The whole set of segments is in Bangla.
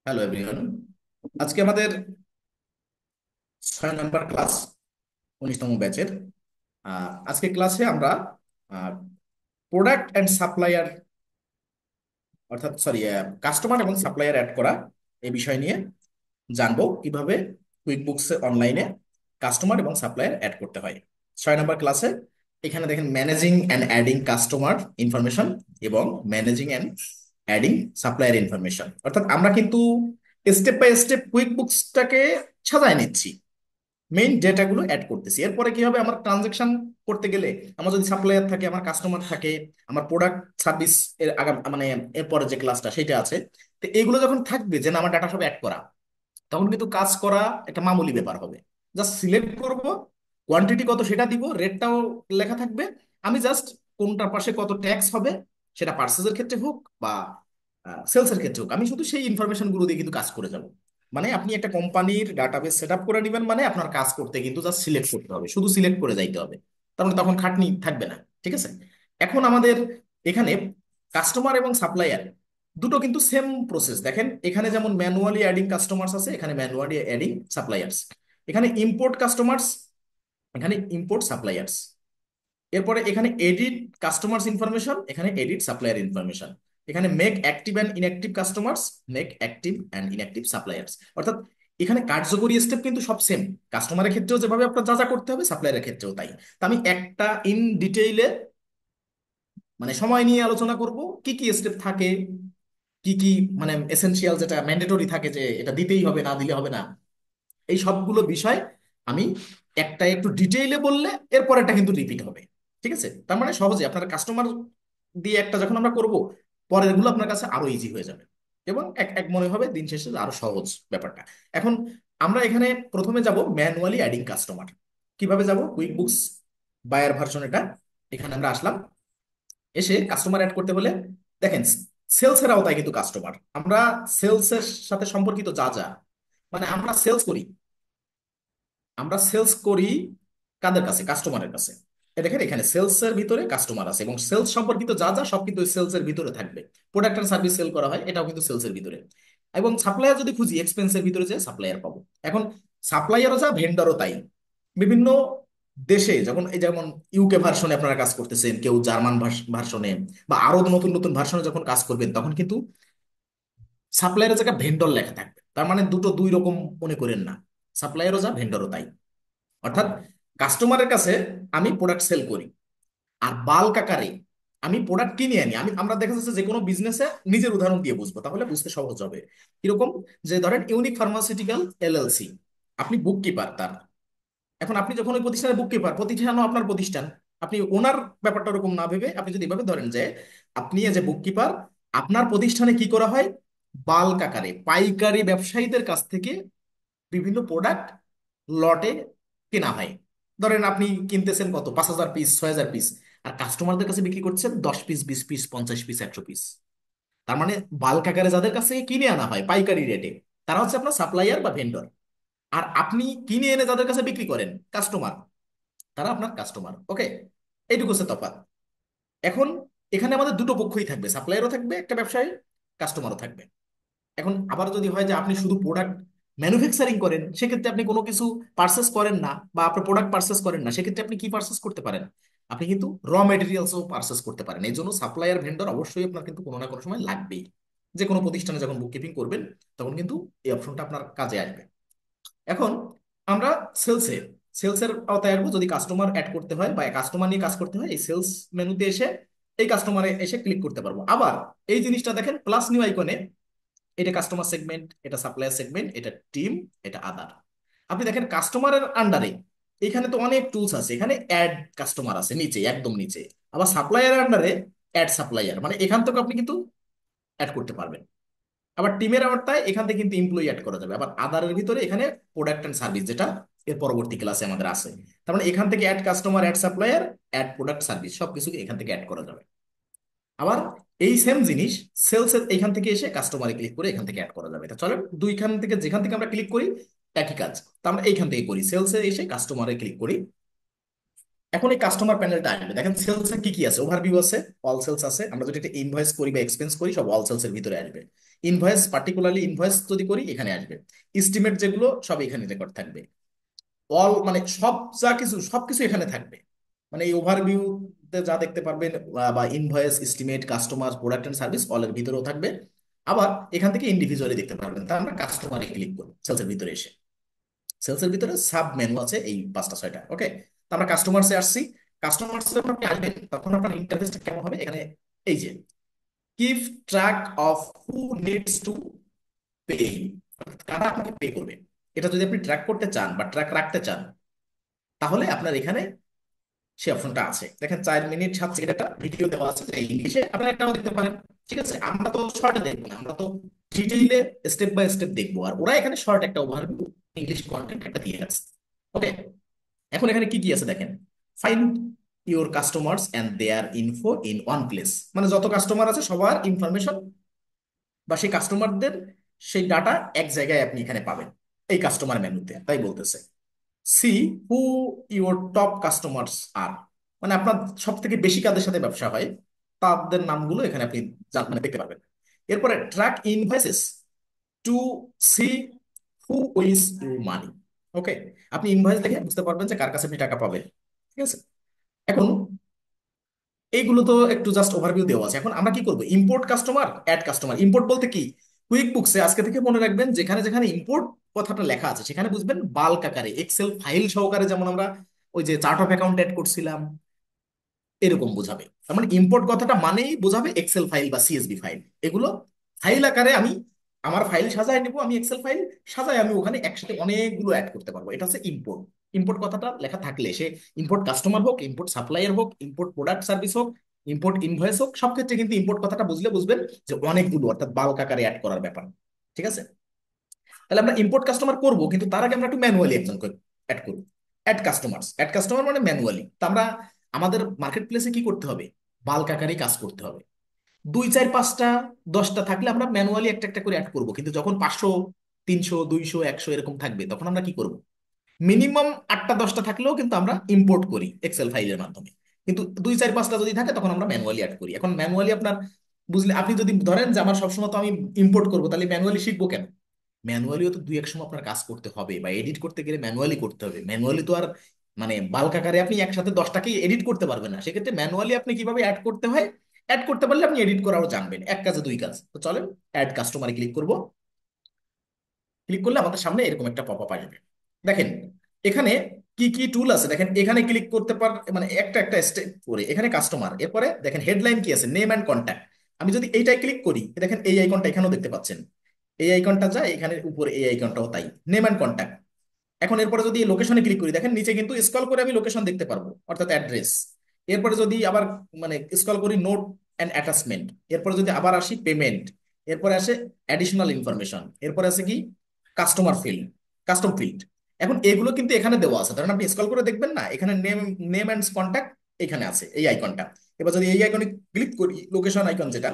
Hello everyone. আজকে আমাদের 6 নম্বর ক্লাস, 19তম ব্যাচের। আজকে ক্লাসে আমরা প্রোডাক্ট অ্যান্ড সাপ্লায়ার, অর্থাৎ সরি, কাস্টমার এবং সাপ্লায়ার অ্যাড করা এই বিষয় নিয়ে জানবো কিভাবে কুইক বুকস অনলাইনে কাস্টমার এবং সাপ্লায়ার অ্যাড করতে হয়। 6 নম্বর ক্লাসে এখানে দেখেন managing and adding customer information এবং managing and adding supplier information, অর্থাৎ আমরা কিন্তু স্টেপ বাই স্টেপ কুইক বুকসটাকে সাজায় নিচ্ছি, মেইন ডেটাগুলো অ্যাড করতেছি। এরপরে কি হবে, আমার ট্রানজেকশন করতে গেলে আমার যদি সাপ্লায়ার থাকে, আমার কাস্টমার থাকে, আমার প্রোডাক্ট সার্ভিস এর আগাম মানে এরপরে যে ক্লাসটা সেটা আছে, তো এগুলো যখন থাকবে যে না আমার ডাটা সব অ্যাড করা, তখন কিন্তু কাজ করা একটা মামুলি ব্যাপার হবে। জাস্ট সিলেক্ট করব, কোয়ান্টিটি কত সেটা দিব, রেটটাও লেখা থাকবে। আমি জাস্ট কোনটার পাশে কত ট্যাক্স হবে, সেটা পার্সেসের ক্ষেত্রে হোক বা সেলসের ক্ষেত্রে হোক, আমি শুধু সেই ইনফরমেশন গুলো দিয়ে কিন্তু কাজ করে যাব। মানে আপনি একটা কোম্পানির ডাটাবেস সেট আপ করে নেবেন, মানে আপনার কাজ করতে কিন্তু জাস্ট সিলেক্ট করতে হবে, শুধু সিলেক্ট করে যাইতে হবে। তার মানে তখন খাটনি থাকবে না। ঠিক আছে। এখন আমাদের এখানে কাস্টমার এবং সাপ্লায়ার দুটো কিন্তু সেম প্রসেস। দেখেন এখানে যেমন ম্যানুয়ালি অ্যাডিং কাস্টমার্স আছে, এখানে ম্যানুয়ালি অ্যাডিং সাপ্লায়ার্স। এখানে ইম্পোর্ট কাস্টমার্স, এখানে ইম্পোর্ট সাপ্লায়ার্স। এরপরে এখানে এডিট কাস্টমার্স ইনফরমেশন, এখানে এডিট সাপ্লায়ার ইনফরমেশন। এখানে make active and inactive customers, make active and inactive suppliers. অর্থাৎ এখানে কার্যকরী স্টেপ কিন্তু সব সেম। কাস্টমারের ক্ষেত্রেও যেভাবে আপনার যা যা করতে হবে, সাপ্লায়ারের ক্ষেত্রেও তাই। তো আমি একটা ইন ডিটেইলে মানে সময় নিয়ে আলোচনা করব কি কি স্টেপ থাকে, কি কি মানে এসেনশিয়াল, যেটা ম্যান্ডেটরি থাকে যে এটা দিতেই হবে, না দিলে হবে না, এই সবগুলো বিষয় আমি একটা একটু ডিটেইলে বললে এরপর এটা কিন্তু রিপিট হবে। ঠিক আছে। তার মানে সহজে আপনার কাস্টমার দিয়ে একটা যখন আমরা করব, পরের গুলো আপনার কাছে আরো ইজি হয়ে যাবে এবং এক এক মনে হবে দিন শেষে আরো সহজ ব্যাপারটা। এখন আমরা এখানে প্রথমে যাব ম্যানুয়ালি অ্যাডিং কাস্টমার। কিভাবে যাব, কুইক বুকস বায়ার ভার্সন এটা, এখানে আমরা আসলাম। এসে কাস্টমার অ্যাড করতে হলে দেখেন সেলসের আওতায় কিন্তু কাস্টমার, আমরা সেলসের সাথে সম্পর্কিত যা যা, মানে আমরা সেলস করি কাদের কাছে, কাস্টমারের কাছে। দেখেন এখানে সেলস এর ভিতরে কাস্টমার আছে এবং সেলস সম্পর্কিত যা যা সব কিন্তু সেলস এর ভিতরে থাকবে। প্রোডাক্ট এন্ড সার্ভিস সেল করা হয়, এটাও কিন্তু সেলস এর ভিতরে। এবং সাপ্লায়ার যদি খুঁজি, এক্সপেন্সের ভিতরে যে সাপ্লায়ার পাবো। এখন সাপ্লায়ারও যা, ভেন্ডরও তাই। বিভিন্ন দেশে যখন এই যেমন ইউকে ভার্সনে আপনারা কাজ করতেছেন, কেউ জার্মান ভার্সনে বা আরো নতুন নতুন ভার্সনে যখন কাজ করবেন, তখন কিন্তু সাপ্লায়ারের জায়গায় ভেন্ডর লেখা থাকবে। তার মানে দুটো দুই রকম মনে করেন না, সাপ্লায়ারও যা ভেন্ডরও তাই। অর্থাৎ কাস্টমারের কাছে আমি প্রোডাক্ট সেল করি, আর বাল্ক আকারে আমি প্রোডাক্ট কিনে আনি। আমরা দেখা যাচ্ছে যে কোনো বিজনেসে নিজের উদাহরণ দিয়ে বুঝবো, তাহলে বুঝতে সহজ হবে। কিরকম, যে ধরেন ইউনিক ফার্মাসিউটিক্যাল এলএলসি, আপনি বুক কিপার তার। এখন আপনি যখন ওই প্রতিষ্ঠানের বুক কিপার, প্রতিষ্ঠানও আপনার প্রতিষ্ঠান, আপনি ওনার ব্যাপারটা ওরকম না ভেবে আপনি যদি এভাবে ধরেন যে আপনি এজ এ বুক কিপার, আপনার প্রতিষ্ঠানে কি করা হয়, বাল্ক আকারে পাইকারি ব্যবসায়ীদের কাছ থেকে বিভিন্ন প্রোডাক্ট লটে কেনা হয়। ধরেন আপনি কিনতেছেন কত, 5,000 পিস, 6,000 পিস, আর কাস্টমারদের কাছে বিক্রি করছেন 10 পিস, 20 পিস, 50 পিস, 100 পিস। তার মানে বাল্ক আকারে যাদের কাছে কিনে আনা হয় পাইকারি রেটে, তারা হচ্ছে আপনার সাপ্লায়ার বা ভেন্ডর। আর আপনি কিনে এনে যাদের কাছে বিক্রি করেন, কাস্টমার, তারা আপনার কাস্টমার। ওকে, এইটুকু হচ্ছে তফাৎ। এখন এখানে আমাদের দুটো পক্ষই থাকবে, সাপ্লায়ারও থাকবে একটা ব্যবসায়ী, কাস্টমারও থাকবে। এখন আবার যদি হয় যে আপনি শুধু প্রোডাক্ট ম্যানুফ্যাকচারিং করেন, সেক্ষেত্রে আপনি কোনো কিছু পার্সেস করেন না, বা আপনার প্রোডাক্ট পার্সেস করেন না, সেক্ষেত্রে আপনি কি পার্সেস করতে পারেন, আপনি কিন্তু র মেটেরিয়ালসও পার্সেস করতে পারেন। এই জন্য সাপ্লায়ার ভেন্ডর অবশ্যই আপনার কিন্তু কোনো না কোনো সময় লাগবেই। যে কোনো প্রতিষ্ঠানে যখন বুককিপিং করবেন, তখন কিন্তু এই অপশনটা আপনার কাজে আসবে। এখন আমরা সেলসে সেলসের আওতায় আসবো। যদি কাস্টমার অ্যাড করতে হয় বা কাস্টমার নিয়ে কাজ করতে হয়, এই সেলস মেনুতে এসে এই কাস্টমারে এসে ক্লিক করতে পারবো। আবার এই জিনিসটা দেখেন প্লাস নিউ আইকনে, এটা কাস্টমার সেগমেন্ট, এটা সাপ্লায়ার সেগমেন্ট, এটা টিম, এটা আদার। আপনি দেখেন কাস্টমারের আন্ডারে এখানে তো অনেক টুলস আছে, এখানে অ্যাড কাস্টমার আছে নিচে, একদম নিচে। আবার সাপ্লায়ার আন্ডারে অ্যাড সাপ্লায়ার, মানে এখান থেকে আপনি কিন্তু অ্যাড করতে পারবেন। আবার টিমের আওতায় এখান থেকে কিন্তু এমপ্লয়ি অ্যাড করা যাবে। আবার আদারের ভিতরে এখানে প্রোডাক্ট এন্ড সার্ভিস, যেটা এর পরবর্তী ক্লাসে আমাদের আছে। তার মানে এখান থেকে add customer, add supplier, add product service সবকিছু এখান থেকে অ্যাড করা যাবে। আবার এই সেম জিনিস সেলস এর এখান থেকে এসে কাস্টমারে ক্লিক করে এখান থেকে অ্যাড করা যাবে। এটা চলেন দুইখান থেকে যেখান থেকে আমরা ক্লিক করি একই কাজ। তো আমরা এইখান থেকে করি, সেলস এ এসে কাস্টমারে ক্লিক করি। এখন এই কাস্টমার প্যানেলটা আসবে, দেখেন সেলস এর কি কি আছে, ওভারভিউ আছে, অল সেলস আছে। আমরা যদি একটা ইনভয়েস করি বা এক্সপেন্স করি সব অল সেলস এর ভিতরে আসবে। ইনভয়েস, পার্টিকুলারলি ইনভয়েস যদি করি এখানে আসবে। এস্টিমেট যেগুলো সব এখানে রেকর্ড থাকবে। অল মানে সব, যা কিছু সবকিছু এখানে থাকবে। মানে এই ওভারভিউতে যা দেখতে পারবেন, বা invoice, estimate, customer, product and service অলের ভিতরেও থাকবে। আবার এখান থেকে ইন্ডিভিজুয়ালি দেখতে পারবেন। তা আমরা কাস্টমারে ক্লিক করব সেলসের ভিতরে এসে। সেলসের ভিতরে সাব মেনু আছে এই পাঁচটা ছয়টা, ওকে। তো আমরা কাস্টমার্সে আসছি। কাস্টমার্সে যখন আপনি আসবেন তখন আপনার ইন্টারফেসটা কেমন হবে, এখানে এই যে keep track of who needs to pay, কারা আপনাকে পে করবে। এটা যদি আপনি ট্র্যাক করতে চান বা ট্র্যাক রাখতে চান, তাহলে আপনার এখানে সেই অপশনটা আছে। দেখেন 4 মিনিট 7 সেকেন্ড একটা ভিডিও দেওয়া আছে, যে ইংলিশে আপনারা একটাও দেখতে পারেন। ঠিক আছে, আমরা তো শর্টে দেখবো না, আমরা তো ডিটেইলে স্টেপ বাই স্টেপ দেখবো। আর ওরা এখানে শর্ট একটা ওভারভিউ ইংলিশ কন্টেন্ট একটা দিয়ে আছে, ওকে। এখন এখানে কি কি আছে দেখেন, find your customers and their info in one place, মানে যত কাস্টমার আছে সবার ইনফরমেশন বা সেই কাস্টমারদের সেই ডাটা এক জায়গায় আপনি এখানে পাবেন এই কাস্টমার মেনুতে, তাই বলতেছে। See who your top customers আর, মানে আপনার সব থেকে বেশি কাদের সাথে ব্যবসা হয় তাদের নামগুলো এখানে আপনি মানে দেখতে পারবেন। এরপরে track invoices to see who owes you money, okay. আপনি ইনভয়েস দেখে বুঝতে পারবেন যে কার কাছে আপনি টাকা পাবেন। ঠিক আছে, এখন এইগুলো তো একটু জাস্ট ওভারভিউ দেওয়া আছে। এখন আমরা কি করবো, import customer, add customer. Import বলতে কি, কুইক বুকসে আজকে থেকে মনে রাখবেন যেখানে যেখানে ইম্পোর্ট কথাটা লেখা আছে সেখানে বুঝবেন বাল্ক আকারে এক্সেল ফাইল সহকারে, যেমন আমরা ওই যে চার্ট অফ অ্যাকাউন্ট অ্যাড করছিলাম এরকম বোঝাবে। তার মানে ইম্পোর্ট কথাটা মানেই বোঝাবে এক্সেল ফাইল বা সিএসভি ফাইল। এগুলো ফাইল আকারে আমি আমার ফাইল সাজায় নেবো, আমি এক্সেল ফাইল সাজায় আমি ওখানে একসাথে অনেকগুলো অ্যাড করতে পারবো। এটা হচ্ছে ইম্পোর্ট। ইম্পোর্ট কথাটা লেখা থাকলে সে ইম্পোর্ট কাস্টমার হোক, ইম্পোর্ট সাপ্লায়ার হোক, ইম্পোর্ট প্রোডাক্ট সার্ভিস হোক, ইম্পোর্ট ইনভয়েস হোক, সব ক্ষেত্রে কিন্তু ইম্পোর্ট কথাটা বুঝলে বুঝবেন যে অনেকগুলো, অর্থাৎ বাল্ক আকারে অ্যাড করার ব্যাপার। ঠিক আছে, তাহলে আমরা ইম্পোর্ট কাস্টমার করব, কিন্তু তার আগে আমরা একটু ম্যানুয়ালি একজন অ্যাড করব। অ্যাড কাস্টমার্স, অ্যাড কাস্টমার মানে ম্যানুয়ালি। তো আমরা আমাদের মার্কেট প্লেসে কি করতে হবে, বাল্ক আকারে কাজ করতে হবে। 2 4 5টা 10টা থাকলে আমরা ম্যানুয়ালি একটা একটা করে অ্যাড করব, কিন্তু যখন 500 300 200 100 এরকম থাকবে তখন আমরা কি করব, মিনিমাম 8টা 10টা থাকলেও কিন্তু আমরা ইম্পোর্ট করি এক্সেল ফাইলের মাধ্যমে। কিন্তু 2 4 5টা যদি থাকে তখন আমরা ম্যানুয়ালি অ্যাড করি। এখন ম্যানুয়ালি আপনার বুঝলে, আপনি যদি ধরেন যে আমার সবসময় তো আমি ইম্পোর্ট করবো, তাহলে ম্যানুয়ালি শিখবো কেন? ম্যানুয়ালিও তো দুই এক সময় আপনার কাজ করতে হবে, বা এডিট করতে গেলে ম্যানুয়ালি করতে হবে। ম্যানুয়ালি তো আর মানে বাল্ক আকারে আপনি একসাথে 10টাকেই এডিট করতে পারবেন না। সেক্ষেত্রে ম্যানুয়ালি আপনি কিভাবে অ্যাড করতে হয়, অ্যাড করতে পারলে আপনি এডিট করাও জানবেন। এক কাজে দুই কাজ। তো চলেন অ্যাড কাস্টমারে ক্লিক করব। ক্লিক করলে আমাদের সামনে এরকম একটা পপ আপ আসবে। দেখেন এখানে কি কি টুল আছে, দেখেন এখানে ক্লিক করতে পার, মানে একটা একটা স্টেপ করে এখানে কাস্টমার, এরপরে দেখেন হেডলাইন কি আছে, নেম অ্যান্ড কন্ট্যাক্ট। আমি যদি এইটাই ক্লিক করি, দেখেন এই আইকনটা এখানেও দেখতে পাচ্ছেন, এই আইকনটা যায় এখানে উপরে, এই আইকনটাও তাই, নেম অ্যান্ড কন্ট্যাক্ট। এখন এরপরে যদি লোকেশনে ক্লিক করি, দেখেন নিচে কিন্তু স্ক্রল করে আমি লোকেশন দেখতে পারবো, অর্থাৎ অ্যাড্রেস। এরপরে যদি আবার মানে স্ক্রল করি, নোট অ্যান্ড অ্যাটাচমেন্ট। এরপরে যদি আবার আসি পেমেন্ট, এরপরে আসে অ্যাডিশনাল ইনফরমেশন, এরপরে আছে কি কাস্টমার ফিল্ড, কাস্টম ফিল্ড। এখন এগুলো কিন্তু এখানে দেওয়া আছে, ধরেন আপনি স্ক্রল করে দেখবেন না, এখানে নেম, নেম অ্যান্ড কন্ট্যাক্ট এখানে আছে এই আইকনটা। এবার যদি এই আইকনে ক্লিক করি, লোকেশন আইকন যেটা,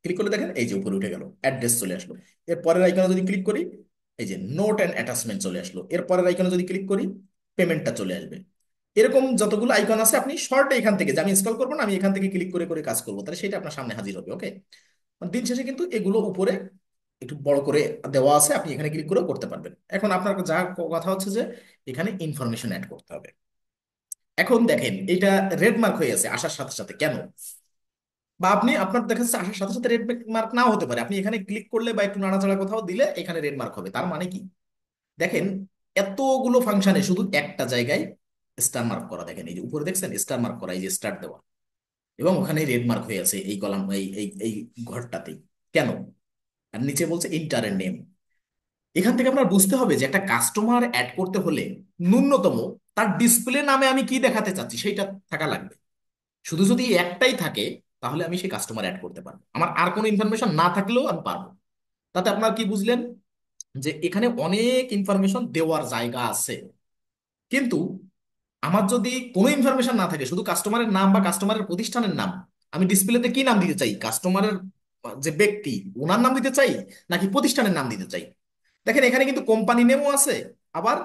ক্লিক করলে দেখেন এই যে উপরে উঠে গেল, অ্যাড্রেস চলে আসলো। এর পরের আইকনে যদি ক্লিক করি, এই যে নোট অ্যান্ড অ্যাটাচমেন্ট চলে আসলো। এর পরের আইকনে যদি ক্লিক করি, পেমেন্টটা চলে আসবে। এরকম যতগুলো আইকন আছে আপনি শর্টে এখান থেকে, যে আমি স্ক্রল করবো না, আমি এখান থেকে ক্লিক করে করে কাজ করবো, তাহলে সেটা আপনার সামনে হাজির হবে, ওকে। দিন শেষে কিন্তু এগুলো উপরে একটু বড় করে দেওয়া আছে, আপনি এখানে ক্লিক করেও করতে পারবেন। এখন আপনার যা কথা হচ্ছে যে এখানে ইনফরমেশন অ্যাড করতে হবে। এখন দেখেন এটা রেড মার্ক হয়ে আছে আসার সাথে সাথে, কেন? বা আপনি আপনার দেখা যাচ্ছে আসার সাথে সাথে রেড মার্ক নাও হতে পারে, আপনি এখানে ক্লিক করলে বা একটু নাড়াচাড়া কোথাও দিলে এখানে রেড মার্ক হবে। তার মানে কি, দেখেন এতগুলো ফাংশনে শুধু একটা জায়গায় স্টার মার্ক করা, দেখেন এই যে উপরে দেখছেন স্টার মার্ক করা, এই যে স্টার দেওয়া, এবং ওখানে রেড মার্ক হয়ে আছে এই কলাম, এই এই এই ঘরটাতেই। কেন? আর নিচে বলছে ইন্টারের নেম। এখান থেকে আপনার বুঝতে হবে যে একটা কাস্টমার অ্যাড করতে হলে ন্যূনতম তার ডিসপ্লে নামে আমি কি দেখাতে চাচ্ছি সেইটা থাকা লাগবে। শুধু যদি একটাই থাকে তাহলে আমি সেই কাস্টমার অ্যাড করতে পারবো, আমার আর কোনো ইনফরমেশন না থাকলেও আমি পারবো। তাতে আপনার কি বুঝলেন যে এখানে অনেক ইনফরমেশন দেওয়ার জায়গা আছে। কিন্তু আমার যদি কোনো ইনফরমেশন না থাকে, শুধু কাস্টমারের নাম বা কাস্টমারের প্রতিষ্ঠানের নাম, আমি ডিসপ্লেতে কি নাম দিতে চাই, কাস্টমারের যে ব্যক্তি ওনার নাম দিতে চাই নাকি প্রতিষ্ঠানের নাম দিতে চাই। দেখেন এখানে কিন্তু কোম্পানি নেমও আছে, আবার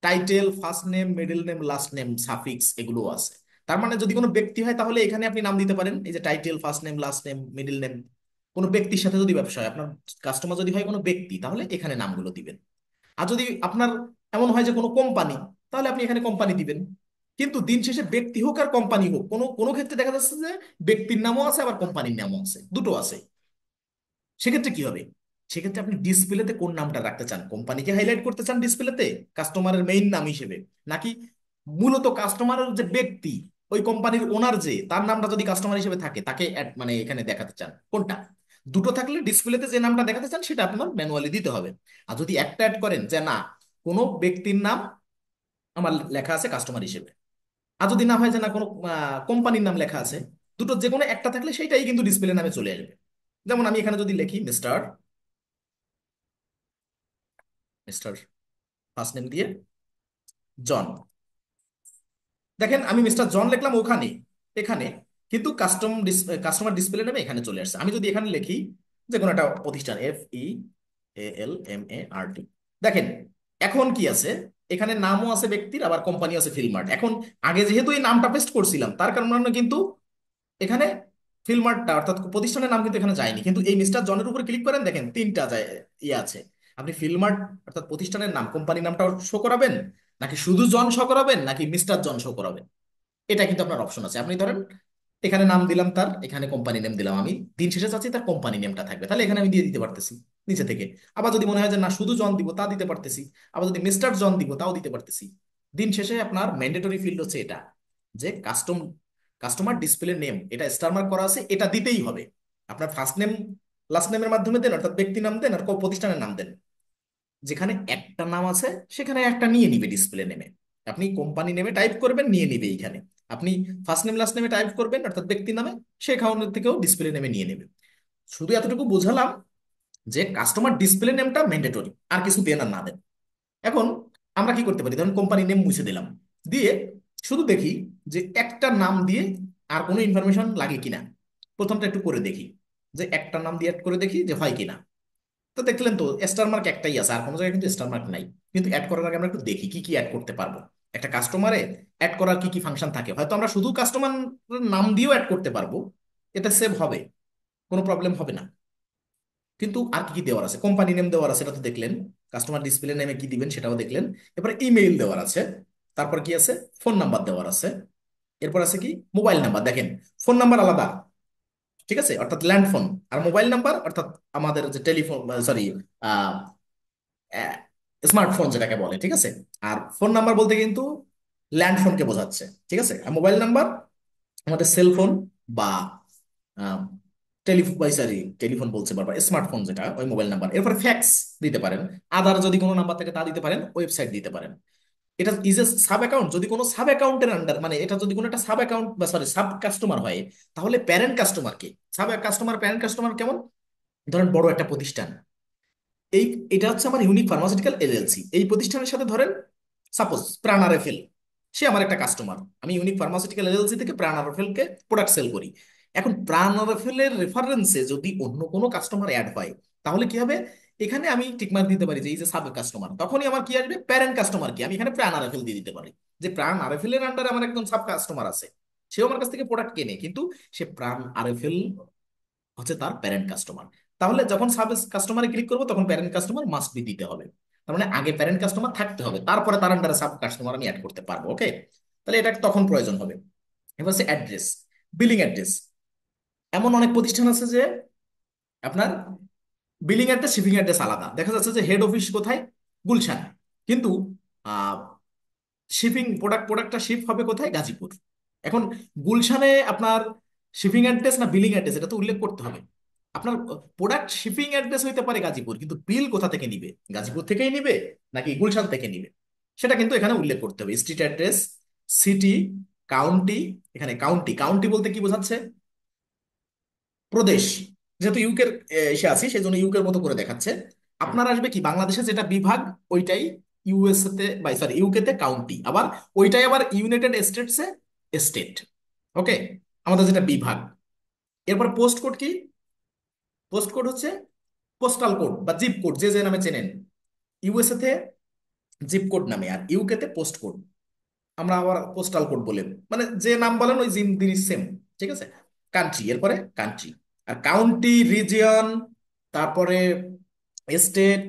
title, first name, middle name, last name, suffix এগুলো আছে। তার মানে যদি কোনো ব্যক্তি হয় তাহলে এখানে আপনি নাম দিতে পারেন, এই যে title, first name, last name, middle name. কোনো ব্যক্তির সাথে যদি ব্যবসা হয়, আপনার কাস্টমার যদি হয় কোনো ব্যক্তি, তাহলে এখানে নামগুলো দিবেন। আর যদি আপনার এমন হয় যে কোনো কোম্পানি, তাহলে আপনি এখানে কোম্পানি দিবেন। কিন্তু দিন শেষে ব্যক্তি হোক আর কোম্পানি হোক, কোনো কোনো ক্ষেত্রে দেখা যাচ্ছে যে ব্যক্তির নামও আছে আবার কোম্পানির নামও আছে, দুটো আছে। সেক্ষেত্রে কি হবে? সেক্ষেত্রে আপনি ডিসপ্লেতে কোন নামটা রাখতে চান? কোম্পানিকে হাইলাইট করতে চান ডিসপ্লেতে কাস্টমারের মেইন নাম হিসেবে, নাকি মূলত কাস্টমারের যে ব্যক্তি, ওই কোম্পানির ওনার যে তার নামটা যদি কাস্টমার হিসেবে থাকে তাকে মানে এখানে দেখাতে চান কোনটা? দুটো থাকলে ডিসপ্লেতে যে নামটা দেখাতে চান সেটা আপনার ম্যানুয়ালি দিতে হবে। আর যদি একটা অ্যাড করেন যে না, কোনো ব্যক্তির নাম আমার লেখা আছে কাস্টমার হিসেবে, আর যদি না হয় যে না কোনো কোম্পানির নাম লেখা আছে, দুটো যে কোনো একটা থাকলে সেইটাই কিন্তু ডিসপ্লে নামে চলে আসবে। যেমন আমি এখানে যদি লিখি মিস্টার, মিস্টার ফার্স্ট নেম দিয়ে জন, দেখেন আমি মিস্টার জন লিখলাম ওখানে, এখানে কিন্তু কাস্টমার ডিসপ্লে নেমে এখানে চলে আসছে। আমি যদি এখানে লিখি যে কোনো একটা প্রতিষ্ঠান, FEALMART, দেখেন এখন কি আছে, এখানে নামও আছে ব্যক্তির, আবার কোম্পানি আছে ফিলমার্ট। এখন আগে যেহেতু এই নামটা পেস্ট করছিলাম তার কারণে কিন্তু এখানে ফিলমার্টটা অর্থাৎ প্রতিষ্ঠানের নাম কিন্তু এখানে যায়নি, কিন্তু এই মিস্টার জনের উপর ক্লিক করেন, দেখেন তিনটা যায় ইয়ে আছে। আপনি ফিলমার্ট অর্থাৎ প্রতিষ্ঠানের নাম, কোম্পানির নামটাও শো করাবেন, নাকি শুধু জন শো করাবেন, নাকি মিস্টার জন শো করাবেন, এটা কিন্তু আপনার অপশন আছে। আপনি ধরেন এখানে নাম দিলাম তার, এখানে কোম্পানি নেম দিলাম, আমি দিন শেষে চাচ্ছি তার কোম্পানি নেমটা থাকবে, তাহলে এখানে আমি দিয়ে দিতে পারতেছি নিচে থেকে। আবার যদি মনে হয় যে না শুধু জন দিব, তা দিতে পারতেছি। আবার যদি মিস্টার জন দিব, তাও দিতে পারতেছি। দিন শেষে আপনার ম্যান্ডেটরি ফিল্ড হচ্ছে এটা, যে কাস্টমার ডিসপ্লে নেম, এটা স্টার মার্ক করা আছে, এটা দিতেই হবে। আপনার ফার্স্ট নেম লাস্ট নেমের মাধ্যমে দেন, অর্থাৎ ব্যক্তি নাম দেন আর প্রতিষ্ঠানের নাম দেন, যেখানে একটা নাম আছে সেখানে একটা নিয়ে নিবে ডিসপ্লে নেমে। আপনি কোম্পানি নেমে টাইপ করবেন, নিয়ে নিবে এইখানে। আপনি ফার্স্ট নেম লাস্ট নেমে টাইপ করবেন অর্থাৎ ব্যক্তি নামে, সে অ্যাকাউন্ট থেকেও ডিসপ্লে নেমে নিয়ে নেবে। শুধু এতটুকু বোঝালাম যে কাস্টমার ডিসপ্লে নেমটা ম্যান্ডেটরি, আর কিছু দেন আর না দেন। এখন আমরা কি করতে পারি, ধরুন কোম্পানি নেম মুছে দিলাম, দিয়ে শুধু দেখি যে একটা নাম দিয়ে আর কোনো ইনফরমেশন লাগে কিনা। প্রথমটা একটু করে দেখি, যে একটা নাম দিয়ে অ্যাড করে দেখি যে হয় কিনা। তো দেখলেন তো স্টার মার্ক একটাই আছে, আর কোনো জায়গায় কিন্তু স্টার মার্ক নাই। কিন্তু অ্যাড করার আগে আমরা একটু দেখি কি কি অ্যাড করতে পারবো। একটা কাস্টমারে অ্যাড করার কি কি ফাংশন থাকে, হয়তো আমরা শুধু কাস্টমার নাম দিয়েও অ্যাড করতে পারবো, এটা সেভ হবে, কোনো প্রবলেম হবে না। কিন্তু আর কি কি দেওয়ার আছে, কোম্পানি নেম দেওয়ার আছে, এটা তো দেখলেন। কাস্টমার ডিসপ্লে নেমে কি দিবেন সেটাও দেখলেন। এরপরে ইমেইল দেওয়ার আছে, তারপর কি আছে, ফোন নাম্বার দেওয়ার আছে, এরপর আছে কি মোবাইল নাম্বার। দেখেন ফোন নাম্বার আলাদা, ঠিক আছে, অর্থাৎ ল্যান্ড ফোন, আর মোবাইল নাম্বার অর্থাৎ আমাদের যে টেলিফোন, সরি, স্মার্টফোন যেটাকে বলে, ঠিক আছে। আর ফোন নাম্বার বলতে কিন্তু ল্যান্ড ফোনকে বোঝাচ্ছে, ঠিক আছে। আর মোবাইল নাম্বার আমাদের সেলফোন বা টেলিফোন, সরি টেলিফোন বলছে বারবার, স্মার্টফোন যেটা, ওই মোবাইল নাম্বার। এরপর ফ্যাক্স দিতে পারেন, আদার যদি কোনো নাম্বার থাকে তা দিতে পারেন, ওয়েবসাইট দিতে পারেন। এটা ইজ এ সাব অ্যাকাউন্ট, যদি কোনো সাব অ্যাকাউন্টের আন্ডার, মানে এটা যদি কোনো একটা সাব অ্যাকাউন্ট বা সরি সাব কাস্টমার হয়, তাহলে প্যারেন্ট কাস্টমার কে, সাব কাস্টমার প্যারেন্ট কাস্টমার কেমন, ধরেন বড় একটা প্রতিষ্ঠান, এই এটা হচ্ছে আমার ইউনিক ফার্মাসিউটিক্যাল এলএলসি, এই প্রতিষ্ঠানের সাথে ধরেন সাপোজ প্রাণ আরএফএল, সে আমার একটা কাস্টমার। আমি ইউনিক ফার্মাসিউটিক্যাল এলএলসি থেকে প্রাণ আরএফএল কে প্রোডাক্ট সেল করি। এখন প্রাণ আরএফএল এর রেফারেন্সে যদি অন্য কোনো কাস্টমার অ্যাড হয়, তাহলে কি হবে, এখানে আমি টিকমার্ক দিতে পারি যে এই যে সাব কাস্টমার, তখনই আমার কি আসবে, প্যারেন্ট কাস্টমার কি, আমি এখানে প্রাণ আরএফএল দিয়ে দিতে পারি, যে প্রাণ আরএফএল এর আন্ডারে আমার একজন সাব কাস্টমার আছে, সেও আমার কাছ থেকে প্রোডাক্ট কেনে, কিন্তু সে প্রাণ আরএফএল হচ্ছে তার প্যারেন্ট কাস্টমার। তাহলে যখন সাব কাস্টমারে ক্লিক করবো তখন প্যারেন্ট কাস্টমার মাস্ট বি দিতে হবে। তার মানে আগে প্যারেন্ট কাস্টমার থাকতে হবে, তারপরে তার আন্ডারে সাব কাস্টমার আমি অ্যাড করতে পারবো। ওকে, তাহলে এটা তখন প্রয়োজন হবে। এবার হচ্ছে অ্যাড্রেস, বিলিং অ্যাড্রেস। এমন অনেক প্রতিষ্ঠান আছে যে আপনার বিলিং অ্যাড্রেস শিপিং অ্যাড্রেস আলাদা, দেখা যাচ্ছে যে হেড অফিস কোথায়, গুলশান, কিন্তু শিপিং প্রোডাক্টটা শিপ হবে কোথায়, গাজীপুর। এখন গুলশানে আপনার শিপিং অ্যাড্রেস না বিলিং অ্যাড্রেস, এটা তো উল্লেখ করতে হবে। আপনার প্রোডাক্ট শিপিং অ্যাড্রেস হইতে পারে গাজীপুর, কিন্তু বিল কোথা থেকে নিবে, গাজীপুর থেকেই নিবে নাকি গুলশান থেকে নিবে, সেটা কিন্তু এখানে উল্লেখ করতে হবে। Street address, city, county. এখানে কাউন্টি, কাউন্টি বলতে কি বোঝাচ্ছে, প্রদেশ। যেহেতু ইউকের এসে আছি সেই জন্য ইউকের মতো করে দেখাচ্ছে। আপনার আসবে কি, বাংলাদেশে যেটা বিভাগ ওইটাই ইউএসএ তে বা সরি ইউকে তে কাউন্টি, আবার ওইটাই আবার ইউনাইটেড স্টেটসে স্টেট। ওকে, আমাদের যেটা বিভাগ। এরপর পোস্ট কোড কি, পোস্ট কোড হচ্ছে পোস্টাল কোড বা জিপ কোড, যে যে নামে চেনেন। ইউএসএ তে জিপ কোড নামে, আর ইউকে তে পোস্ট কোড। আমরা আবার পোস্টাল কোড বলে, মানে যে নাম বলেন ওই জিম জিনিস সেম। ঠিক আছে। কান্ট্রি, এরপরে কান্ট্রি, আর কাউন্টি, রিজিয়ন, তারপরে স্টেট,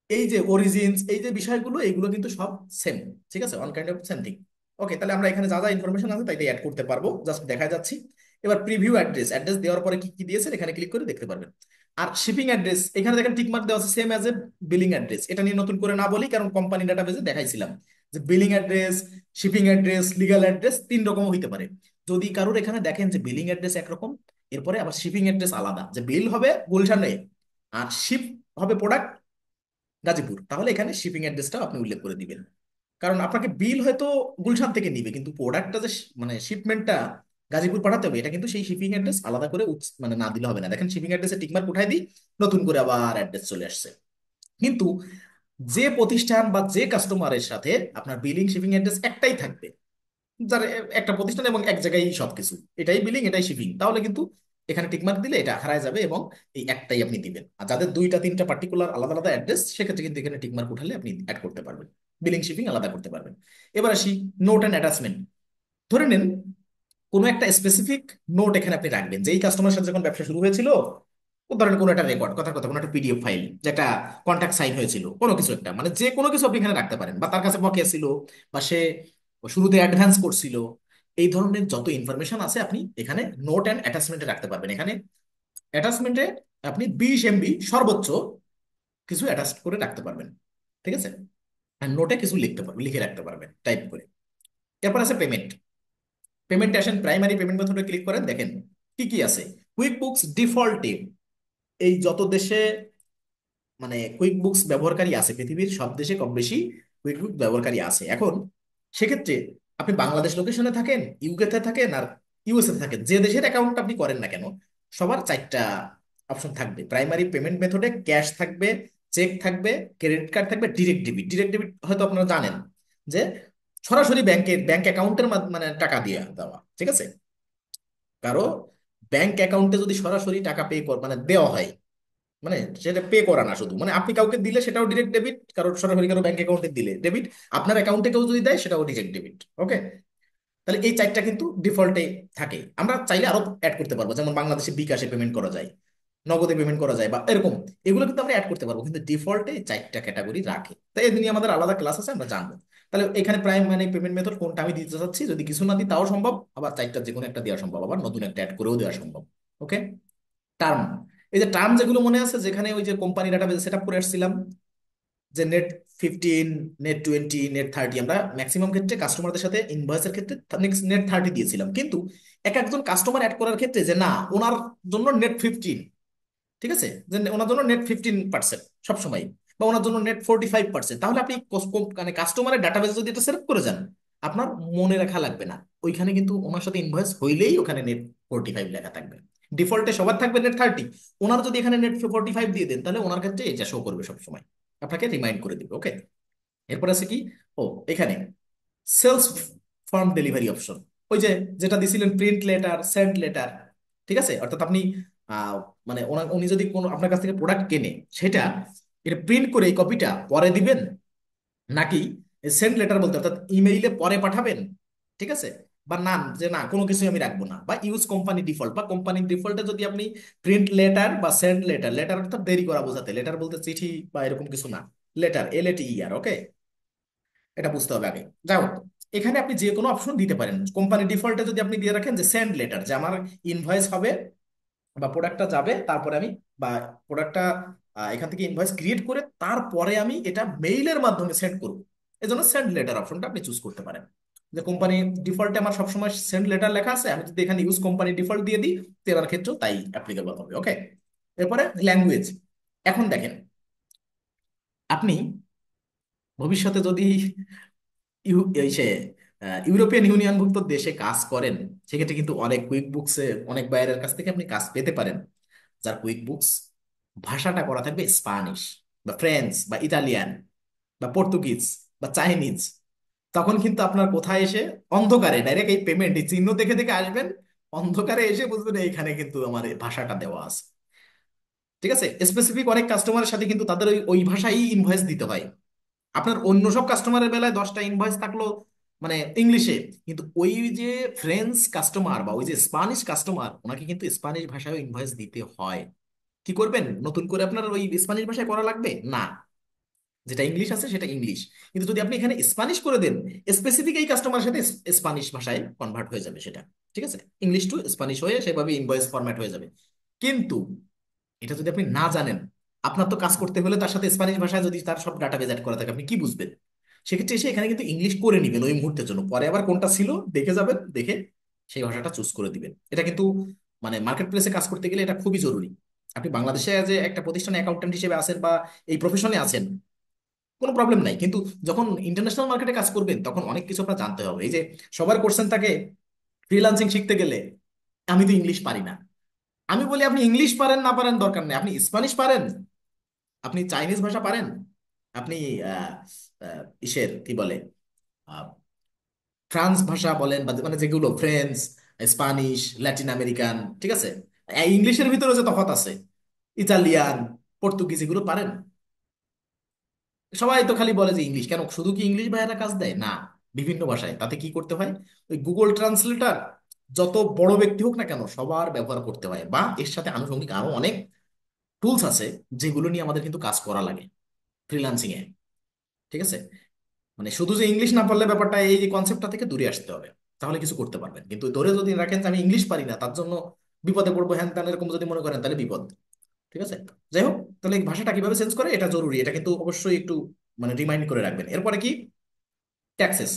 এই যে অরিজিনস, এই যে বিষয়গুলো, এইগুলো কিন্তু সব সেম। ঠিক আছে, one kind of same thing. Okay, তাহলে আমরা এখানে যা যা ইনফরমেশন আছে তাই অ্যাড করতে পারবো, জাস্ট দেখা যাচ্ছি। এবার প্রিভিউ অ্যাড্রেস, অ্যাড্রেস দেওয়ার পরে কি কি দিয়েছে এখানে ক্লিক করে দেখতে পারবেন। আর শিপিং অ্যাড্রেস এখানে দেখেন টিক মার্ক দেওয়া আছে same as a billing address. এটা নিয়ে নতুন করে না বলি, কারণ কোম্পানি ডাটাবেজে দেখাইছিলাম যে billing address, shipping address, legal address তিন রকম হইতে পারে। যদি কারোর এখানে দেখেন যে বিলিং অ্যাড্রেস একরকম, এরপরে আবার শিপিং অ্যাড্রেস আলাদা, যে বিল হবে গুলশানে আর শিপ হবে প্রোডাক্ট গাজীপুর, তাহলে এখানে শিপিং অ্যাড্রেসটাও আপনি উল্লেখ করে দিবেন। কারণ আপনাকে বিল হয়তো গুলশান থেকে নিবে, কিন্তু প্রোডাক্টটা যে মানে শিপমেন্টটা গাজীপুর পাঠাতে হবে, এটা কিন্তু সেই শিপিং অ্যাড্রেস আলাদা করে মানে না দিলে হবে না। দেখেন শিপিং অ্যাড্রেসে টিকমার্ক উঠাই দিই, নতুন করে আবার অ্যাড্রেস চলে আসছে। কিন্তু যে প্রতিষ্ঠান বা যে কাস্টমারের সাথে আপনার বিলিং শিপিং অ্যাড্রেস একটাই থাকবে, যার একটা প্রতিষ্ঠান এবং এক জায়গায় সবকিছু, এটাই বিলিং এটাই শিপিং, তাহলে কিন্তু এখানে টিকমার্ক দিলে এটা হারায় যাবে এবং এই একটাই আপনি দিবেন। আর যাদের দুইটা তিনটা পার্টিকুলার আলাদা আলাদা অ্যাড্রেস, সেক্ষেত্রে কিন্তু এখানে টিকমার্ক উঠালে আপনি অ্যাড করতে পারবেন, বিলিং শিপিং আলাদা করতে পারবেন। এবার আসি নোট অ্যান্ড অ্যাটাচমেন্ট। ধরে নিন কোনো একটা স্পেসিফিক নোট এখানে আপনি রাখবেন, যে এই কাস্টমারের সাথে যখন ব্যবসা শুরু হয়েছিল, ধরেন কোনো একটা রেকর্ড, কথা কথা কোনো একটা পিডিএফ ফাইল, যে একটা কন্ট্যাক্ট সাইন হয়েছিল, কোনো কিছু একটা, মানে যে কোনো কিছু আপনি এখানে রাখতে পারেন, বা তার কাছে বকেয়া ছিল, বা সে শুরুতে অ্যাডভান্স করছিল, এই ধরনের যত ইনফরমেশন আছে আপনি এখানে নোট অ্যান্ড অ্যাটাচমেন্টে রাখতে পারবেন। এখানে অ্যাটাচমেন্টে আপনি 20 MB সর্বোচ্চ কিছু অ্যাটাচ করে রাখতে পারবেন। ঠিক আছে। আর নোটে কিছু লিখতে পারবেন, লিখে রাখতে পারবেন টাইপ করে। এরপর আছে পেমেন্ট। পেমেন্টে আসেন, প্রাইমারি পেমেন্ট মেথডে ক্লিক করেন, দেখেন কি কি আছে। কুইক বুকস ডিফল্টে, এই যত দেশে মানে কুইক বুকস ব্যবহারকারী আছে, পৃথিবীর সব দেশে কম বেশি কুইক বুক ব্যবহারকারী আছে। এখন সেক্ষেত্রে আপনি বাংলাদেশ লোকেশনে থাকেন, ইউকে তে থাকেন, আর ইউএসএ তে থাকেন, যে দেশের অ্যাকাউন্ট আপনি করেন না কেন, সবার চারটা অপশন থাকবে। প্রাইমারি পেমেন্ট মেথডে ক্যাশ থাকবে, চেক থাকবে, ক্রেডিট কার্ড থাকবে, ডিরেক্ট ডেবিট। ডিরেক্ট ডেবিট হয়তো আপনারা জানেন যে সরাসরি ব্যাংক অ্যাকাউন্টের মানে টাকা দিয়ে দেওয়া। ঠিক আছে। কারো ব্যাংক অ্যাকাউন্টে যদি সরাসরি টাকা পে মানে দেওয়া হয়, মানে সেটা পে করা না, শুধু মানে আপনি কাউকে দিলে সেটাও ডিরেক্ট ডেবিট, কারো সরাসরি কারো ব্যাংক অ্যাকাউন্টে দিলে ডেবিট, আপনার অ্যাকাউন্টে কেউ যদি দেয় সেটাও ডিরেক্ট ডেবিট। ওকে, তাহলে এই চারটা কিন্তু ডিফল্টে থাকে। আমরা চাইলে আরো অ্যাড করতে পারবো, যেমন বাংলাদেশে বিকাশে পেমেন্ট করা যায়, নগদে পেমেন্ট করা যায়, বা এরকম, এগুলো কিন্তু আমরা অ্যাড করতে পারবো, কিন্তু ডিফল্টে চারটা ক্যাটাগরি রাখে। তাই এই নিয়ে আমাদের আলাদা ক্লাস আছে, আমরা জানবো। তাহলে এখানে প্রাইম মানে পেমেন্ট মেথড কোনটা আমি দিতে চাচ্ছি, যদি কিছু না দিই তাও সম্ভব, আবার চারটা যে কোনো একটা দেওয়া সম্ভব, আবার নতুন একটা অ্যাড করেও দেওয়া সম্ভব। ওকে। টার্ম, এই যে টার্ম যেগুলো মনে আছে, যেখানে ওই যে কোম্পানি ডাটাবেস সেট আপ করে আসছিলাম, যে নেট 15, নেট 20, নেট 30, আমরা ম্যাক্সিমাম ক্ষেত্রে কাস্টমারদের সাথে ইনভয়েসের ক্ষেত্রে নেট 30 দিয়েছিলাম, কিন্তু এক একজন কাস্টমার অ্যাড করার ক্ষেত্রে যে না, ওনার জন্য নেট 15, ঠিক আছে, যে ওনার জন্য নেট 15% সবসময়, বা ওনার জন্য নেট 45%, তাহলে আপনি মানে কাস্টমারের ডাটাবেস যদি এটা সেট করে যান, আপনার মনে রাখা লাগবে না, ওইখানে কিন্তু ওনার সাথে ইনভয়েস হইলেই ওখানে নেট 45 লেখা থাকবে। ডিফল্টে সবার থাকবে নেট 30, ওনার যদি এখানে নেট 45 দিয়ে দেন, তাহলে ওনার ক্ষেত্রে এটা শো করবে সবসময়, আপনাকে রিমাইন্ড করে দিবে। ওকে। এরপর আছে কি, ও এখানে সেলস ফর্ম ডেলিভারি অপশন, ওই যে যেটা দিছিলেন প্রিন্ট লেটার, সেন্ড লেটার। ঠিক আছে, অর্থাৎ আপনি আহ, মানে উনি যদি কোনো আপনার কাছ থেকে প্রোডাক্ট কেনে, সেটা এটা প্রিন্ট করে এই কপিটা পরে দিবেন, নাকি সেন্ড লেটার বলতে অর্থাৎ ইমেইলে পরে পাঠাবেন। ঠিক আছে। বা না, যে না কোনো কিছুই আমি রাখবো না, বা ইউজ কোম্পানি ডিফল্ট, বা কোম্পানির ডিফল্টে যদি আপনি প্রিন্ট লেটার বা সেন্ড লেটার, লেটার অর্থাৎ দেরি করা বোঝাতে, লেটার বলতে চিঠি বা এরকম কিছু না, লেটার LATER। ওকে, এটা বুঝতে হবে আগে। যাই হোক, এখানে আপনি যে কোনো অপশন দিতে পারেন। কোম্পানি ডিফল্টে যদি আপনি দিয়ে রাখেন যে সেন্ড লেটার, যে আমার ইনভয়েস হবে বা প্রোডাক্টটা যাবে, তারপরে আমি বা প্রোডাক্টটা এখান থেকে ইনভয়েস ক্রিয়েট করে তারপরে আমি এটা মেইলের মাধ্যমে সেন্ড করব, এই জন্য সেন্ড লেটার অপশনটা আপনি চুজ করতে পারেন। যে কোম্পানি ডিফল্টে আমার সবসময় সেন্ড লেটার লেখা আছে, আমি যদি এখানে ইউজ কোম্পানি ডিফল্ট দিয়ে দিই, তেনার ক্ষেত্রেও তাই অ্যাপ্লিকেবল হবে। ওকে। এরপরে ল্যাঙ্গুয়েজ। এখন দেখেন, আপনি ভবিষ্যতে যদি এই সে ইউরোপিয়ান ইউনিয়নভুক্ত দেশে কাজ করেন, সেক্ষেত্রে কিন্তু অনেক কুইক বুকসে অনেক বাইরের কাছ থেকে আপনি কাজ পেতে পারেন, যার কুইক বুকস ভাষাটা করা থাকবে স্প্যানিশ বা ফ্রেঞ্চ বা ইতালিয়ান বা পর্তুগিজ বা চাইনিজ। তখন কিন্তু আপনার কোথায় এসে অন্ধকারে ডাইরেক্ট এই পেমেন্ট এই চিহ্ন দেখে দেখে আসবেন, অন্ধকারে এসে বুঝবেন এইখানে কিন্তু আমার এই ভাষাটা দেওয়া আছে। ঠিক আছে। স্পেসিফিক অনেক কাস্টমারের সাথে কিন্তু তাদের ওই ওই ভাষাই ইনভয়েস দিতে হয়। আপনার অন্য সব কাস্টমারের বেলায় 10টা ইনভয়েস থাকলো মানে ইংলিশে, কিন্তু ওই যে ফ্রেঞ্চ কাস্টমার বা ওই যে স্পানিশ কাস্টমার, ওনাকে কিন্তু স্পানিশ ভাষায় ইনভয়েস দিতে হয়। কি করবেন, নতুন করে আপনার ওই স্পানিশ ভাষায় করা লাগবে না, যেটা ইংলিশ আছে সেটা ইংলিশ। কিন্তু যদি আপনি এখানে স্প্যানিশ করে দেন, স্পেসিফিক এই কাস্টমারের সাথে স্প্যানিশ ভাষায় কনভার্ট হয়ে যাবে সেটা, ঠিক আছে, ইংলিশ টু স্প্যানিশ হয়ে সেভাবে ইনভয়েস ফরম্যাট হয়ে যাবে। কিন্তু এটা যদি আপনি না জানেন, আপনার তো কাজ করতে হলে তার সাথে স্প্যানিশ ভাষায় যদি তার সব ডাটাবেজ অ্যাড করা থাকে, আপনি কি বুঝবেন? সেক্ষেত্রে এসে এখানে কিন্তু ইংলিশ করে নিবেন ওই মুহূর্তের জন্য, পরে আবার কোনটা ছিল দেখে যাবেন, দেখে সেই ভাষাটা চুজ করে দিবেন। এটা কিন্তু মানে মার্কেট প্লেসে কাজ করতে গেলে এটা খুবই জরুরি। আপনি বাংলাদেশে যে একটা প্রতিষ্ঠানে অ্যাকাউন্টেন্ট হিসেবে আছেন বা এই প্রফেশনে আছেন, কোনো প্রবলেম নাই, কিন্তু যখন ইন্টারন্যাশনাল মার্কেটে কাজ করবেন তখন অনেক কিছু আপনার জানতে হবে। এই যে সবার কোশ্চেন থাকে ফ্রিল্যান্সিং শিখতে গেলে, আমি তো ইংলিশ পারি না। আমি বলি আপনি ইংলিশ পারেন না পারেন দরকার নেই, আপনি স্প্যানিশ পারেন, আপনি চাইনিজ ভাষা পারেন, আপনি আহ, ইসের কি বলে আহ, ফ্রান্স ভাষা বলেন বা মানে যেগুলো ফ্রেঞ্চ, স্প্যানিশ, ল্যাটিন আমেরিকান, ঠিক আছে, এই ইংলিশের ভিতরে যে তফাৎ আছে, ইতালিয়ান, পর্তুগিজ, এগুলো পারেন। সবাই তো খালি বলে যে ইংলিশ, কেন শুধু কি ইংলিশ ভাইয়ারা কাজ দেয় না, বিভিন্ন ভাষায়, তাতে কি করতে হয়, ওই গুগল ট্রান্সলেটর যত বড় ব্যক্তি হোক না কেন সবার ব্যবহার করতে হয়, বা এর সাথে আনুষঙ্গিক আরো অনেক টুলস আছে যেগুলো নিয়ে আমাদের কিন্তু কাজ করা লাগে ফ্রিল্যান্সিং এ, ঠিক আছে। মানে শুধু যে ইংলিশ না পারলে ব্যাপারটা, এই যে কনসেপ্টটা থেকে দূরে আসতে হবে, তাহলে কিছু করতে পারবেন। কিন্তু ধরে যদি রাখেন যে আমি ইংলিশ পারি না তার জন্য বিপদে পড়বো হ্যান ত্যান এরকম যদি মনে করেন, তাহলে বিপদ। ঠিক আছে, যাই হোক, তাহলে এই ভাষাটা কিভাবে চেঞ্জ করে এটা জরুরি, এটা কিন্তু অবশ্যই একটু মানে রিমাইন্ড করে রাখবেন। এরপরে কি, ট্যাক্সেস,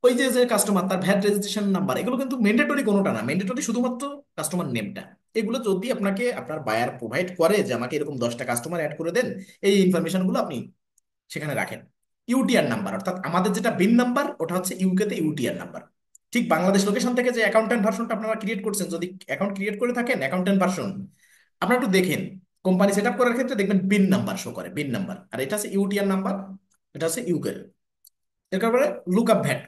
ওই যে যে কাস্টমার তার ভ্যাট রেজিস্ট্রেশন নাম্বার, এগুলো কিন্তু ম্যান্ডেটরি কোনোটা না, ম্যান্ডেটরি শুধুমাত্র কাস্টমার নেমটা। এগুলো যদি আপনাকে আপনার বায়ার প্রোভাইড করে যে আমাকে এরকম 10টা কাস্টমার অ্যাড করে দেন, এই ইনফরমেশন গুলো আপনি সেখানে রাখেন। ইউটিআর নাম্বার, অর্থাৎ আমাদের যেটা বিন নাম্বার, ওটা হচ্ছে ইউকে তে ইউটিআর নাম্বার। ঠিক বাংলাদেশ লোকেশন থেকে যে অ্যাকাউন্টেন্ট ভার্সনটা আপনারা ক্রিয়েট করছেন, যদি অ্যাকাউন্ট ক্রিয়েট করে থাকেন অ্যাকাউন্টেন্ট ভার্সন, আপনারা একটু দেখেন কোম্পানি সেট আপ করার ক্ষেত্রে দেখবেন বিন নাম্বার শো করে, বিন নাম্বার, আর এটা হচ্ছে ইউটিআর নাম্বার, এটা হচ্ছে ইউকে। এর কারণে লুক আপ ভ্যাট,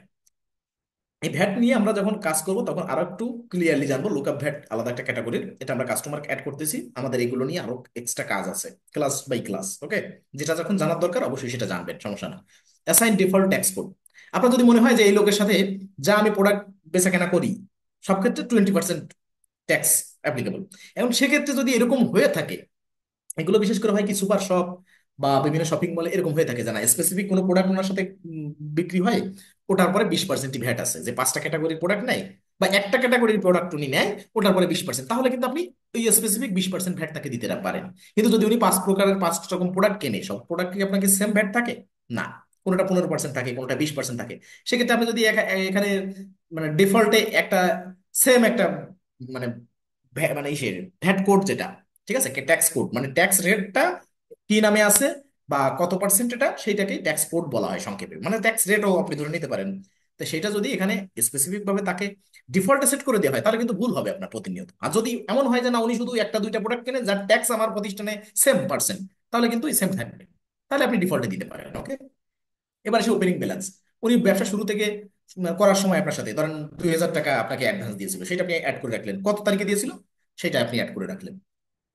এই ভ্যাট নিয়ে আমরা যখন কাজ করব তখন আরো একটু ক্লিয়ারলি জানবো। লুকআপ ভ্যাট আলাদা একটা ক্যাটাগরির, এটা আমরা কাস্টমার অ্যাড করতেছি, আমাদের এগুলো নিয়ে আরো এক্সট্রা কাজ আছে ক্লাস বাই ক্লাস, ওকে। যেটা যখন জানার দরকার অবশ্যই সেটা জানবেন, সমস্যা না। অ্যাসাইন ডিফল্ট ট্যাক্স কোড, আপনার যদি মনে হয় যে এই লোকের সাথে যা আমি প্রোডাক্ট বেচা কেনা করি সব ক্ষেত্রে 20% ট্যাক্স অ্যাপ্লিকেবল, এখন সেক্ষেত্রে যদি এরকম হয়ে থাকে, এগুলো বিশেষ করে হয় কি সুপার শপ বা বিভিন্ন শপিং মলে এরকম হয়ে থাকে, জানা স্পেসিফিক কোনো প্রোডাক্ট ওনার সাথে বিক্রি হয়, ওটার পরে 20% ভ্যাট আছে, যে 5টা ক্যাটাগরির প্রোডাক্ট নেয় বা একটা ক্যাটাগরির প্রোডাক্ট উনি নেয়, ওটার পরে 20%, তাহলে কিন্তু আপনি ওই স্পেসিফিক 20% ভ্যাট তাকে দিতে পারেন। কিন্তু যদি উনি 5 প্রকারের 5 রকম প্রোডাক্ট কেনে, সব প্রোডাক্ট কি আপনাকে সেম ভ্যাট থাকে? না, কোনোটা 15% থাকে, কোনোটা 20% থাকে। সেক্ষেত্রে আপনি যদি এখানে মানে ডিফল্টে একটা সেম একটা মানে মানে ইসের ভ্যাট কোড যেটা, ঠিক আছে, ট্যাক্স কোড মানে ট্যাক্স রেটটা কি নামে আছে বা কত পার্সেন্ট, এটা সেইটাকেই ট্যাক্স কোড বলা হয় সংক্ষেপে, মানে ট্যাক্স রেটও আপনি ধরে নিতে পারেন। তো সেটা যদি এখানে স্পেসিফিক ভাবে তাকে ডিফল্টে সেট করে দেওয়া হয়, তাহলে কিন্তু ভুল হবে আপনার প্রতিনিয়ত। আর যদি এমন হয় যে না উনি শুধু একটা দুইটা প্রোডাক্ট কেনে যার ট্যাক্স আমার প্রতিষ্ঠানে সেম পার্সেন্ট, তাহলে কিন্তু সেম থাকবে, তাহলে আপনি ডিফল্টে দিতে পারেন, ওকে। এবার সে ওপেনিং ব্যালেন্স, উনি ব্যবসা শুরু থেকে করার সময় আপনার সাথে ধরেন 2000 টাকা আপনাকে অ্যাডভান্স দিয়েছিল, সেটা আপনি অ্যাড করে রাখলেন, কত তারিখে দিয়েছিল সেটা আপনি অ্যাড করে রাখলেন।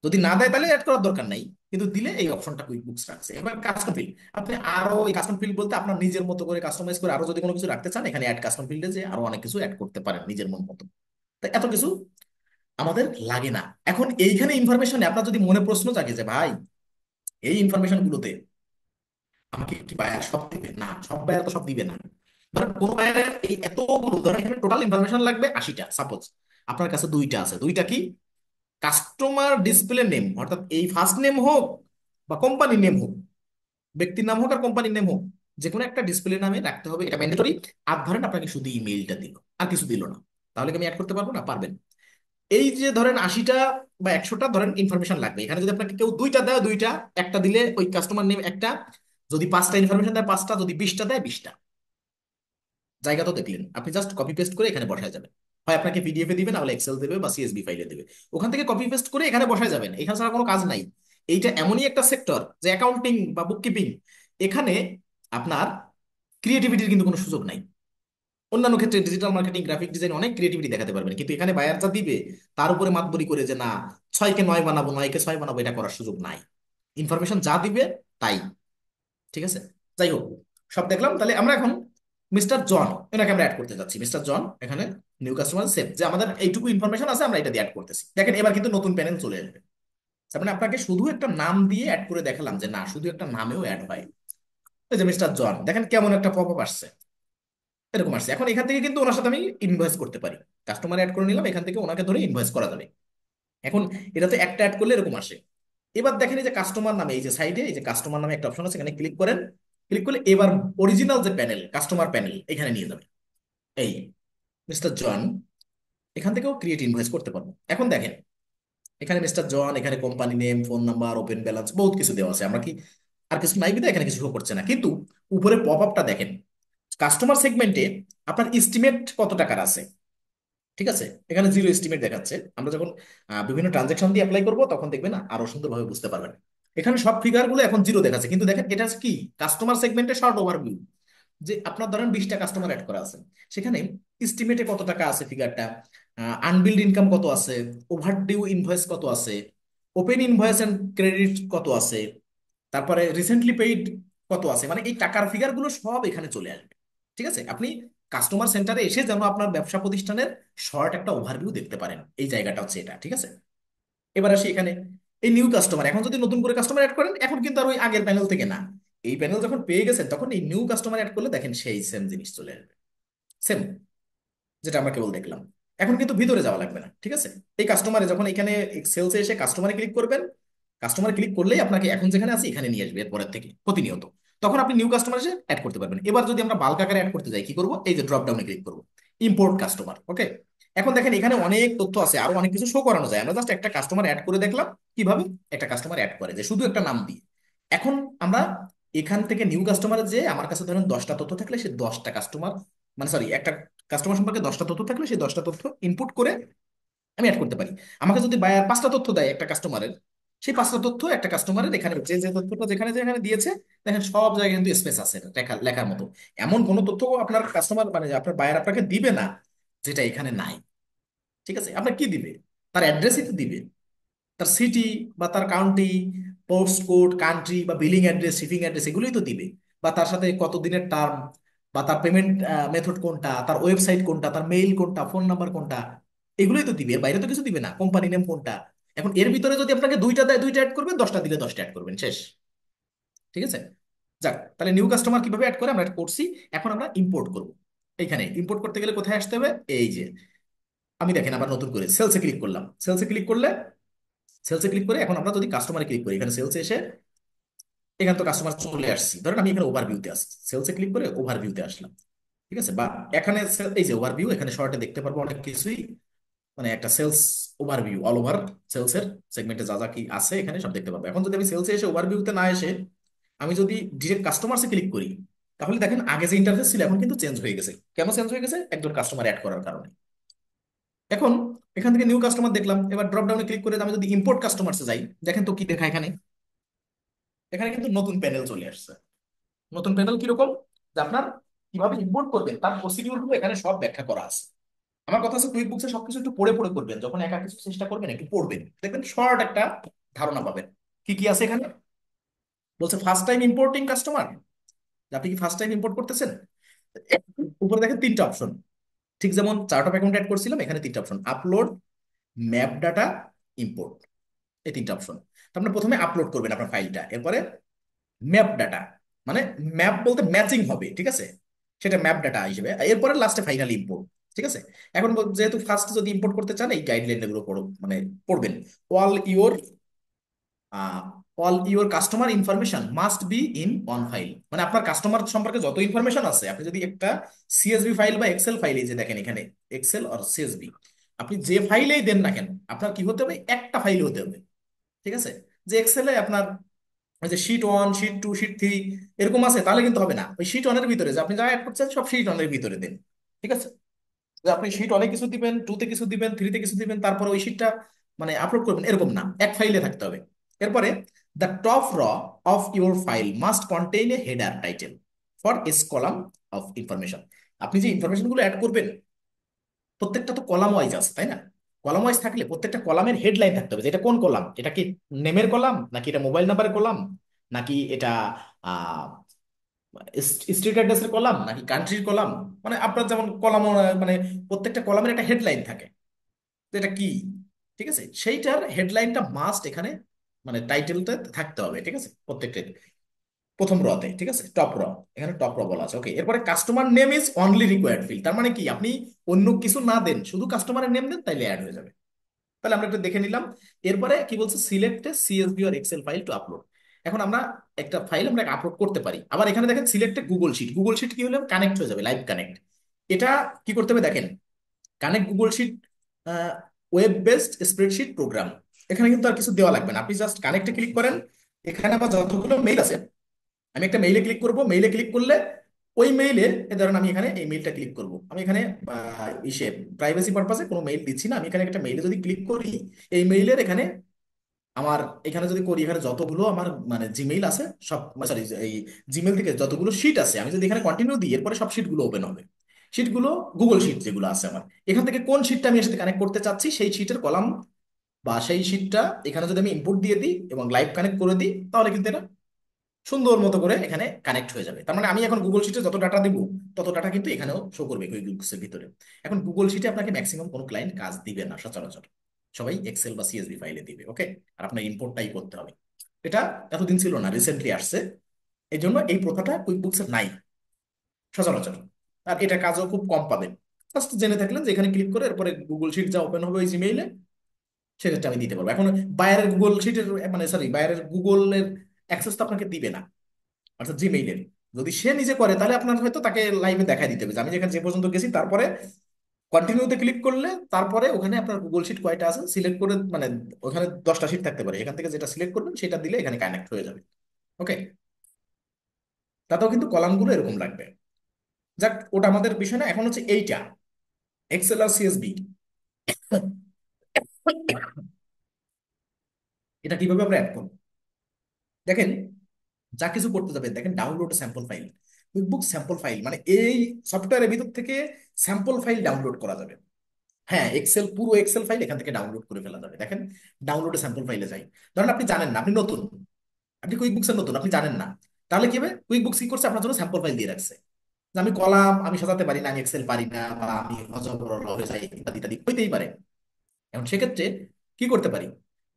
যদি না দেয় তাহলে অ্যাড করার দরকার নাই, কিন্তু দিলে এই অপশনটা কুইক বুকস রাখছে। এবার কাস্টম ফিল্ড, আপনি আরো এই কাস্টম ফিল্ড বলতে আপনার নিজের মতো করে কাস্টমাইজ করে আরো যদি কোনো কিছু রাখতে চান, এখানে অ্যাড কাস্টম ফিল্ডে যে আরো অনেক কিছু অ্যাড করতে পারেন নিজের মন মতো। তো এত কিছু আমাদের লাগে না। এখন এইখানে ইনফরমেশনে আপনার যদি মনে প্রশ্ন জাগে যে ভাই এই ইনফরমেশন গুলোতে আমাকে কি বায়ার সব দিবে? না, সব বায়ার তো সব দিবে না। ধরেন কোন বায়ারের এই এতগুলো, ধরেন এখানে টোটাল ইনফরমেশন লাগবে 80টা, সাপোজ আপনার কাছে দুইটা আছে, দুইটা কি, কাস্টমার ডিসপ্লে নেম, অর্থাৎ এই ফার্স্ট নেম হোক বা কোম্পানি নেম হোক, ব্যক্তির নাম হোক আর কোম্পানির নেম হোক, যে কোনো একটা ডিসপ্লে নামে রাখতে হবে, এটা ম্যান্ডেটরি। আর ধরেন আপনাকে শুধু ইমেইলটা দিল, আর কিছু দিল না, তাহলে কি আমি অ্যাড করতে পারবো না? পারবেন। এই যে ধরেন 80টা বা 100টা ধরেন ইনফরমেশন লাগবে, এখানে যদি আপনাকে কেউ দুইটা দেয় দুইটা, একটা দিলে ওই কাস্টমার নেম একটা, যদি 5টা ইনফরমেশন দেয় 5টা, যদি 20টা দেয় 20টা। জায়গা তো দেখলেন, আপনি জাস্ট কপি পেস্ট করে এখানে বসায় যাবেন। হয় আপনাকে পিডিএফ এ দিবে, না হলে এক্সেল দেবে বা সিএসভি ফাইলে দেবে, ওখান থেকে কপি পেস্ট করে এখানে বসায় যাবেন, এখানে ছাড়া কোনো কাজ নাই। এইটা এমনই একটা সেক্টর যে অ্যাকাউন্টিং বা বুককিপিং, এখানে আপনার ক্রিয়েটিভিটির কিন্তু কোনো সুযোগ নাই। অন্যান্য ক্ষেত্রে ডিজিটাল মার্কেটিং, গ্রাফিক ডিজাইন অনেক ক্রিয়েটিভিটি দেখাতে পারবেন, কিন্তু এখানে বায়ার যা দিবে তার উপরে মাতবরি করে যে না 6কে 9 বানাবো, 9কে 6 বানাবো, এটা করার সুযোগ নাই। ইনফরমেশন যা দিবে তাই, ঠিক আছে। যাই হোক, সব দেখলাম, তাহলে আমরা এখন মিস্টার জন, এনাকে আমরা অ্যাড করতে যাচ্ছি। মিস্টার জন এখানে নিউ কাস্টমার সেভ, যে আমাদের এইটুকু ইনফরমেশন আছে আমরা এটা দিয়ে অ্যাড করতেছি। দেখেন এবার কিন্তু নতুন প্যানেল চলে আসবে। তার মানে আপনাকে শুধু একটা নাম দিয়ে অ্যাড করে দেখালাম যে না, শুধু একটা নামেও অ্যাড হয়। এই যে মিস্টার জন, দেখেন কেমন একটা পপ আপ আসছে, এরকম আসছে। এখন এখান থেকে কিন্তু ওনার সাথে আমি ইনভয়েস করতে পারি। কাস্টমার অ্যাড করে নিলাম, এখান থেকে ওনাকে ধরে ইনভয়েস করা যাবে। এখন এটাতে একটা অ্যাড করলে এরকম আসে। এবার দেখেন এই যে কাস্টমার নামে, এই যে সাইডে এই যে কাস্টমার নামে একটা অপশন আছে, এখানে ক্লিক করেন। ক্লিক করলে এবার অরিজিনাল যে প্যানেল, কাস্টমার প্যানেল, এখানে নিয়ে যাবে। এই মিস্টার জন, এখান থেকেও ক্রিয়েট ইনভয়েস করতে পারবো। এখন দেখেন এখানে মিস্টার জন, এখানে company name, phone number, open balance, বহুত কিছু দেওয়া আছে। আমরা কি আর কিছু নাই বিধায় এখানে কিছু শো করছে না, কিন্তু উপরে পপ আপটা দেখেন। কাস্টমার সেগমেন্টে আপনার এস্টিমেট কত টাকার আছে, ঠিক আছে, এখানে জিরো এস্টিমেট দেখাচ্ছে। আমরা যখন বিভিন্ন ট্রানজাকশন দিয়ে অ্যাপ্লাই করবো তখন দেখবেন না, আরো সুন্দরভাবে বুঝতে পারবেন। এখানে সব ফিগার গুলো এখন জিরো দেখাচ্ছে, কিন্তু দেখেন এটা হচ্ছে কি, কাস্টমার সেগমেন্টে শর্ট ওভারভিউ। যে আপনার ধরেন 20টা কাস্টমার অ্যাড করা আছে, সেখানে এস্টিমেটে কত টাকা আছে ফিগারটা, আনবিল্ড ইনকাম কত আছে, ওভারডিউ ইনভয়েস কত আছে, ওপেন ইনভয়েস এন্ড ক্রেডিট কত আছে, তারপরে রিসেন্টলি পেইড কত আছে, মানে এই টাকার ফিগার গুলো সব এখানে চলে আসবে। ঠিক আছে, আপনি কাস্টমার সেন্টারে এসে যেন আপনার ব্যবসা প্রতিষ্ঠানের শর্ট একটা ওভারভিউ দেখতে পারেন, এই জায়গাটা হচ্ছে এটা। ঠিক আছে, এবার আসি এখানে এই নিউ কাস্টমার। এখন যদি নতুন করে কাস্টমার অ্যাড করেন, এখন কিন্তু আর ওই আগের প্যানেল থেকে না, এই প্যানেল যখন পেয়ে গেছেন তখন এই নিউ কাস্টমার অ্যাড করলে দেখেন সেই সেম জিনিস চলে আসবে। সেম, যেটা আমরা কেবল দেখলাম। এখন কিন্তু ভিতরে যাওয়া লাগবে না। ঠিক আছে, এই কাস্টমারে যখন এখানে সেলসে এসে কাস্টমারে ক্লিক করবেন, কাস্টমার ক্লিক করলেই আপনাকে এখন যেখানে আছে এখানে নিয়ে আসবে এরপরের থেকে প্রতিনিয়ত। তখন আপনি নিউ কাস্টমার এসে অ্যাড করতে পারবেন। এবার যদি আমরা বাল্ক আকারে অ্যাড করতে যাই কি করব, এই যে ড্রপ ডাউনে ক্লিক করব, ইম্পোর্ট কাস্টমার। ওকে, এখন দেখেন এখানে অনেক তথ্য আছে, আরো অনেক কিছু শো করানো যায়। আমরা জাস্ট একটা কাস্টমার অ্যাড করে দেখলাম কিভাবে একটা কাস্টমার অ্যাড করে, যে শুধু একটা নাম দিয়ে। এখন আমরা এখান থেকে নিউ কাস্টমারে যে আমার কাছে ধরেন 10টা তথ্য থাকলে সে 10টা কাস্টমার, মানে সরি, একটা কাস্টমার সম্পর্কে 10টা তথ্য থাকলে সেই 10টা তথ্য ইনপুট করে আমি অ্যাড করতে পারি। আমাকে যদি বায়ার 5টা তথ্য দেয় একটা কাস্টমারের, সেই 5টা তথ্য একটা কাস্টমারের এখানে যে যে তথ্যটা যেখানে যেখানে দিয়েছে, দেখেন সব জায়গায় কিন্তু স্পেস আছে লেখা, লেখার মতো। এমন কোনো তথ্য আপনার কাস্টমার মানে আপনার বায়ার আপনাকে দিবে না যেটা এখানে নাই। ঠিক আছে, আপনার কি দিবে, তার অ্যাড্রেসই তো দিবে, তার সিটি বা তার কাউন্টি, পোস্ট কোড, কান্ট্রি বা বিলিং অ্যাড্রেস, শিপিং অ্যাড্রেস, এগুলোই তো দিবে। বা তার সাথে কত দিনের টার্ম, বা তার পেমেন্ট মেথড কোনটা, তার ওয়েবসাইট কোনটা, তার মেইল কোনটা, ফোন নাম্বার কোনটা, এগুলোই তো দিবে। এর বাইরে তো কিছু দিবে না, কোম্পানি নেম কোনটা। এখন এর ভিতরে যদি আপনাকে দুইটা দেয়, দুইটা অ্যাড করবেন, 10টা দিলে 10টা অ্যাড করবেন, শেষ। ঠিক আছে, যাক, তাহলে নিউ কাস্টমার কিভাবে অ্যাড করে আমরা এটা করছি। এখন আমরা ইম্পোর্ট করব। এইখানে ইম্পোর্ট করতে গেলে কোথায় আসতে হবে, এই যে আমি দেখেন আবার নতুন করে সেলসে ক্লিক করলাম। সেলসে ক্লিক করলে, সেলসে ক্লিক করে এখন আমরা যদি কাস্টমারে ক্লিক করি, এখানে সেলসে এসে এখানে তো কাস্টমার চলে আসছি, ধরেন আমি এখানে ওভারভিউতে আসছি, সেলসে ক্লিক করে ওভারভিউতে আসলাম। ঠিক আছে, বা এখানে এই যে ওভারভিউ, এখানে শর্টে দেখতে পারবো অনেক কিছুই, মানে একটা সেলস ওভারভিউ অল ওভার সেলসের সেগমেন্টে যা যা কি আছে এখানে সব দেখতে পারবো। এখন যদি আমি সেলসে এসে ওভারভিউতে না এসে আমি যদি ডিরেক্ট কাস্টমারসে ক্লিক করি, তাহলে দেখেন আগে যে ইন্টারফেস ছিল এখন কিন্তু চেঞ্জ হয়ে গেছে। কেন চেঞ্জ হয়ে গেছে, একজন কাস্টমার অ্যাড করার কারণে। এখন এখান থেকে নিউ কাস্টমার দেখলাম, এবার ড্রপ ডাউনে ক্লিক করে আমি যদি ইম্পোর্ট কাস্টমারসে যাই, দেখেন তো কি দেখা এখানে। এখানে কিন্তু নতুন প্যানেল চলে আসছে। নতুন প্যানেল কিরকম, যে আপনার কিভাবে ইম্পোর্ট করবেন তার প্রসিডিউর গুলো এখানে সব ব্যাখ্যা করা আছে। আমার কথা হচ্ছে কুইক বুকসে সবকিছু একটু পড়ে পড়ে করবেন, যখন একা কিছু চেষ্টা করবেন একটু পড়বেন, দেখবেন শর্ট একটা ধারণা পাবেন কি কি আছে এখানে। বলছে ফার্স্ট টাইম ইম্পোর্টিং কাস্টমার, আপনি কি ফার্স্ট টাইম ইম্পোর্ট করতেছেন। উপরে দেখেন 3টা অপশন, ঠিক যেমন চার্ট অফ অ্যাকাউন্ট অ্যাড করছিলাম, এখানে 3টা option, upload, map data, import, এই 3টা অপশন। আপনি প্রথমে আপলোড করবেন আপনার ফাইলটা, এরপরে ম্যাপ ডাটা, মানে ম্যাপ বলতে ম্যাচিং হবে, ঠিক আছে, সেটা ম্যাপ ডাটা হিসেবে, এরপরে লাস্টে ফাইনালি ইম্পোর্ট। ঠিক আছে, এখন যেহেতু ফার্স্ট যদি ইম্পোর্ট করতে চান এই গাইডলাইন এগুলো পড়ো, মানে পড়বেন। All your all your customer information must be in one file, মানে আপনার কাস্টমার সম্পর্কে যত ইনফরমেশন আছে, আপনি যদি একটা সিএসভি ফাইল বা এক্সেল ফাইলে, যে দেখেন এখানে এক্সেল আর সিএসভি, আপনি যে ফাইলেই দেন না কেন আপনার কি হতে হবে, একটা ফাইল হতে হবে। ঠিক আছে, যে এক্সেলে আপনার ওই যে শীট 1, শীট 2, শীট 3 এরকম আছে, তাহলে কিন্তু হবে না। ওই শীট 1 এর ভিতরে যে আপনি যা অ্যাড করছেন সব শীট 1 এর ভিতরে দেন। ঠিক আছে, যে আপনি শীট 1 কিছু দিবেন, 2তে কিছু দিবেন, 3তে কিছু দিবেন, তারপরে ওই শীটটা মানে আপলোড করবেন, এরকম না, এক ফাইলে থাকতে হবে। এরপরে দ্য টপ র of your file must contain A header title for S column of information. আপনি যে ইনফরমেশন গুলো অ্যাড করবেন প্রত্যেকটা তো কলাম ওয়াইজ আছে, তাই না। কলাম ওয়াইজ থাকলে প্রত্যেকটা কলামের হেডলাইন থাকতে হবে, যে এটা কোন কলাম, এটা কি নেমের কলাম, নাকি এটা মোবাইল নাম্বারের কলাম, নাকি এটা স্ট্রিট অ্যাড্রেসের কলাম নাকি কান্ট্রির কলাম, মানে আপনার যেমন কলাম, মানে প্রত্যেকটা কলামের একটা হেডলাইন থাকে, যে এটা কি, ঠিক আছে, সেইটার হেডলাইনটা মাস্ট এখানে মানে টাইটেলটা থাকতে হবে, ঠিক আছে, প্রত্যেকটা প্রথম রতে, ঠিক আছে, টপ র, এখানে টপ র বলা আছে। ওকে, এরপরে customer name is only required field, তার মানে কি আপনি অন্য কিছু না দেন, শুধু কাস্টমারের নেম দেন, তাইলে অ্যাড হয়ে যাবে। তাহলে আমরা একটু দেখে নিলাম। এরপরে কি বলছে, select a CSV or excel file to upload. এখন আমরা একটা ফাইল আমরা আপলোড করতে পারি। আবার এখানে দেখেন সিলেক্টে গুগল শিট, গুগল শিট কি হলে কানেক্ট হয়ে যাবে, লাইভ কানেক্ট। এটা কি করতে হবে দেখেন, connect Google sheet web based spreadsheet program. এখানে কিন্তু আর কিছু দেওয়া লাগবে না, আপনি জাস্ট কানেক্টে ক্লিক করেন। এখানে আবার যতগুলো মেইল আছে, আমি একটা মেইলে ক্লিক করব, মেইলে ক্লিক করলে ওই মেইলে, ধরেন আমি এখানে এই মেইলটা ক্লিক করব, আমি এখানে ইসে প্রাইভেসি পারপাসে কোনো মেইল দিচ্ছি না, আমি এখানে একটা মেইলে যদি ক্লিক করি, এই মেইলের এখানে আমার এখানে যদি করি, এখানে যতগুলো আমার মানে জিমেইল আছে সব, সরি, এই জিমেইল থেকে যতগুলো শিট আছে, আমি যদি এখানে কন্টিনিউ দিই, এরপরে সব শিটগুলো ওপেন হবে। শিটগুলো গুগল শিট যেগুলো আছে আমার, এখান থেকে কোন শিটটা আমি এর সাথে কানেক্ট করতে চাচ্ছি, সেই শিটের কলাম বা সেই শিটটা এখানে যদি আমি ইনপুট দিয়ে দিই এবং লাইভ কানেক্ট করে দিই, তাহলে কিন্তু এটা সুন্দর মতো করে এখানে কানেক্ট হয়ে যাবে। তার মানে আমি এখন গুগল শিটে যত ডাটা দিব, তত ডাটা কিন্তু এখানেও শো করবে কুইকবুকস এর ভিতরে। এখন গুগল শিটে আপনাকে ম্যাক্সিমাম কোনো ক্লায়েন্ট কাজ দিবে না সচরাচর, সবাই এক্সেল বা সিএসভি ফাইলে দিবে। ওকে, আর আপনার ইম্পোর্টটাই করতে হবে। এটা এতদিন ছিল না, রিসেন্টলি আসছে, এই জন্য এই প্রথাটা কুইকবুকস এর নাই সচরাচর। আর এটা কাজও খুব কম পাবেন। জাস্ট জেনে থাকলেন যে এখানে ক্লিক করে এরপরে গুগল শিট যা ওপেন হবে ওই জিমেইলে, সেক্ষেত্রে আমি দিতে পারবো। এখন বাইরের গুগল শিটের মানে সরি বাইরের গুগলের অ্যাক্সেস তো আপনাকে দিবে না, অর্থাৎ জিমেইলের। যদি সে নিজে করে তাহলে আপনার হয়তো তাকে লাইভে দেখাই দিতে হবে যে আমি যেখানে যে পর্যন্ত গেছি, তারপরে কন্টিনিউতে ক্লিক করলে তারপরে ওখানে আপনার গুগল শিট কয়টা আছে সিলেক্ট করে, মানে ওখানে 10টা শিট থাকতে পারে, এখান থেকে যেটা সিলেক্ট করবেন সেটা দিলে এখানে কানেক্ট হয়ে যাবে। ওকে, তাতেও কিন্তু কলামগুলো এরকম লাগবে। যাক, ওটা আমাদের বিষয় না, এখন হচ্ছে এইটা এক্সেল আর সিএসবি, এটা কিভাবে আমরা অ্যাড করবো। দেখেন, যা কিছু করতে যাবেন, দেখেন download sample file, QuickBook sample file, মানে এই সফটওয়্যারের ভিতর থেকে স্যাম্পল ফাইল ডাউনলোড করা যাবে। হ্যাঁ, এক্সেল, পুরো এক্সেল ফাইল এখান থেকে ডাউনলোড করে ফেলা যাবে। দেখেন, ডাউনলোডে স্যাম্পল ফাইলে যাই। ধরেন আপনি জানেন না, আপনি নতুন, আপনি কুইক বুকসের নতুন, আপনি জানেন না, তাহলে কি হবে, কুইক বুকস কি করছে আপনার জন্য স্যাম্পল ফাইল দিয়ে রাখছে, যে আমি কলাম আমি সাজাতে পারি না, আমি এক্সেল পারি না, বা আমি অজবরল হয়ে যাই, ইত্যাদি ইত্যাদি হইতেই পারে। এখন সেক্ষেত্রে কি করতে পারি,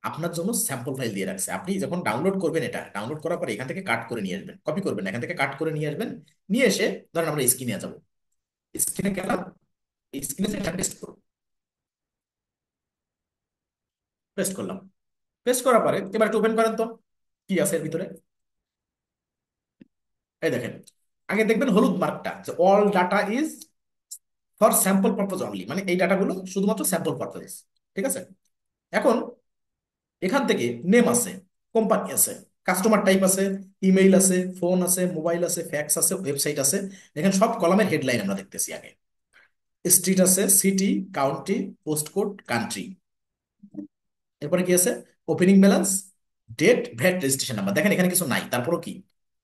আপনার জন্য স্যাম্পল ফাইল দিয়ে রাখছে। আপনি যখন ডাউনলোড করবেন, এটা ডাউনলোড করার পরে এখান থেকে কাট করে নিয়ে আসবেন, কপি করবেন না, এখান থেকে কাট করে নিয়ে আসবেন। নিয়ে এসে ধরেন আমরা স্ক্রিনে যাবো, স্ক্রিনে গেলাম, স্ক্রিনে এটা পেস্ট করবো, পেস্ট করলাম। পেস্ট করার পরে এবার একটু ওপেন করেন তো, কি আছে এর ভিতরে। এই দেখেন, আগে দেখবেন হলুদ মার্কটা, যে all data is for sample purpose only, মানে এই ডাটাগুলো শুধুমাত্র স্যাম্পল পারপোজ, ঠিক আছে। এখন এখান থেকে নেম আছে, কোম্পানি আছে, কাস্টমার টাইপ আছে, ইমেইল আছে, ফোন আছে, মোবাইল আছে, ফ্যাক্স আছে, ওয়েবসাইট আছে। দেখেন সব কলামের হেডলাইন আমরা দেখতেছি আগে। স্ট্রিট আছে, city, county, post code, country. এরপরে কি আছে, opening balance, date, VAT, registration number. দেখেন এখানে কিছু নাই, তারপরও কি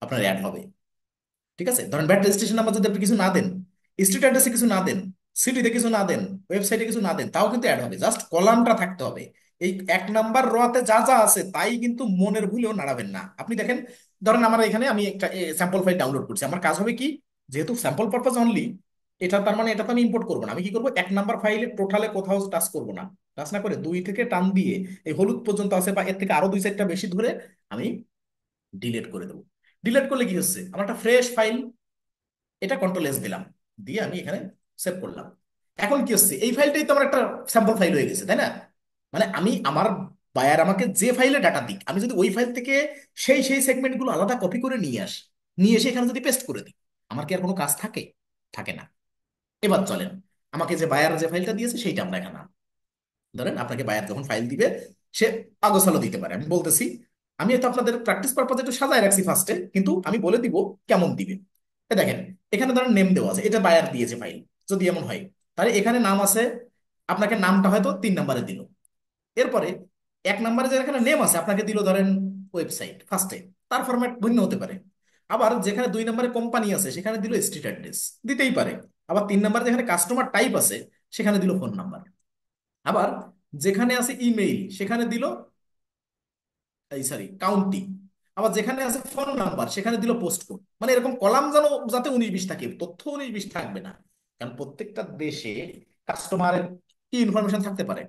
আপনার অ্যাড হবে, ঠিক আছে। ধরেন ব্যাট রেজিস্ট্রেশন নাম্বার যদি আপনি কিছু না দেন, স্ট্রিট অ্যাড্রেসে কিছু না দেন, সিটিতে কিছু না দেন, ওয়েবসাইটে কিছু না দেন, তাও কিন্তু অ্যাড হবে, জাস্ট কলামটা থাকতে হবে। এই 1 নাম্বার রোতে যা যা আছে তাই কিন্তু মনের ভুলেও নাড়াবেন না। আপনি দেখেন, ধরেন আমার এখানে আমি একটা স্যাম্পল ফাইল ডাউনলোড করছি, আমার কাজ হবে কি, যেহেতু স্যাম্পল পারপাস অনলি, এটা তার মানে এটা তো আমি ইম্পোর্ট করবো না, আমি কি করবো, 1 নাম্বার ফাইলে টোটালে কোথাও টাচ করবো না, টাচ না করে 2 থেকে টান দিয়ে এই হলুদ পর্যন্ত আছে বা এর থেকে আরো 2 4টা বেশি ধরে আমি ডিলিট করে দেবো। ডিলিট করলে কি হচ্ছে, আমার একটা ফ্রেশ ফাইল, এটা কন্ট্রোল এস দিলাম, দিয়ে আমি এখানে সেভ করলাম। এখন কি হচ্ছে, এই ফাইলটাই তো আমার একটা স্যাম্পল ফাইল হয়ে গেছে, তাই না। মানে আমি আমার বায়ার আমাকে যে ফাইলে ডাটা দিক, আমি যদি ওই ফাইল থেকে সেই সেগমেন্টগুলো আলাদা কপি করে নিয়ে আসি, নিয়ে এসে এখানে যদি পেস্ট করে দিই, আমার কি আর কোনো কাজ থাকে, থাকে না। এবার চলেন, আমাকে যে বায়ার যে ফাইলটা দিয়েছে সেইটা আমরা এখানে আনবো। ধরেন আপনাকে বায়ার যখন ফাইল দিবে, সে আগোছালো দিতে পারে, আমি বলতেছি, আমি তো আপনাদের প্র্যাকটিস পারপাজে একটু সাজায় রাখছি ফার্স্টে, কিন্তু আমি বলে দিব কেমন দিবে। দেখেন, এখানে ধরেন নেম দেওয়া আছে, এটা বায়ার দিয়েছে ফাইল, যদি এমন হয়, তাহলে এখানে নাম আছে, আপনাকে নামটা হয়তো 3 নাম্বারে দিল। এরপরে 1 নাম্বারে যে এখানে নেম আছে আপনাকে দিল ধরেন ওয়েবসাইট ফার্স্টে, তার ফরম্যাট ভিন্ন হতে পারে। আবার যেখানে 2 নাম্বারে কোম্পানি আছে সেখানে দিল স্ট্রিট অ্যাড্রেস, দিতেই পারে। আবার 3 নাম্বারে যেখানে কাস্টমার টাইপ আছে সেখানে দিল ফোন নাম্বার। আবার যেখানে আছে ইমেইল সেখানে দিল, এই সরি, কাউন্টি। আবার যেখানে আছে ফোন নাম্বার সেখানে দিল পোস্ট কোড। মানে এরকম কলাম যেন যাতে 19-20 থাকে, তথ্য 19-20 থাকবে না। কারণ প্রত্যেকটা দেশে কাস্টমারের কি ইনফরমেশন থাকতে পারে,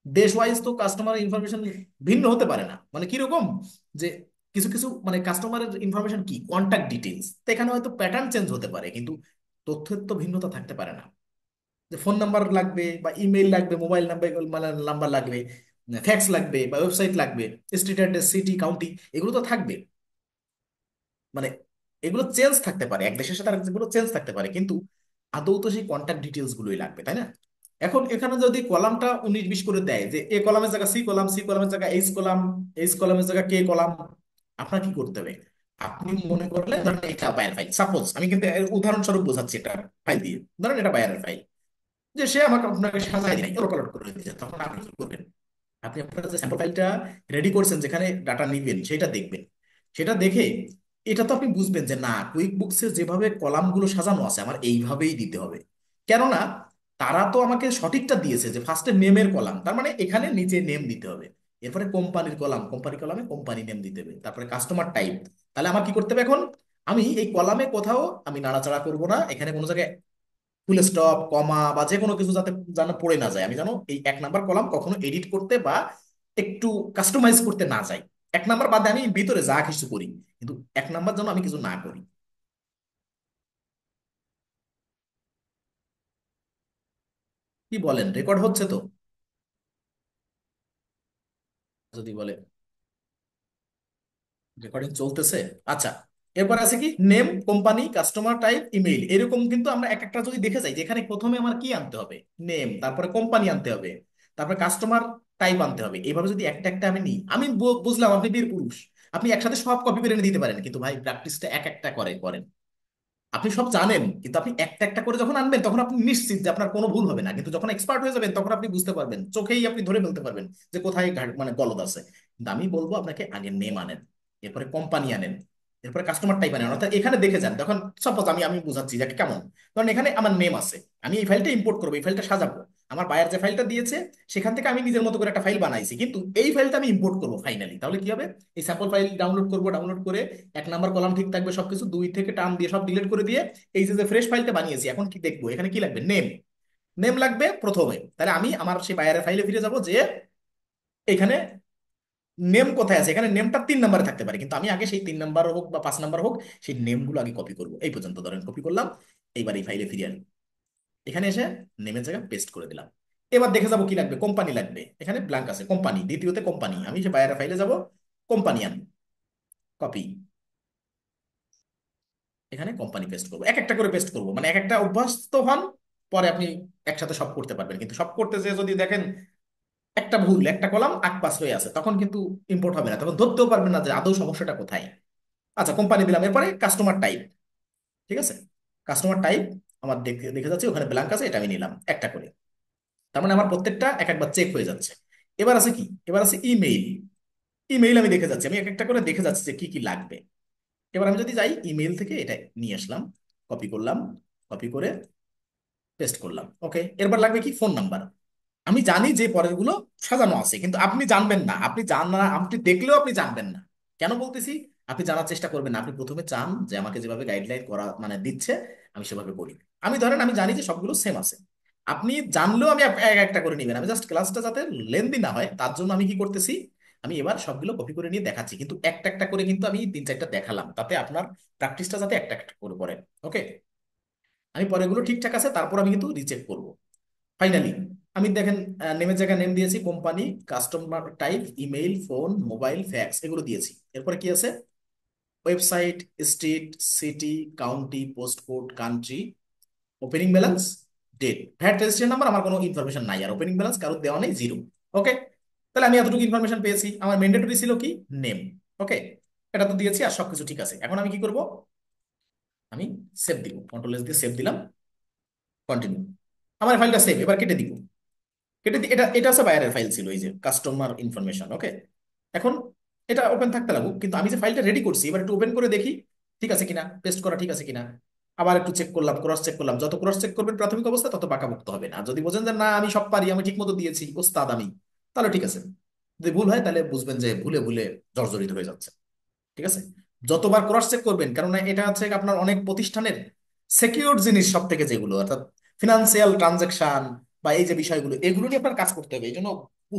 দেশ ওয়াইজ তো কাস্টমার ইনফরমেশন ভিন্ন হতে পারে না। মানে কিরকম, যে কিছু কিছু মানে কাস্টমারের ইনফরমেশন কি কন্ট্যাক্ট ডিটেইলস, তো এখানে হয়তো প্যাটার্ন চেঞ্জ হতে পারে, কিন্তু তথ্যের তো ভিন্নতা থাকতে পারে না। যে ফোন নাম্বার লাগবে বা ইমেইল লাগবে, মোবাইল নাম্বার মানে নাম্বার লাগবে, ফ্যাক্স লাগবে বা ওয়েবসাইট লাগবে, স্ট্রিট অ্যাড্রেস, সিটি, কাউন্টি, এগুলো তো থাকবে। মানে এগুলো চেঞ্জ থাকতে পারে, এক দেশের সাথে আরেক দেশের চেঞ্জ থাকতে পারে, কিন্তু আদৌ তো সেই কন্ট্যাক্ট ডিটেলস গুলোই লাগবে, তাই না? এখন এখানে যদি কলামটা 19-20 করে দেয়, যে এ কলামের জায়গা সি কলাম, সি কলামের জায়গা এইচ কলাম, এইচ কলামের জায়গা কে কলাম, আপনার কি করতে হবে? আপনি মনে করলেন ধরেন এটা বায়ার ফাইল, সাপোজ আমি কিন্তু এর উদাহরণস্বরূপ বোঝাচ্ছি, এটা ফাইল দিয়ে ধরেন এটা বায়ারের ফাইল, যে সে আমাকে আপনাকে সাজায় দিন ওরকম করে দিয়েছে, তখন আপনি কি করবেন? আপনি আপনার যে স্যাম্পল ফাইলটা রেডি করছেন যেখানে ডাটা নিবেন সেটা দেখবেন। সেটা দেখে এটা তো আপনি বুঝবেন যে না, কুইক বুকসে যেভাবে কলামগুলো সাজানো আছে আমার এইভাবেই দিতে হবে। কেননা তারা তো আমাকে সঠিকটা দিয়েছে যে ফার্স্টে নেমের কলাম, তার মানে এখানে নিচে নেম দিতে হবে। এরপরে কোম্পানির কলাম, কোম্পানি কলামে কোম্পানি নেম দিতে হবে, তারপরে কাস্টমার টাইপ। তাহলে আমার কি করতে হবে এখন? আমি এই কলামে কোথাও আমি নাড়াচাড়া করব না, এখানে কোনো জায়গায় ফুল স্টপ, কমা বা যে কোনো কিছু যাতে যেন পড়ে না যায়, আমি যেন এই 1 নাম্বার কলাম কখনো এডিট করতে বা একটু কাস্টমাইজ করতে না যাই। 1 নাম্বার বাদে আমি ভিতরে যা কিছু করি, কিন্তু 1 নাম্বার যেন আমি কিছু না করি। কি বলেন, রেকর্ড হচ্ছে তো? যদি বলে রেকর্ডিং চলতেছে। আচ্ছা, এরপর আছে কি name, company, customer type, email, এরকম কিন্তু আমরা এক একটা যদি দেখে যাই, যেখানে প্রথমে আমার কি আনতে হবে, নেম, তারপরে কোম্পানি আনতে হবে, তারপরে কাস্টমার টাইপ আনতে হবে, এইভাবে যদি একটা একটা আমি নিই, আমি বুঝলাম আপনি বীর পুরুষ, আপনি একসাথে সব কপি করে এনে দিতে পারেন, কিন্তু ভাই প্র্যাকটিসটা এক একটা করে করেন। আপনি সব জানেন, কিন্তু আপনি একটা একটা করে যখন আনবেন তখন আপনি নিশ্চিত যে আপনার কোনো ভুল হবে না, কিন্তু যখন এক্সপার্ট হয়ে যাবেন তখন আপনি বুঝতে পারবেন, চোখেই আপনি ধরে ফেলতে পারবেন যে কোথায় মানে গলদ আছে। কিন্তু আমি বলবো আপনাকে আগে নেম আনেন, এরপরে কোম্পানি আনেন, এরপরে কাস্টমার টাইপ আনেন, অর্থাৎ এখানে দেখে যান। তখন সাপোজ আমি আমি বুঝাচ্ছি যে কেমন, কারণ এখানে আমার নেম আছে, আমি এই ফাইলটা ইম্পোর্ট করবো, এই ফাইলটা সাজাবো, আমার বায়ার যে ফাইলটা দিয়েছে সেখান থেকে আমি নিজের মতো করে একটা ফাইল বানাইছি, কিন্তু এই ফাইলটা আমি ইম্পোর্ট করবো ফাইনালি। তাহলে কি হবে? এই স্যাম্পল ফাইল ডাউনলোড করবো, ডাউনলোড করে 1 নাম্বার কলাম ঠিক থাকবে, সবকিছু 2 থেকে টার্ম দিয়ে সব ডিলিট করে দিয়ে এই যে যে ফ্রেশ ফাইলটা বানিয়েছি, এখন কি দেখবো এখানে কি লাগবে? নেম। নেম লাগবে প্রথমে, তাহলে আমি আমার সেই বায়ারের ফাইলে ফিরে যাব, যে এখানে নেম কোথায় আছে, এখানে নেমটা 3 নাম্বারে থাকতে পারে, কিন্তু আমি আগে সেই 3 নাম্বার হোক বা 5 নাম্বার হোক, সেই নেমগুলো আগে কপি করবো। এই পর্যন্ত ধরেন কপি করলাম, এইবার এই ফাইলে ফিরে আসবো, এখানে এসে নেমের জায়গায় পেস্ট করে দিলাম। এবার দেখে যাবো কি লাগবে, কোম্পানি লাগবে, এখানে ব্ল্যাঙ্ক আছে কোম্পানি, দ্বিতীয়তে কোম্পানি, আমি সে বায়ারের ফাইলে যাব, কোম্পানি আনবো, কপি, এখানে কোম্পানি পেস্ট করবো, এক একটা করে পেস্ট করবো, মানে এক একটা অভ্যস্ত হন, পরে আপনি একসাথে সব করতে পারবেন। কিন্তু সব করতে যে যদি দেখেন একটা ভুল, একটা কলাম আক পাশ হয়ে আছে, তখন কিন্তু ইম্পোর্ট হবে না, তখন ধরতেও পারবেন না যে আদৌ সমস্যাটা কোথায়। আচ্ছা, কোম্পানি দিলাম, এরপরে কাস্টমার টাইপ। ঠিক আছে, কাস্টমার টাইপ আমার দেখে দেখে যাচ্ছে ওখানে ব্ল্যাঙ্ক আছে, এটা আমি নিলাম একটা করে। তার মানে আমার প্রত্যেকটা এক একবার চেক হয়ে যাচ্ছে। এবার আছে কি, এবার আছে ইমেইল। ইমেইল আমি দেখে যাচ্ছি, আমি এক একটা করে দেখে যাচ্ছি যে কি কি লাগবে। এবার আমি যদি যাই ইমেইল থেকে এটা নিয়ে আসলাম, কপি করলাম, কপি করে পেস্ট করলাম, ওকে। এরপর লাগবে কি ফোন নাম্বার। আমি জানি যে পরের গুলো সাজানো আছে, কিন্তু আপনি জানবেন না, আপনি জানা আপনি দেখলেও আপনি জানবেন না। কেন বলতেছি? আপনি জানার চেষ্টা করবেন না, আপনি প্রথমে চান যে আমাকে যেভাবে গাইডলাইন করা মানে দিচ্ছে আমি সেভাবে করি। আমি ধরেন আমি জানি যে সবগুলো সেম আছে, আপনি জানলেও আমি এক একটা করে নিবেন। আমি জাস্ট ক্লাসটা যাতে লেন্দি না হয় তার জন্য আমি কি করতেছি, আমি এবার সবগুলো কপি করে নিয়ে দেখাচ্ছি, কিন্তু একটা একটা করে কিন্তু আমি 3-4টা দেখালাম, তাতে আপনার প্র্যাকটিসটা যাতে একটা একটা করে পড়েন। ওকে, আমি পরেগুলো ঠিকঠাক আছে তারপর আমি কিন্তু রিচেক করব। ফাইনালি আমি দেখেন নেমের জায়গায় নেম দিয়েছি, company, customer type, email, phone, mobile, fax, এগুলো দিয়েছি। এরপরে কি আছে? Website, street, city, county, post code, country, opening balance, date, VAT registration number, আমার কোনো ইনফরমেশন নাই, আর ওপেনিং ব্যালেন্স কারোর দেওয়া নেই, জিরো। ওকে, তাহলে আমি এতটুকু ইনফরমেশন পেয়েছি, আমার ম্যান্ডেটরি ছিল কি, নেম। ওকে, এটা তো দিয়েছি আর সবকিছু ঠিক আছে। এখন আমি কি করব? আমি সেভ দিব, কন্ট্রোল এস দিয়ে সেভ দিলাম, কন্টিনিউ। আমার ফাইলটা সেভ, এবার কেটে দিব। এটা এটা হচ্ছে বায়ারের ফাইল ছিল, এই যে কাস্টমার ইনফরমেশন। ওকে, এখন এটা ওপেন থাকতে লাগুক, কিন্তু আমি যে ফাইলটা রেডি করছি এবার একটু ওপেন করে দেখি ঠিক আছে কিনা, পেস্ট করা ঠিক আছে কিনা। আবার একটু চেক করলাম, ক্রস চেক করলাম, যত ক্রস চেক করবেন প্রাথমিক অবস্থা তত পাকাপোক্ত হবে না। যদি বোঝেন যে না আমি সব পারি, আমি ঠিক মতো দিয়েছি, ওস্তাদ আমি, তাহলে ঠিক আছে। যদি ভুল হয় তাহলে বুঝবেন যে ভুলে ভুলে জর্জরিত হয়ে যাচ্ছে। ঠিক আছে? যতবার ক্রস চেক করবেন, কারণ এটা হচ্ছে আপনার অনেক প্রতিষ্ঠানের সিকিউর জিনিস, সব থেকে যেগুলো অর্থাৎ ফিনান্সিয়াল ট্রানজাকশন বা এই যে বিষয়গুলো, এগুলো নিয়ে আপনার কাজ করতে হবে। এই জন্য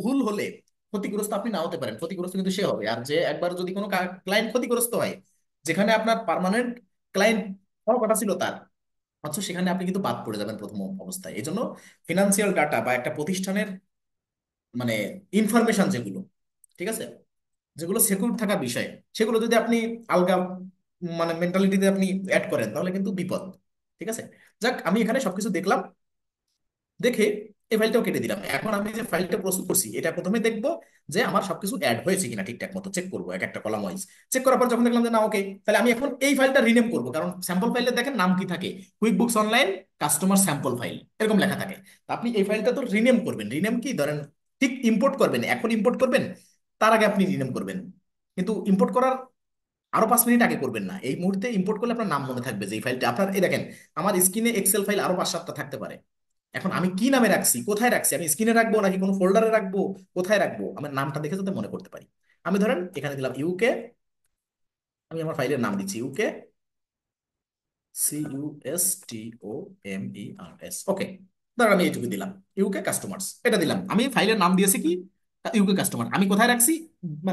ভুল হলে ক্ষতিগ্রস্ত আপনি নাও হতে পারেন, ক্ষতিগ্রস্ত কিন্তু সে হবে। আর যে একবার যদি কোনো ক্লায়েন্ট ক্ষতিগ্রস্ত হয়, যেখানে আপনার পার্মানেন্ট ক্লায়েন্ট হওয়ার কথা ছিল তার, অথচ সেখানে আপনি কিন্তু বাদ পড়ে যাবেন প্রথম অবস্থায়। এই জন্য ফিনান্সিয়াল ডাটা বা একটা প্রতিষ্ঠানের মানে ইনফরমেশন যেগুলো, ঠিক আছে, যেগুলো সিকিউর থাকার বিষয়, সেগুলো যদি আপনি আলগা মেন্টালিটিতে আপনি অ্যাড করেন, তাহলে কিন্তু বিপদ। ঠিক আছে? যাক, আমি এখানে সবকিছু দেখলাম, দেখে এই ফাইলটাও কেটে দিলাম। এখন আমি যে ফাইলটা প্রস্তুত করছি, এটা প্রথমে দেখবো যে আমার সবকিছু অ্যাড হয়েছে কিনা, ঠিকঠাক মতো চেক করবো এক একটা কলাম ওয়াইজ। চেক করার পর যখন দেখলাম যে না ওকে, তাহলে আমি এখন এই ফাইলটা রিনেম করবো। কারণ স্যাম্পল ফাইলে দেখেন নাম কি থাকে, quick books online customer sample file, এরকম লেখা থাকে। তো আপনি এই ফাইলটা তো রিনেম করবেন। রিনেম কি ধরেন, ঠিক ইম্পোর্ট করবেন, এখন ইম্পোর্ট করবেন, তার আগে আপনি রিনেম করবেন। কিন্তু ইম্পোর্ট করার আরো 5 মিনিট আগে করবেন না, এই মুহূর্তে ইম্পোর্ট করলে আপনার নাম মনে থাকবে যে এই ফাইলটা আপনার। এই দেখেন, আমার স্ক্রিনে এক্সেল ফাইল আরো 5-7টা থাকতে পারে। এখন আমি কি নামে রাখছি, কোথায় রাখছি, আমি স্ক্রিনে রাখবো নাকি কোনো ফোল্ডারে রাখবো, কোথায় রাখবো, আমার নামটা দেখে যাতে মনে করতে পারি। আমি ধরেন এখানে দিলাম ইউকে, আমি আমার ফাইলের নাম দিচ্ছি ইউকে, CUSTOMERS। ওকে, ধর আমি এইটুকু দিলাম, ইউকে কাস্টমার্স, এটা দিলাম। আমি ফাইলের নাম দিয়েছি কি, ইউকে কাস্টমার। আমি কোথায় রাখছি,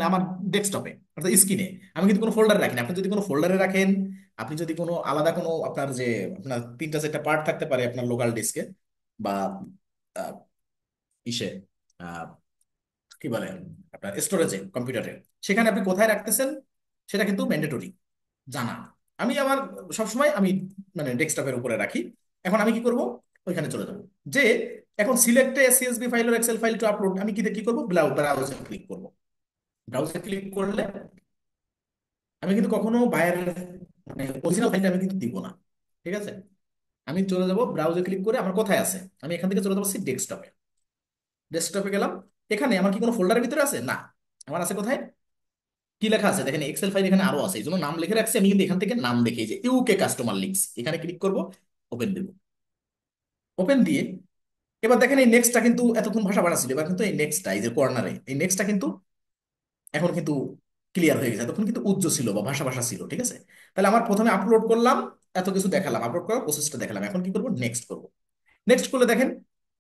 আমার ডেস্কটপে অর্থাৎ স্ক্রিনে। আমি কিন্তু কোনো ফোল্ডারে রাখিনি। আপনি যদি কোনো ফোল্ডারে রাখেন, আপনি যদি কোনো আলাদা কোনো আপনার যে আপনার 3টা 4টা পার্ট থাকতে পারে আপনার লোকাল ডিস্কে বা আহ, ইসে আহ, কি বলে আপনার স্টোরেজে কম্পিউটারে, সেখানে আপনি কোথায় রাখতেছেন সেটা কিন্তু ম্যান্ডেটরি জানা। আমি আমার সবসময় আমি ডেস্কটপের উপরে রাখি। এখন আমি কি করব, ওইখানে চলে যাবো, যে এখন সিলেক্টে CSV file R Excel file to upload, আমি কি করবো, ব্রাউজে ক্লিক করব। ব্রাউজে ক্লিক করলে আমি কিন্তু কখনো বাইরের অরিজিনাল ফাইলটা আমি কিন্তু দিব না। ঠিক আছে? আমি চলে যাব ব্রাউজে ক্লিক করে আমার কোথায় আছে, আমি এখান থেকে চলে যাবো ডেস্কটপে। ডেস্কটপে গেলাম, এখানে আমার কি কোনো ফোল্ডারের ভিতরে আছে না, আমার আছে কোথায়, কি লেখা আছে দেখেন, এক্সেল ফাইল এখানে আরো আছে, এই জন্য নাম লিখে রাখছি। আমি কিন্তু এখান থেকে নাম দেখে যে ইউকে কাস্টমার লিঙ্কস, এখানে ক্লিক করব, ওপেন দেব। ওপেন দিয়ে এবার দেখেন এই নেক্সটটা কিন্তু এতক্ষণ ভাষা ভাষা ছিল, এবার কিন্তু এই নেক্সটটা, এই যে কর্নারে এই নেক্সটটা কিন্তু এখন কিন্তু ক্লিয়ার হয়ে গেছে। তখন কিন্তু উজ্জ্ব ছিল বা ভাষা ভাষা ছিল। ঠিক আছে? তাহলে আমার প্রথমে আপলোড করলাম, এত কিছু দেখালাম, আপলোড করার প্রসেসটা দেখালাম, এখন কি করবো, নেক্সট করবো। নেক্সট করলে দেখেন,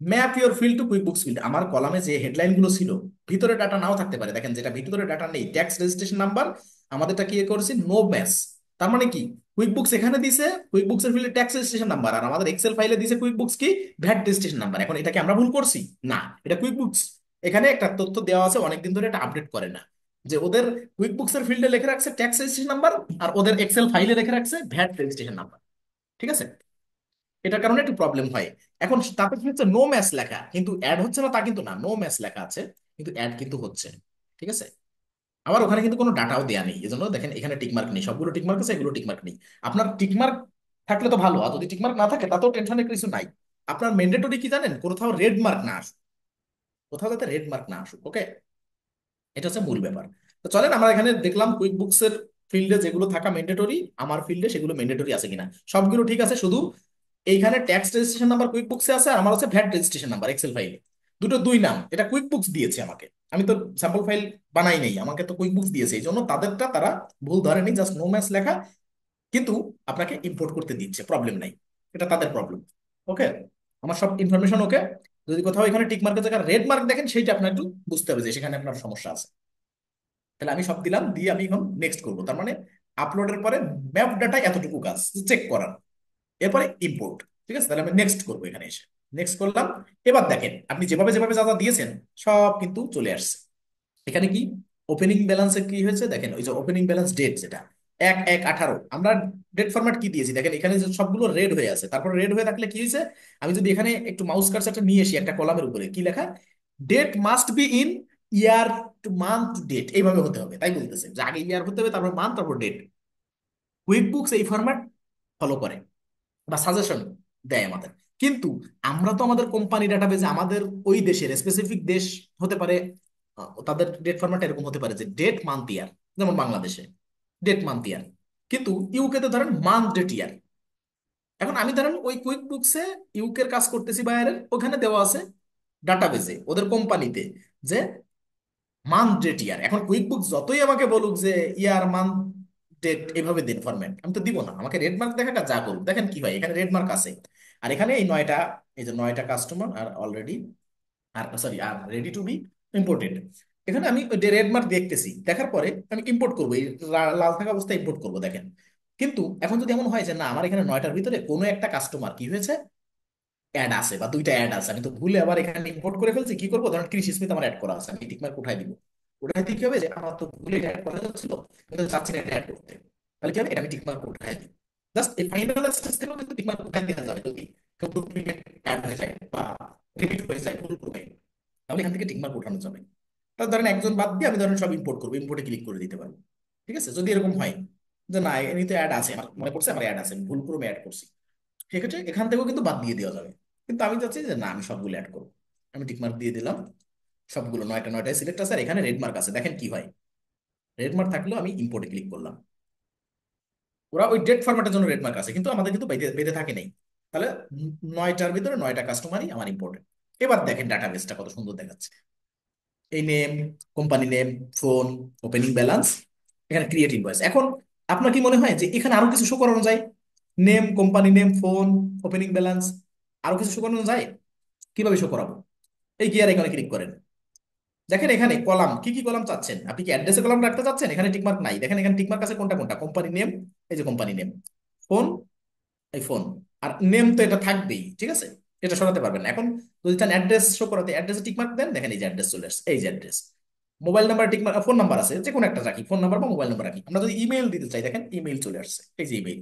map your field to quick books field, আমার কলামে যে হেডলাইন গুলো ছিল, ভিতরে ডাটা নাও থাকতে পারে। দেখেন যেটা ভিতরে ডাটা নেই, ট্যাক্স রেজিস্ট্রেশন নাম্বার, আমাদেরটা কি করেছি, নো ম্যাচ। তার মানে কি, কুইক বুকস এখানে দিছে কুইক বুকস এর ফিল্ডে ট্যাক্স রেজিস্ট্রেশন নাম্বার, আর আমাদের এক্সেল ফাইলে দিছে কুইক বুকস কি, ভ্যাট রেজিস্ট্রেশন নাম্বার। এখন এটা কি আমরা ভুল করছি? না, এটা কুইক বুকস এখানে একটা তথ্য দেওয়া আছে, অনেকদিন ধরে এটা আপডেট করে না, যে ওদের কুইক বুকস এর ফিল্ডে লিখে রাখছে ট্যাক্স রেজিস্ট্রেশন নাম্বার, আর ওদের এক্সেল ফাইলে লিখে রাখছে ভ্যাট রেজিস্ট্রেশন নাম্বার। ঠিক আছে? এটার কারণে একটু প্রবলেম হয়। এখন তারপর কি হচ্ছে, নো ম্যাচ লেখা, কিন্তু অ্যাড হচ্ছে না তা কিন্তু না, নো ম্যাচ লেখা আছে কিন্তু অ্যাড কিন্তু হচ্ছে। ঠিক আছে? আবার ওখানে কিন্তু কোনো ডাটাও দেয়া নেই, এজন্য দেখেন এখানে টিকমার্ক নেই, সবগুলো টিকমার্ক আছে, এগুলো টিকমার্ক নেই। আপনার টিকমার্ক থাকলে তো ভালো, আর যদি টিকমার্ক না থাকে তাতেও টেনশনের কিছু নাই। আপনার ম্যান্ডেটরি কি জানেন, কোথাও রেড মার্ক না আসুক, কোথাও যাতে রেড মার্ক না আসুক। ওকে, এটা হচ্ছে মূল ব্যাপার। তো চলেন আমরা এখানে দেখলাম কুইক বুকস এর ফিল্ডে যেগুলো থাকা ম্যান্ডেটরি, আমার ফিল্ডে সেগুলো ম্যান্ডেটরি আছে কিনা। সবগুলো ঠিক আছে, শুধু এইখানে tax registration number quick books আছে, আর আমার আছে ভ্যাট রেজিস্ট্রেশন নাম্বার এক্সেল ফাইলে। দুটো দুই নাম, এটা কুইক বুকস দিয়েছে আমাকে, আমি তো স্যাম্পল ফাইল বানাই নেই, আমাকে তো কুইক বুকস দিয়েছে, এই জন্য তাদেরটা তারা ভুল ধরেনি, জাস্ট নো ম্যাচ লেখা, কিন্তু আপনাকে ইম্পোর্ট করতে দিচ্ছে, প্রবলেম নাই, এটা তাদের প্রবলেম। ওকে, আমার সব ইনফরমেশন ওকে। যদি কোথাও এখানে টিক মার্কের জায়গায় রেড মার্ক দেখেন, সেইটা আপনার একটু বুঝতে হবে যে সেখানে আপনার সমস্যা আছে। তাহলে আমি সব দিলাম, দিয়ে আমি এখন নেক্সট করবো। তার মানে আপলোডের পরে ম্যাপ ডাটা এতটুকু কাজ চেক করার, এরপরে ইম্পোর্ট। ঠিক আছে? তাহলে আমি নেক্সট করবো, এখানে এসে নেক্সট করলাম। এবার দেখেন আপনি যেভাবে যেভাবে যা যা দিয়েছেন সব কিন্তু চলে আসছে। এখানে কি ওপেনিং ব্যালেন্সে কি হয়েছে দেখেন, ওই যে ওপেনিং ব্যালেন্স ডেট যেটা 1/1/18, আমরা ডেট ফরম্যাট কি দিয়েছি দেখেন, এখানে যে সবগুলো রেড হয়ে আছে। তারপর রেড হয়ে থাকলে কি হয়েছে, আমি যদি এখানে একটু মাউস কার্সারটা নিয়ে আসি একটা কলামের উপরে, কি লেখা, date must be in year to month to date, এইভাবে হতে হবে, তাই বলতেছে যে আগে ইয়ার হতে হবে, তারপর মান্থ, তারপর ডেট। কুইক বুকস এই ফরম্যাট ফলো করে বা সাজেশন দেয় আমাদের। কিন্তু আমরা তো আমাদের কোম্পানি ডাটাবেজে আমাদের ওই দেশের স্পেসিফিক দেশ হতে পারে, তাদের ডেট ফরম্যাট এরকম হতে পারে যে ডেট মান্থ ইয়ার, যেমন বাংলাদেশে ডেট মান্থ ইয়ার, কিন্তু ইউকে তে ধরেন মান্থ ডেট ইয়ার। এখন আমি ধরেন ওই কুইক বুকসে ইউকের কাজ করতেছি বাইরের, ওখানে দেওয়া আছে ডাটাবেজে ওদের কোম্পানিতে যে মান্থ ডেট ইয়ার। এখন কুইক বুক যতই আমাকে বলুক যে ইয়ার মান্থ ডেট এভাবে দিন ফরম্যাট, আমি তো দিব না। আমাকে রেড মার্ক দেখাটা যা করুক, দেখেন কি হয়, এখানে রেড মার্ক আছে। আর এখানে এই 9টা, এই যে 9টা customer are already, are sorry, are ready to be imported. এখানে আমি ওই রেড মার্ক দেখতেছি, দেখার পরে আমি ইম্পোর্ট করবো, এই লাল থাকা অবস্থায় ইম্পোর্ট করবো, দেখেন। কিন্তু এখন যদি এমন হয় যে না, আমার এখানে 9টার ভিতরে কোনো একটা কাস্টমার কি হয়েছে, অ্যাড আছে, বা 2টা অ্যাড আছে, আমি তো ভুলে আবার এখানে ইম্পোর্ট করে ফেলছি, কি করবো, ধরেন কৃষি স্মিথ আমার অ্যাড করা আছে, আমি টিকমার্ক উঠাই দিব। উঠাই দিয়ে কি হবে, যে আমার তো ভুলে অ্যাড করা যাচ্ছিল, কিন্তু চাচ্ছি না এটা অ্যাড করতে, তাহলে কি হবে, এটা আমি টিকমার্ক উঠাই দিই। জাস্ট এই ফাইনাল স্টেজ থেকেও কিন্তু টিকমার্ক উঠাই দেওয়া যাবে, যদি কেউ ডুপ্লিকেট অ্যাড হয়ে যায় বা রিপিট হয়ে যায় ভুল করে, তাহলে এখান থেকে টিকমার্ক উঠানো যাবে। তাহলে ধরেন একজন বাদ দিয়ে আমি ধরেন সব ইম্পোর্ট করবো, ইম্পোর্টে ক্লিক করে দিতে পারবো। ঠিক আছে, যদি এরকম হয় যে না, এমনি তো অ্যাড আছে, আমার মনে পড়ছে আমার অ্যাড আছে, আমি ভুল করে অ্যাড করছি, সেক্ষেত্রে এখান থেকেও কিন্তু বাদ দিয়ে দেওয়া যাবে। কিন্তু আমি চাচ্ছি যে না, আমি সবগুলো অ্যাড করবো। আমি টিকমার্ক দিয়ে দিলাম, সবগুলো 9টায় সিলেক্ট আছে, আর এখানে রেড মার্ক আছে, দেখেন কি হয়। রেড মার্ক থাকলেও আমি ইম্পোর্টে ক্লিক করলাম, ওরা ওই ডেট ফরম্যাটের জন্য রেড মার্ক আছে, কিন্তু আমাদের কিন্তু বেঁধে বেঁধে থাকে নেই। তাহলে 9টার ভিতরে 9টা কাস্টমারই আমার ইম্পোর্টেন্ট। এবার দেখেন ডাটাবেসটা কত সুন্দর দেখাচ্ছে। এই name, company name, phone, opening balance, এখানে ক্রিয়েট ইনভয়েস। এখন আপনার কি মনে হয় যে এখানে আরো কিছু শো করানো যায়? Name, company name, phone, opening balance, আরো কিছু শো করানো যায়? কিভাবে শো করাবো? এই গিয়ার এখানে ক্লিক করেন, দেখেন এখানে কলাম, কি কি কলাম চাচ্ছেন আপনি? কি অ্যাড্রেসে কলাম রাখতে চাচ্ছেন? এখানে টিকমার্ক নাই, দেখেন এখানে টিকমার্ক আছে কোনটা কোনটা, কোম্পানি নেম, এই যে কোম্পানি নেম, ফোন, এই ফোন, আর নেম তো এটা থাকবেই, ঠিক আছে, এটা সরাতে পারবেন না। এখন যদি চান অ্যাড্রেস শো করাতে, অ্যাড্রেসে টিকমার্ক দেন, দেখেন এই যে অ্যাড্রেস চলে আসছে, এই যে address. Mobile number tick mark, phone number আছে, যে কোনো একটা রাখি, ফোন নাম্বার বা মোবাইল নাম্বার রাখি। আমরা যদি ইমেল দিতে চাই, দেখেন ইমেল চলে আসছে, এই যে ইমেল।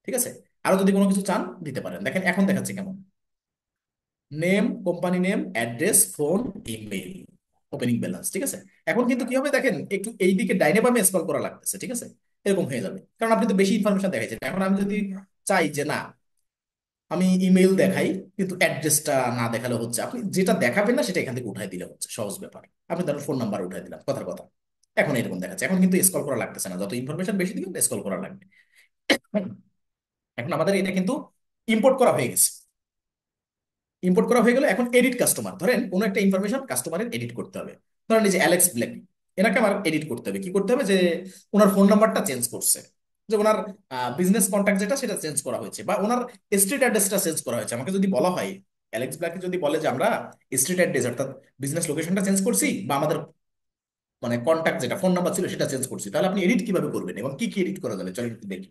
ঠিক আছে, আরো যদি কোনো কিছু চান দিতে পারেন, দেখেন এখন দেখাচ্ছে কেমন, name, company name, address, phone, email, opening balance. ঠিক আছে, এখন কিন্তু কি হবে দেখেন, একটু এই দিকে ডাইনে বামে স্ক্রল করা লাগতেছে, ঠিক আছে, এরকম হয়ে যাবে, কারণ আপনি তো বেশি ইনফরমেশন দেখাইছেন। এখন আমি যদি চাই যে না, আমি ইমেল দেখাই কিন্তু অ্যাড্রেসটা না দেখালে হচ্ছে, আপনি যেটা দেখাবেন না সেটা এখান থেকে উঠাই দিলে হচ্ছে, সহজ ব্যাপার। আপনি ধরুন ফোন নাম্বার উঠাই দিলাম, কথার কথা, এখন এরকম দেখাচ্ছে। এখন কিন্তু স্ক্রল করা লাগতেছে না, যত ইনফরমেশন বেশি দিবেন স্ক্রল করা লাগবে। এখন আমাদের এটা কিন্তু ইম্পোর্ট করা হয়ে গেছে। ইম্পোর্ট করা হয়ে গেলে এখন এডিট কাস্টমার, ধরেন কোনো একটা ইনফরমেশন কাস্টমারের এডিট করতে হবে। ধরেন এই যে অ্যালেক্স ব্ল্যাক, এনাকে আমার এডিট করতে হবে, কি করতে হবে, যে ওনার ফোন নাম্বারটা চেঞ্জ করছে, যে ওনার বিজনেস কন্ট্যাক্ট যেটা সেটা চেঞ্জ করা হয়েছে, বা ওনার স্ট্রিট অ্যাড্রেসটা চেঞ্জ করা হয়েছে। আমাকে যদি বলা হয়, অ্যালেক্স ব্ল্যাকে যদি বলে যে আমরা স্ট্রিট অ্যাড্রেস অর্থাৎ বিজনেস লোকেশনটা চেঞ্জ করছি, বা আমাদের মানে কন্ট্যাক্ট যেটা ফোন নাম্বার ছিল সেটা চেঞ্জ করছি, তাহলে আপনি এডিট কিভাবে করবেন এবং কি কি এডিট করা যাবে, চলেন একটু দেখি।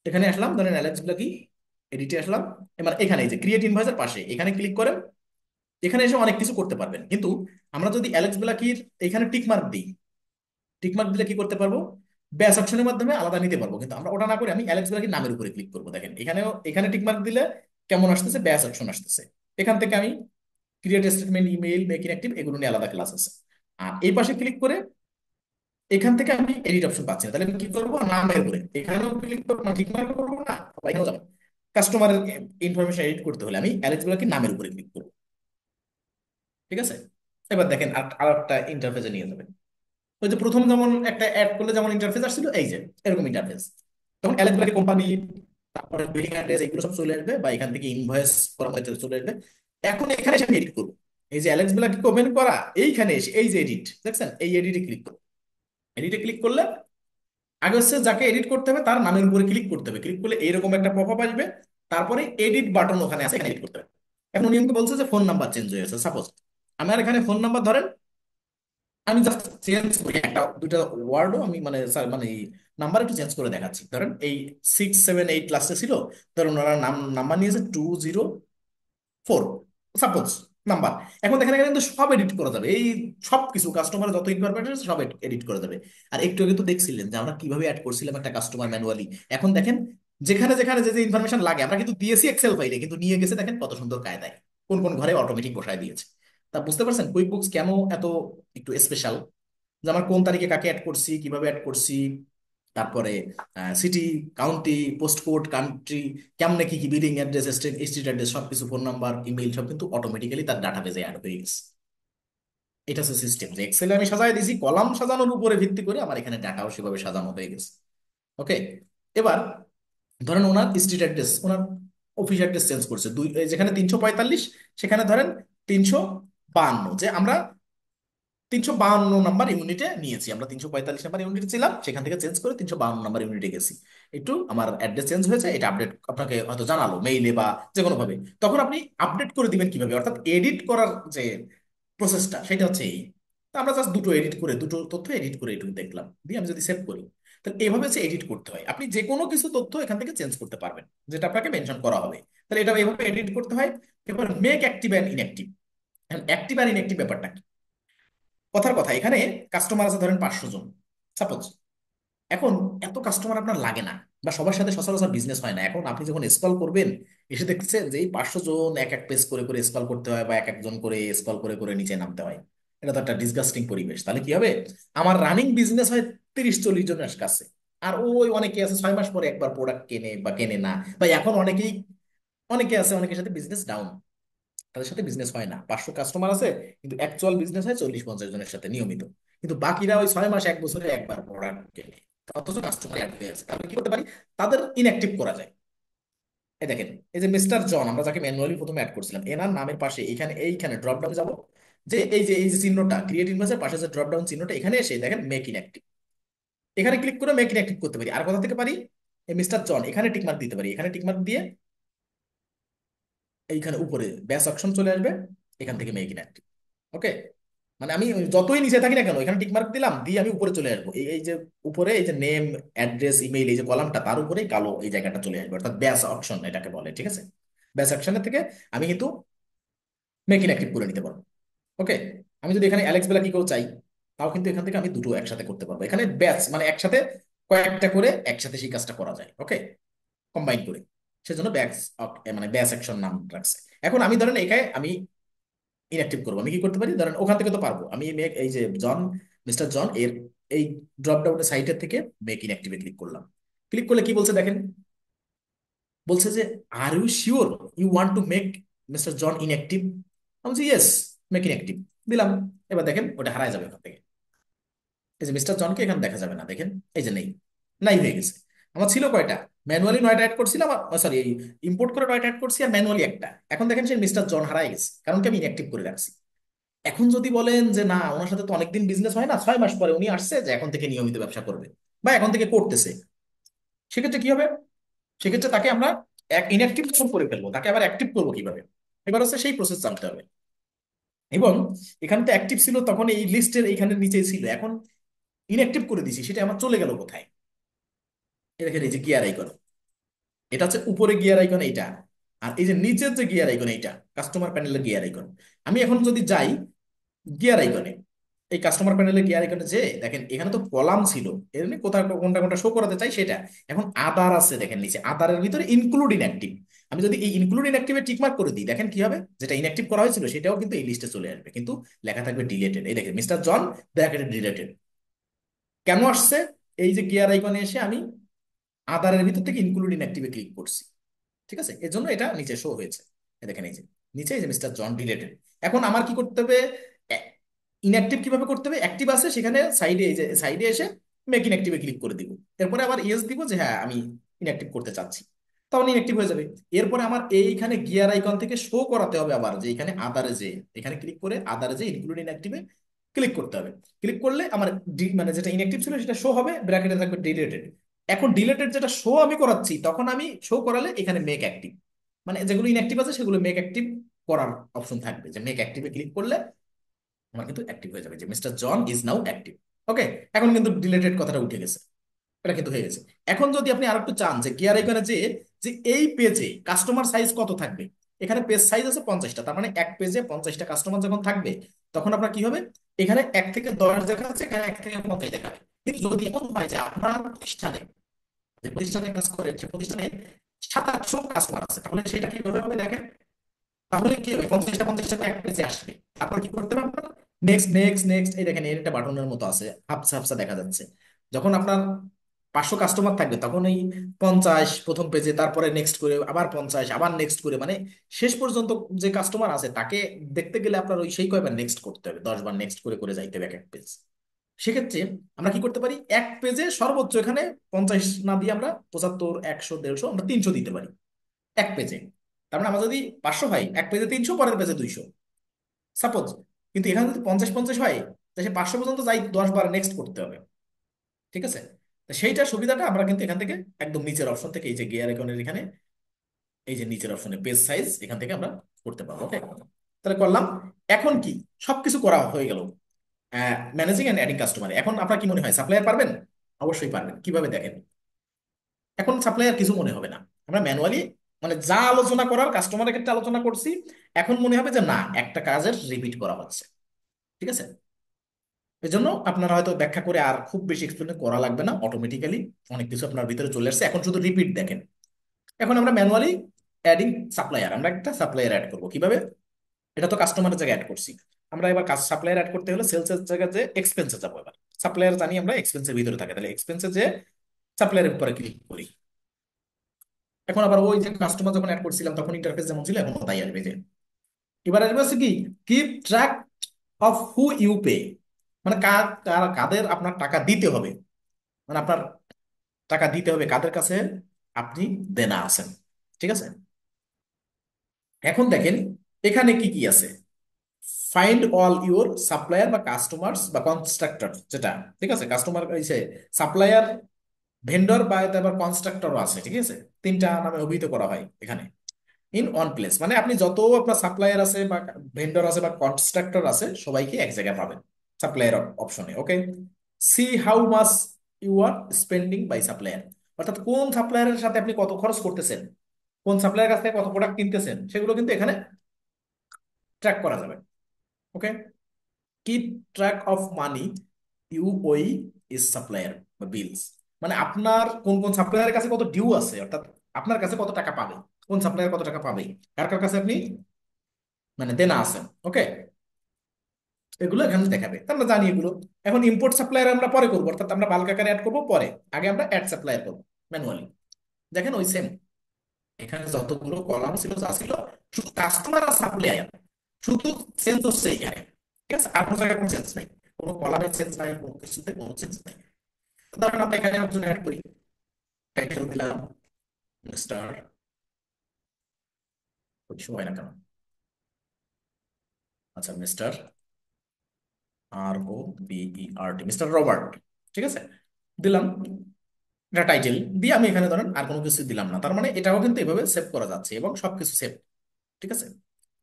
এখানে আসলাম, ধরেন অ্যালেক্স ব্ল্যাকি, এডিটে আসলাম। এবার এখানে এই যে ক্রিয়েট ইনভয়েসের পাশে এখানে ক্লিক করেন, এখানে এসে অনেক কিছু করতে পারবেন। কিন্তু আমরা যদি অ্যালেক্স বেলাকির এখানে টিক মার্ক দিই, টিক মার্ক দিলে কি করতে পারবো, ব্যাস অপশনের মাধ্যমে আলাদা নিতে পারবো। কিন্তু আমরা ওটা না করে আমি অ্যালেক্স বেলাকির নামের উপরে ক্লিক করবো, দেখেন এখানেও, এখানে টিক মার্ক দিলে কেমন আসতেছে, ব্যাস অপশন আসতেছে। এখান থেকে আমি create statement, email, make inactive, এগুলো নিয়ে আলাদা ক্লাস আছে। আর এই পাশে ক্লিক করে এখান থেকে আমি এডিট অপশন পাচ্ছি না, তাহলে আমি কি করবো, নামের উপরে এখানেও ক্লিক করবো না, টিক মার্ক করবো না, বা এখানেও যাবো। কাস্টমারের ইনফরমেশন এডিট করতে হলে আমি অ্যালেক্স বেলাকির নামের উপরে ক্লিক করবো। ঠিক আছে, এবার দেখেন আর আরেকটা ইন্টারফেসে নিয়ে যাবে। ওই যে প্রথম যেমন একটা অ্যাড করলে যেমন ইন্টারফেস আসছিল, এই যে এরকম ইন্টারফেস, তখন অ্যালেক্স ব্ল্যাকের কোম্পানি, তারপরে বিলিং অ্যাড্রেস, এগুলো সব চলে আসবে, বা এখান থেকে ইনভয়েস করা হয়েছে চলে আসবে। এখন এখানে এসে আমি এডিট করবো, এই যে অ্যালেক্স ব্ল্যাক ওপেন করা, এইখানে এসে এই যে এডিট দেখছেন, এই এডিটে ক্লিক করবো। এডিটে ক্লিক করলে আগে হচ্ছে যাকে এডিট করতে হবে তার নামের উপরে ক্লিক করতে হবে, ক্লিক করলে এইরকম একটা পপ আপ আসবে, তারপরে এডিট বাটন ওখানে আছে, এখানে এডিট করতে হবে। এখন উনি আমাকে বলছে যে ফোন নাম্বার চেঞ্জ হয়ে গেছে, সাপোজ আমার এখানে ফোন নাম্বার ধরেন, আমি জাস্ট চেঞ্জ করি একটা দুইটা ওয়ার্ডও আমি মানে স্যার মানে নাম্বার একটু চেঞ্জ করে দেখাচ্ছি। ধরেন এই 678 লাস্টে ছিল, ধরুন ওনার নাম্বার নিয়েছে 204, সাপোজ নাম্বার। এখন দেখেন এখানে কিন্তু সব এডিট করা যাবে, এই সব কিছু কাস্টমারের যত ইনফরমেশন আছে সব এডিট করা যাবে। আর একটু আগে তো দেখছিলেন যে আমরা কিভাবে অ্যাড করছিলাম একটা কাস্টমার ম্যানুয়ালি। এখন দেখেন যেখানে যেখানে যে যে ইনফরমেশন লাগে আমরা কিন্তু দিয়েছি এক্সেল ফাইলে, কিন্তু নিয়ে গেছে দেখেন কত সুন্দর কায়দায়, কোন কোন ঘরে অটোমেটিক বসায় দিয়েছে। তা বুঝতে পারছেন কুইক বুকস কেন এত একটু স্পেশাল, যে আমার কোন তারিখে কাকে অ্যাড করছি, কিভাবে অ্যাড করছি, তারপরে city, county, post code, country, কেমনে কি কি বিলিং অ্যাড্রেস, স্ট্রিট অ্যাড্রেস, সবকিছু, ফোন নাম্বার, ইমেইল, সব কিন্তু অটোমেটিক্যালি তার ডাটাবেজে অ্যাড হয়ে গেছে। এটা হচ্ছে সিস্টেম, যে এক্সেলে আমি সাজাই দিয়েছি, কলাম সাজানোর উপরে ভিত্তি করে আমার এখানে ডাটাও সেভাবে সাজানো হয়ে গেছে। ওকে, এবার ধরেন ওনার স্ট্রিট অ্যাড্রেস, ওনার অফিস অ্যাড্রেস চেঞ্জ করছে, যেখানে 345 সেখানে ধরেন 352, যে আমরা 352 নাম্বার ইউনিটে নিয়েছি, আমরা 345 নাম্বার ইউনিটে ছিলাম, সেখান থেকে চেঞ্জ করে 352 নাম্বার ইউনিটে গেছি। একটু আমার অ্যাড্রেস চেঞ্জ হয়েছে, এটা আপডেট আপনাকে হয়তো জানালো মেইলে বা যে কোনো ভাবে। তখন আপনি আপডেট করে দিবেন কিভাবে, অর্থাৎ এডিট করার যে প্রসেসটা সেটা হচ্ছে এই। তো আমরা জাস্ট দুটো এডিট করে, দুটো তথ্য এডিট করে এটুকু দেখলাম, দিয়ে আমি যদি সেভ করি, তাহলে এইভাবে হচ্ছে এডিট করতে হয়। আপনি যে কোনো কিছু তথ্য এখান থেকে চেঞ্জ করতে পারবেন যেটা আপনাকে মেনশন করা হবে, তাহলে এটা এইভাবে এডিট করতে হয়। এবার make active and inactive. Active আর ইনঅ্যাক্টিভ ব্যাপারটা কি? কথার কথা, এখানে কাস্টমার আছে ধরেন 500 জন সাপোজ। এখন এত কাস্টমার আপনার লাগে না, বা সবার সাথে সচরাচর বিজনেস হয় না। এখন আপনি যখন স্ক্রল করবেন, এসে দেখতেছেন যে এই 500 জন এক এক পেজ করে করে স্ক্রল করতে হয়, বা এক একজন করে স্ক্রল করে করে নিচে নামতে হয়। এটা তো একটা ডিসগাস্টিং পরিবেশ। তাহলে কি হবে? আমার রানিং বিজনেস হয় 30-40 জনের কাছে, আর ওই অনেকে আছে 6 মাস পরে একবার প্রোডাক্ট কেনে বা কেনে না, বা এখন অনেকে আছে, অনেকের সাথে বিজনেস ডাউন, তাদের সাথে বিজনেস হয় না। 500 কাস্টমার আছে, কিন্তু অ্যাকচুয়াল বিজনেস হয় 40-50 জনের সাথে নিয়মিত। কিন্তু বাকিরা ওই 6 মাস 1 বছরে একবার প্রোডাক্ট কেনে, অথচ কাস্টমার অ্যাড হয়ে আছে। তাহলে কি করতে পারি? তাদের ইনঅ্যাক্টিভ করা যায়। এই দেখেন, এই যে মিস্টার জন, আমরা যাকে ম্যানুয়ালি প্রথমে অ্যাড করছিলাম, এনার নামের পাশে এইখানে ড্রপ ডাউন যাব, যে এই যে চিহ্নটা ক্রিয়েট ইনভয়েসের পাশে যে ড্রপ ডাউন চিহ্নটা, এখানে এসে দেখেন মেক ইনঅ্যাক্টিভ। এখানে ক্লিক করে মেক ইনঅ্যাক্টিভ করতে পারি। আর কোথা থেকে পারি? এই মিস্টার জন এখানে টিকমার্ক দিতে পারি। এখানে টিকমার্ক দিয়ে এইখানে উপরে ব্যাস অপশন চলে আসবে, এখান থেকে মেক ইনঅ্যাক্টিভ। ওকে, মানে আমি যতই নিচে থাকি না কেন, এখানে টিক মার্ক দিলাম, দিয়ে আমি উপরে চলে আসবো। এই যে উপরে এই যে নেম, অ্যাড্রেস, ইমেইল, এই যে কলামটা, তার উপরেই কালো এই জায়গাটা চলে আসবে, অর্থাৎ ব্যাস অপশন এটাকে বলে। ঠিক আছে, ব্যাস অপশনের থেকে আমি কিন্তু মেক ইন অ্যাক্টিভ করে নিতে পারবো। ওকে, আমি যদি এখানে অ্যালেক্স বেলা কি করে চাই, তাও কিন্তু এখান থেকে আমি দুটো একসাথে করতে পারবো। এখানে ব্যাচ মানে একসাথে কয়েকটা করে একসাথে সেই কাজটা করা যায়। ওকে, কম্বাইন করে, সেজন্য ব্যাচ, মানে ব্যাচ অ্যাকশন নাম রাখছে। এখন আমি ধরেন এখানে আমি ইনঅ্যাক্টিভ করবো, আমি কি করতে পারি? ধরেন ওখান থেকে তো পারবো আমি মেক, এই যে জন, মিস্টার জন এর এই ড্রপ ডাউনের সাইটের থেকে মেক ইনঅ্যাক্টিভে ক্লিক করলাম। ক্লিক করলে কি বলছে দেখেন, বলছে যে are you sure you want to make mister John inactive. আমি বলছি ইয়েস, মেক ইনঅ্যাক্টিভ দিলাম। এবার দেখেন ওটা হারায় যাবে ওখান থেকে। এই যে মিস্টার জনকে এখানে দেখা যাবে না, দেখেন এই যে নেই, নাই হয়ে গেছে। আমার ছিল কয়টা? ম্যানুয়ালি 9টা অ্যাড করছিলাম, সরি ইম্পোর্ট করে 9টা অ্যাড করছি, আর ম্যানুয়ালি একটা। এখন দেখেন সেই মিস্টার জন হারায় গেছে, কারণ কি আমি ইনঅ্যাক্টিভ করে রাখছি। এখন যদি বলেন যে না, ওনার সাথে তো অনেকদিন বিজনেস হয় না, 6 মাস পরে উনি আসছে যে এখন থেকে নিয়মিত ব্যবসা করবে, বা এখন থেকে করতেছে, সেক্ষেত্রে কি হবে? সেক্ষেত্রে তাকে আমরা এক ইনঅ্যাক্টিভ করে ফেলবো, তাকে আবার অ্যাক্টিভ করবো কিভাবে? এবার হচ্ছে সেই প্রসেস জানতে হবে। এবং এখানে তো অ্যাক্টিভ ছিল তখন এই লিস্টের এইখানে নিচে ছিল, এখন ইনঅ্যাক্টিভ করে দিছি, সেটা আমার চলে গেল কোথায়? এই দেখেন, এই যে গিয়ার আইকন, এটা হচ্ছে উপরে গিয়ার আইকন এইটা, আর এই যে নিচের যে গিয়ার আইকন এইটা কাস্টমার প্যানেলের গিয়ার আইকন। আমি এখন যদি যাই গিয়ার আইকনে, এই কাস্টমার প্যানেলে গিয়ার আইকনে, যে দেখেন এখানে তো কলাম ছিল, এর মানে কোথাও কোনটা কোনটা শো করাতে চাই সেটা। এখন আদার আছে দেখেন নিচে, আদারের ভিতরে ইনক্লুড ইনঅ্যাক্টিভ। আমি যদি এই ইনক্লুড ইনঅ্যাক্টিভে টিকমার্ক করে দিই, দেখেন কি হবে? যেটা ইনঅ্যাক্টিভ করা হয়েছিল সেটাও কিন্তু এই লিস্টে চলে আসবে, কিন্তু লেখা থাকবে ডিলেটেড। এই দেখেন মিস্টার জন ব্র্যাকেটে ডিলেটেড। কেন আসছে? এই যে গিয়ার আইকনে এসে আমি আদারের ভিতর থেকে ইনক্লুড ইনঅ্যাক্টিভে ক্লিক করছি। ঠিক আছে, এর জন্য এটা নিচে শো হয়েছে। এই দেখেন এই যে নিচে, এই যে মিস্টার জন ডিলেটেড। এখন আমার কি করতে হবে? ইনঅ্যাক্টিভ কিভাবে করতে হবে? অ্যাক্টিভ আছে সেখানে সাইডে, এই যে সাইডে এসে মেক ইনঅ্যাক্টিভে ক্লিক করে দিব। এরপরে আবার ইয়েস দিব যে হ্যাঁ আমি ইনঅ্যাক্টিভ করতে চাচ্ছি, তখন ইনঅ্যাক্টিভ হয়ে যাবে। এরপরে আমার এইখানে গিয়ার আইকন থেকে শো করাতে হবে আবার, যে এখানে আদারে, যে এখানে ক্লিক করে আদারে যে ইনক্লুড ইনঅ্যাক্টিভে ক্লিক করতে হবে। ক্লিক করলে আমার মানে যেটা ইনঅ্যাক্টিভ ছিল সেটা শো হবে, ব্র্যাকেটে থাকবে ডিলেটেড। এখন ডিলেটেড যেটা শো আমি করাচ্ছি, তখন আমি শো করালে এখানে মেক অ্যাক্টিভ, মানে যেগুলো ইনঅ্যাক্টিভ আছে সেগুলো মেক অ্যাক্টিভ করার অপশন থাকবে, যে মেক অ্যাক্টিভে ক্লিক করলে আমার কিন্তু অ্যাক্টিভ হয়ে যাবে, যে mister John is now active. Okay, এখন কিন্তু ডিলেটেড কথাটা উঠে গেছে, এটা কিন্তু হয়ে গেছে। এখন যদি আপনি আরেকটু চান যে গিয়ার আইকনে যে, যে এই পেজে কাস্টমার সাইজ কত থাকবে, এখানে পেজ সাইজ আছে 50টা, তার মানে এক পেজে 50টা কাস্টমার যখন থাকবে, তখন আপনার কি হবে? এখানে 1 থেকে 10 দেখা যাচ্ছে, এখানে 1 থেকে 50 দেখাবে। কিন্তু যদি এমন হয় যে আপনার প্রতিষ্ঠানে, যে প্রতিষ্ঠানে কাজ করে সে প্রতিষ্ঠানে 700-800 কাস্টমার আছে, তাহলে সেটা কিভাবে হবে দেখেন। তাহলে কি হবে? 50টা এক পেজে আসবে। তারপর কি করতে হবে আপনার? নেক্সট নেক্সট নেক্সট, এই দেখেন এর একটা বাটনের মতো আছে, হাফসা হাফসা দেখা যাচ্ছে। যখন আপনার 500 কাস্টমার থাকবে, তখন এই 50 প্রথম পেজে, তারপরে নেক্সট করে আবার 50, আবার নেক্সট করে, মানে শেষ পর্যন্ত যে কাস্টমার আছে তাকে দেখতে গেলে আপনার ওই সেই কয়বার নেক্সট করতে হবে, 10 বার নেক্সট করে করে যাইতে হবে এক এক পেজ। সেক্ষেত্রে আমরা কি করতে পারি? এক পেজে সর্বোচ্চ এখানে 50 না দিয়ে আমরা 75, 100, 150, আমরা 300 দিতে পারি এক পেজে। তার মানে আমরা যদি 500 হয়, এক পেজে 300, পরের পেজে 200 সাপোজ। কিন্তু এখানে যদি 50-50 হয়, তো সে 500 পর্যন্ত যাই 10 বার নেক্সট করতে হবে। ঠিক আছে? তো সেইটার সুবিধাটা আমরা কিন্তু এখান থেকে একদম নিচের অপশন থেকে, এই যে গিয়ার আইকনের এখানে, এই যে নিচের অপশনে পেজ সাইজ, এখান থেকে আমরা করতে পারবো। ওকে, তাহলে করলাম। এখন কি, সবকিছু করা হয়ে গেল ম্যানেজিং এন্ড অ্যাডিং কাস্টমার। এখন আপনার কি মনে হয় সাপ্লায়ার পারবেন? অবশ্যই পারবেন। কিভাবে দেখেন, এখন সাপ্লায়ার কিছু মনে হবে না। আমরা ম্যানুয়ালি মানে যা আলোচনা করার কাস্টমারের ক্ষেত্রে আলোচনা করছি, এখন মনে হবে যে না, একটা কাজের রিপিট করা হচ্ছে। ঠিক আছে? এই জন্য আপনারা হয়তো ব্যাখ্যা করে আর খুব বেশি এক্সপ্লেন করা লাগবে না, অটোমেটিক্যালি অনেক কিছু আপনার ভিতরে চলে আসছে, এখন শুধু রিপিট দেখেন। এখন আমরা ম্যানুয়ালি অ্যাডিং সাপ্লায়ার, আমরা একটা সাপ্লায়ার অ্যাড করবো কিভাবে? এটা তো কাস্টমারের জায়গায় অ্যাড করছি। আমরা এবার সাপ্লায়ার অ্যাড করতে হলে সেলসের জায়গায় যে এক্সপেন্সে যাবো। এবার সাপ্লায়ার জানি আমরা এক্সপেন্সের ভিতরে থাকে, তাহলে এক্সপেন্সে যে সাপ্লায়ারের উপরে ক্লিক করি। এখন আবার ওই যে কাস্টমার যখন অ্যাড করছিলাম তখন ইন্টারফেস যেমন ছিল এখন তাই আসবে। যে এবার আসবে হচ্ছে কি, keep track of who you pay, মানে কাদের আপনার টাকা দিতে হবে, মানে আপনার টাকা দিতে হবে কাদের কাছে আপনি দেনা আছেন। ঠিক আছে? এখন দেখেন এখানে কি কি আছে। ফাইন্ড অল ইউর সাপ্লায়ার বা কাস্টমার্স বা কনস্ট্রাক্টর, যেটা ঠিক আছে, কাস্টমার এই যে সাপ্লায়ার, ভেন্ডর বা তারপর কনস্ট্রাক্টরও আছে। ঠিক আছে? তিনটা নামে অভিহিত করা হয় এখানে। ইন ওয়ান প্লেস মানে আপনি যত আপনার সাপ্লায়ার আছে বা ভেন্ডর আছে বা কনস্ট্রাক্টর আছে সবাইকে এক জায়গায় পাবেন সাপ্লায়ার অপশনে। Okay, see how much you are spending by supplier, অর্থাৎ কোন সাপ্লায়ারের সাথে আপনি কত খরচ করতেছেন, কোন সাপ্লায়ারের কাছ থেকে কত প্রোডাক্ট কিনতেছেন, সেগুলো কিন্তু এখানে ট্র্যাক করা যাবে। Okay, keep track of money you owe is supplier বা বিলস, মানে আপনার কোন কোন সাপ্লায়ারের কাছে কত ডিউ আছে, অর্থাৎ আপনার কাছে কত টাকা পাবে, কোন সাপ্লায়ার কত টাকা পাবে, কার কার কাছে আপনি মানে দেনা আছেন। ওকে, এগুলো এখানে দেখাবে, তা আমরা জানি এগুলো। এখন ইম্পোর্ট সাপ্লায়ার আমরা পরে করবো, অর্থাৎ আমরা বাল্ক আকারে অ্যাড করবো পরে, আগে আমরা অ্যাড সাপ্লায়ার করবো ম্যানুয়ালি। দেখেন ওই সেম, এখানে যতগুলো কলাম ছিল যা ছিল, শুধু কাস্টমার আর সাপ্লায়ার, শুধু চেঞ্জ হচ্ছে এখানে। ঠিক আছে? আর কোনো জায়গায় কোনো চেঞ্জ নাই, কোনো কলামের চেঞ্জ নাই, কোনো কিছুতে কোনো চেঞ্জ নাই। ধরেন আমরা এখানে একজন অ্যাড করি, টাইটেল দিলাম স্টার, সময় না কেন, আচ্ছা মিস্টার ROBERT, মিস্টার রবার্ট। ঠিক আছে, দিলাম এটা টাইটেল দিয়ে, আমি এখানে ধরেন আর কোনো কিছু দিলাম না, তার মানে এটাও কিন্তু এভাবে সেভ করা যাচ্ছে এবং সবকিছু সেভ। ঠিক আছে?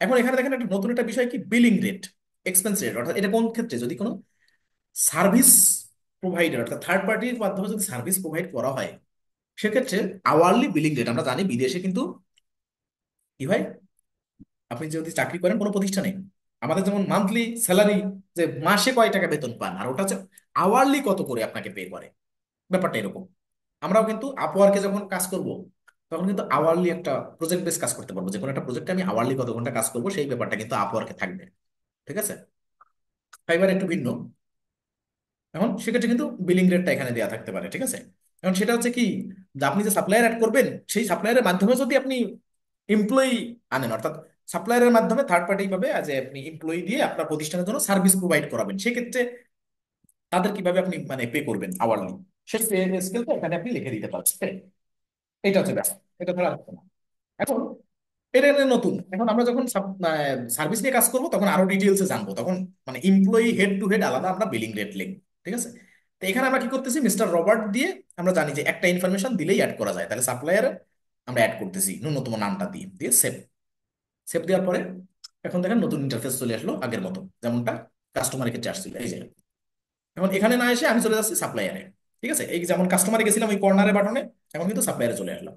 এখন এখানে দেখেন একটা নতুন একটা বিষয় কি, বিলিং রেট, এক্সপেন্স রেট, অর্থাৎ এটা কোন ক্ষেত্রে, যদি কোনো সার্ভিস প্রোভাইডার অর্থাৎ থার্ড পার্টির মাধ্যমে যদি সার্ভিস প্রোভাইড করা হয়, সেক্ষেত্রে আওয়ারলি বিলিং রেট, আমরা জানি বিদেশে কিন্তু কি হয়, আপনি যদি চাকরি করেন কোনো প্রতিষ্ঠানে, আমাদের যেমন মান্থলি স্যালারি, যে মাসে কয় টাকা বেতন পান, আর ওটা হচ্ছে আওয়ারলি কত করে আপনাকে পে করে, ব্যাপারটা এরকম। আমরাও কিন্তু আপওয়ার্কে যখন কাজ করব, তখন কিন্তু আওয়ারলি একটা প্রজেক্ট বেস কাজ করতে পারবো, যে কোনো একটা প্রজেক্টে আমি আওয়ারলি কত ঘন্টা কাজ করবো সেই ব্যাপারটা কিন্তু আপওয়ার্কে থাকবে। ঠিক আছে? ফাইবার একটু ভিন্ন। এখন সেক্ষেত্রে কিন্তু বিলিং রেটটা এখানে দেওয়া থাকতে পারে। ঠিক আছে? এখন সেটা হচ্ছে কি, যে আপনি যে সাপ্লায়ার অ্যাড করবেন, সেই সাপ্লায়ারের মাধ্যমে যদি আপনি এমপ্লয়ি আনেন, অর্থাৎ সাপ্লায়ারের মাধ্যমে থার্ড পার্টি ভাবে যে আপনি এমপ্লয়ি দিয়ে আপনার প্রতিষ্ঠানের জন্য সার্ভিস প্রোভাইড করাবেন, সেক্ষেত্রে তাদের কিভাবে আপনি মানে পে করবেন আওয়ারলি, সেই পে স্কেলটা এখানে আপনি লিখে দিতে পারছেন। এটা হচ্ছে ব্যাপার, এটা ধরা যাচ্ছে না। এখন এটা এটা নতুন, এখন আমরা যখন সার্ভিস নিয়ে কাজ করবো তখন আরো ডিটেলসে জানবো, তখন মানে এমপ্লয়ি হেড টু হেড আলাদা আমরা বিলিং রেট লিখবো। ঠিক আছে? তো এখানে আমরা কি করতেছি, মিস্টার রবার্ট দিয়ে আমরা জানি যে একটা ইনফরমেশন দিলেই অ্যাড করা যায়, তাহলে সাপ্লায়ার আমরা অ্যাড করতেছি ন্যূনতম নামটা দিয়ে দিয়ে সেভ। সেভ দেওয়ার পরে এখন দেখেন নতুন ইন্টারফেস চলে আসলো আগের মতো, যেমনটা কাস্টমারের ক্ষেত্রে আসছিল। এই যে এখন এখানে না এসে আমি চলে যাচ্ছি সাপ্লায়ারে। ঠিক আছে? এই যেমন কাস্টমারে গেছিলাম ওই কর্নারে বাটনে, এখন কিন্তু সাপ্লায়ারে চলে আসলাম।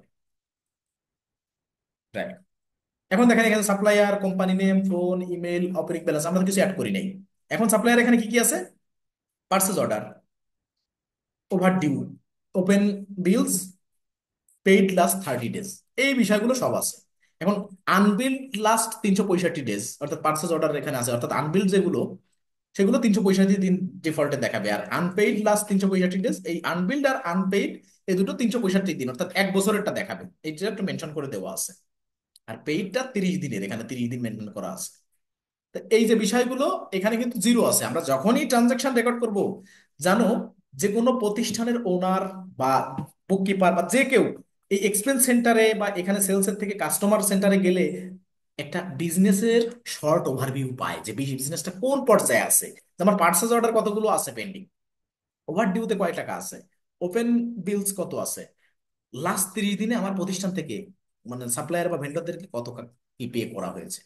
Right. এখন দেখেন এখানে supplier, company name, phone, email, operating balance, আমরা তো কিছু অ্যাড করি নাই। এখন সাপ্লায়ার এখানে কি কি আছে, purchase order, overdue, open bills, paid last 30 days, এই বিষয়গুলো সব আছে। এখন আনবিল্ড লাস্ট 365 ডেজ, অর্থাৎ পার্সেস অর্ডার এখানে আছে, অর্থাৎ আনবিল্ড যেগুলো সেগুলো 365 দিন ডিফল্টে দেখাবে, আর আনপেইড লাস্ট 365 ডেজ, এই আনবিল্ড আর আনপেইড এই দুটো 365 দিন, অর্থাৎ 1 বছরেরটা দেখাবে, এইটা একটু মেনশন করে দেওয়া আছে। আর পেইডটা 30 দিনের, এখানে 30 দিন মেনশন করা আছে। তো এই যে বিষয়গুলো এখানে কিন্তু জিরো আছে, আমরা যখনই ট্রানজাকশন রেকর্ড করব, জানো, যে কোনো প্রতিষ্ঠানের ওনার বা বুককিপার বা যে কেউ এই এক্সপেন্স সেন্টারে বা এখানে সেলসের থেকে কাস্টমার সেন্টারে গেলে একটা বিজনেসের শর্ট ওভারভিউ পায় যে বিজনেসটা কোন পর্যায়ে আছে। আমার পার্চেজ অর্ডার কতগুলো আছে পেন্ডিং, ওভার ডিউতে কয় টাকা আছে, ওপেন বিলস কত আছে, লাস্ট 30 দিনে আমার প্রতিষ্ঠান থেকে মানে সাপ্লায়ার বা ভেন্ডরদেরকে কত কি পে করা হয়েছে।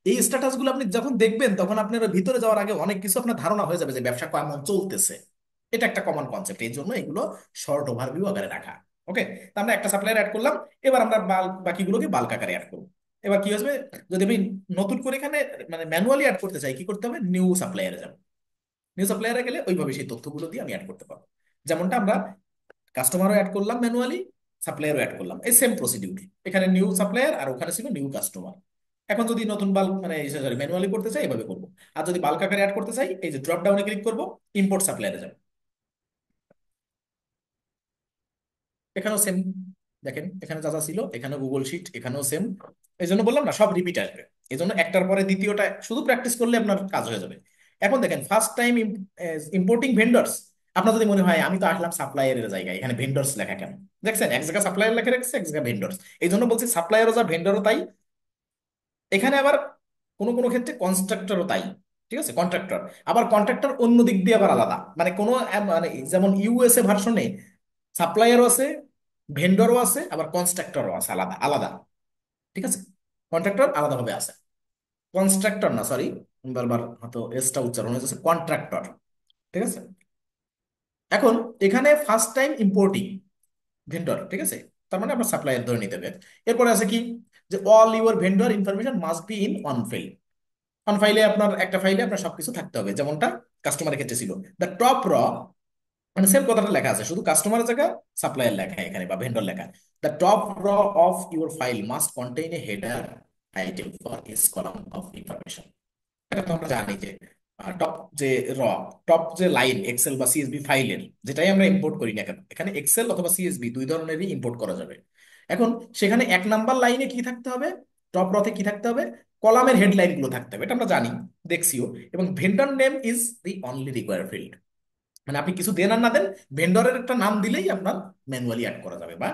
এই স্ট্যাটাস গুলো আপনি যখন দেখবেন তখন আপনার ভিতরে যাওয়ার আগে অনেক কিছু আপনার ধারণা হয়ে যাবে যে ব্যবসা কেমন চলতেছে। এটা একটা কমন কনসেপ্ট, এই জন্য এগুলো শর্ট ওভারভিউ আকারে রাখা। ওকে, তো আমরা একটা সাপ্লায়ার অ্যাড করলাম, এবার আমরা বাকিগুলোকে বাল্ক আকারে অ্যাড করবো। এবার কি হবে, যদি আমি নতুন করে এখানে মানে ম্যানুয়ালি অ্যাড করতে চাই, কি করতে হবে, নিউ সাপ্লায়ারে যাবো। নিউ সাপ্লায়ারে গেলে ওইভাবে সেই তথ্যগুলো দিয়ে আমি অ্যাড করতে পারবো। যেমনটা আমরা কাস্টমারও অ্যাড করলাম ম্যানুয়ালি, সাপ্লায়ারও অ্যাড করলাম, এই সেম প্রসিডিউর। এখানে নিউ সাপ্লায়ার আর ওখানে ছিল নিউ কাস্টমার। এখন যদি নতুন বাল্ক মানে সরি ম্যানুয়ালি করতে চাই এভাবে করবো। আর যদি বাল্ক আকারে অ্যাড করতে চাই, এই যে ড্রপ ডাউনে ক্লিক করবো, ইম্পোর্ট সাপ্লায়ারে যাবো। এখানেও সেম, দেখেন এখানে যা যা ছিল, এখানে গুগল শিট, এখানেও সেম। এই জন্য বললাম না, সব রিপিট আসবে। এই জন্য একটার পরে দ্বিতীয়টা শুধু প্র্যাকটিস করলে আপনার কাজ হয়ে যাবে। এখন দেখেন ফার্স্ট টাইম ইম্পোর্টিং ভেন্ডরস। আপনার যদি মনে হয় আমি তো আসলাম সাপ্লায়ারের জায়গায়, এখানে ভেন্ডরস লেখা কেন? দেখছেন এক জায়গায় সাপ্লায়ার লেখা রাখছে, এক জায়গায় ভেন্ডরস। এই জন্য বলছি সাপ্লায়ারও যা ভেন্ডরও তাই। এখানে আবার কোনো কোনো ক্ষেত্রে কনস্ট্রাক্টরও তাই। ঠিক আছে, কন্ট্রাক্টর। আবার কন্ট্রাক্টর অন্য দিক দিয়ে আবার আলাদা, মানে কোনো মানে যেমন ইউএসএ ভার্সনে সাপ্লায়ারও আছে, ভেন্ডরও আছে, আবার কনস্ট্রাক্টরও আছে আলাদা আলাদা। ঠিক আছে, কন্ট্রাক্টর আলাদাভাবে আছে, কনস্ট্রাক্টর না, সরি, বারবার হয়তো এসটা উচ্চারণ হয়ে যাচ্ছে, কন্ট্রাক্টর। ঠিক আছে, এখন এখানে ফার্স্ট টাইম ইম্পোর্টিং ভেন্ডর, ঠিক আছে, তার মানে আপনার সাপ্লায়ার ধরে নিতে হবে। এরপরে আছে কি, যে all your vendor information must be in on file. On ফাইলে আপনার একটা ফাইলে আপনার সবকিছু থাকতে হবে, যেমনটা কাস্টমারের ক্ষেত্রে ছিল। দ্য টপ র, মানে সেম কথাটা লেখা আছে, শুধু কাস্টমারের জায়গা সাপ্লায়ার লেখা এখানে বা ভেন্ডর লেখা। দ্য টপ র of your file must contain A header item for is column of information. এটা তো আমরা জানি যে টপ যে র টপ যে লাইন এক্সেল বা সিএসবি ফাইলের, যেটাই আমরা ইম্পোর্ট করি না কেন, এখানে এক্সেল অথবা সিএসবি দুই ধরনেরই ইম্পোর্ট করা যাবে। এখন সেখানে 1 নাম্বার লাইনে কি থাকতে হবে, টপ রতে কি থাকতে হবে, কলামের হেডলাইন গুলো থাকতে হবে, এটা আমরা জানি, দেখছিও। এবং vendor name is the only require field. মানে আপনি কিছু দেন আর না দেন, ভেন্ডরের একটা নাম দিলেই আপনার ম্যানুয়ালি অ্যাড করা যাবে বা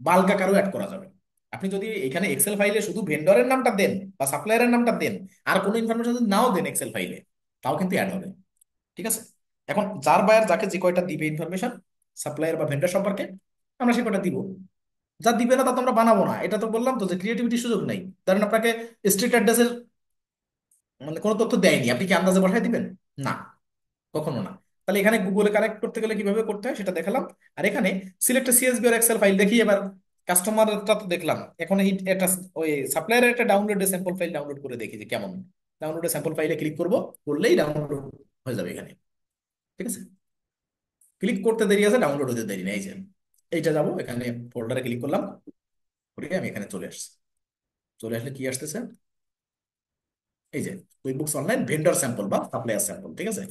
বাল্ক আকারেও অ্যাড করা যাবে। আপনি যদি এখানে এক্সেল ফাইলে শুধু ভেন্ডরের নামটা দেন বা সাপ্লায়ারের নামটা দেন, আর কোনো ইনফরমেশন যদি নাও দেন এক্সেল ফাইলে, তাও কিন্তু অ্যাড হবে। ঠিক আছে, এখন যার বায়ার যাকে যে কয়টা দিবে ইনফরমেশন সাপ্লায়ার বা ভেন্ডর সম্পর্কে, আমরা সে কয়টা দিব। যা দিবে না তা তো আমরা বানাবো না, এটা তো বললাম তো যে ক্রিয়েটিভিটির সুযোগ নেই। ধরেন আপনাকে স্ট্রিট অ্যাড্রেসের মানে কোনো তথ্য দেয়নি, আপনি কি আন্দাজে বসায় দিবেন? না, কখনো না। তাহলে এখানে গুগলে কানেক্ট করতে গেলে কিভাবে করতে হয় সেটা দেখালাম। আর এখানে সিলেক্ট সিএসবি আর এক্সেল ফাইল দেখি। এবার কাস্টমারটা তো দেখলাম, এখন এটা ওই সাপ্লায়ারের একটা ডাউনলোডে স্যাম্পল ফাইল ডাউনলোড করে দেখি যে কেমন। ডাউনলোডে স্যাম্পল ফাইলে ক্লিক করব, করলেই ডাউনলোড হয়ে যাবে এখানে। ঠিক আছে, ক্লিক করতে দেরি আছে, ডাউনলোড হতে দেরি নেই। এই যে এইটা যাবো, এখানে ফোল্ডারে ক্লিক করলাম, করে আমি এখানে চলে আসছি। চলে আসলে কি আসতেছে, এই যে কুইকবুকস অনলাইন ভেন্ডর স্যাম্পল বা সাপ্লায়ার স্যাম্পল। ঠিক আছে,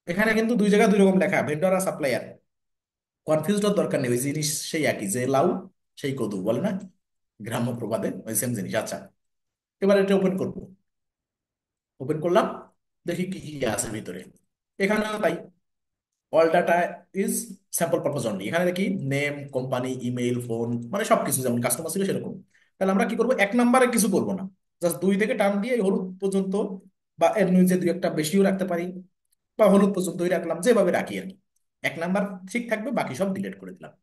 এখানে কিন্তু দুই জায়গায় দুই রকম লেখা, ভেন্ডর আর সাপ্লায়ার। কনফিউজ হওয়ার দরকার নেই, ওই জিনিস সেই একই, যে লাউ সেই কদু বলে না গ্রাম্য প্রবাদে, ওই সেম জিনিস। আচ্ছা, এবার এটা ওপেন করবো। ওপেন করলাম, দেখি কি কি আছে ভিতরে। এখানে তাই all data is sample purpose only. এখানে দেখি নেম, কোম্পানি, ইমেইল, ফোন, মানে সবকিছু যেমন কাস্টমার ছিল সেরকম। তাহলে আমরা কি করবো, 1 নাম্বারে কিছু করবো না, জাস্ট 2 থেকে টান দিয়ে এই হলুদ পর্যন্ত, বা এর নিচে দুই একটা বেশিও রাখতে পারি, বা হলুদ পর্যন্তই রাখলাম, যেভাবে রাখি আর কি। 1 নাম্বার ঠিক থাকবে, বাকি সব ডিলিট করে দিলাম।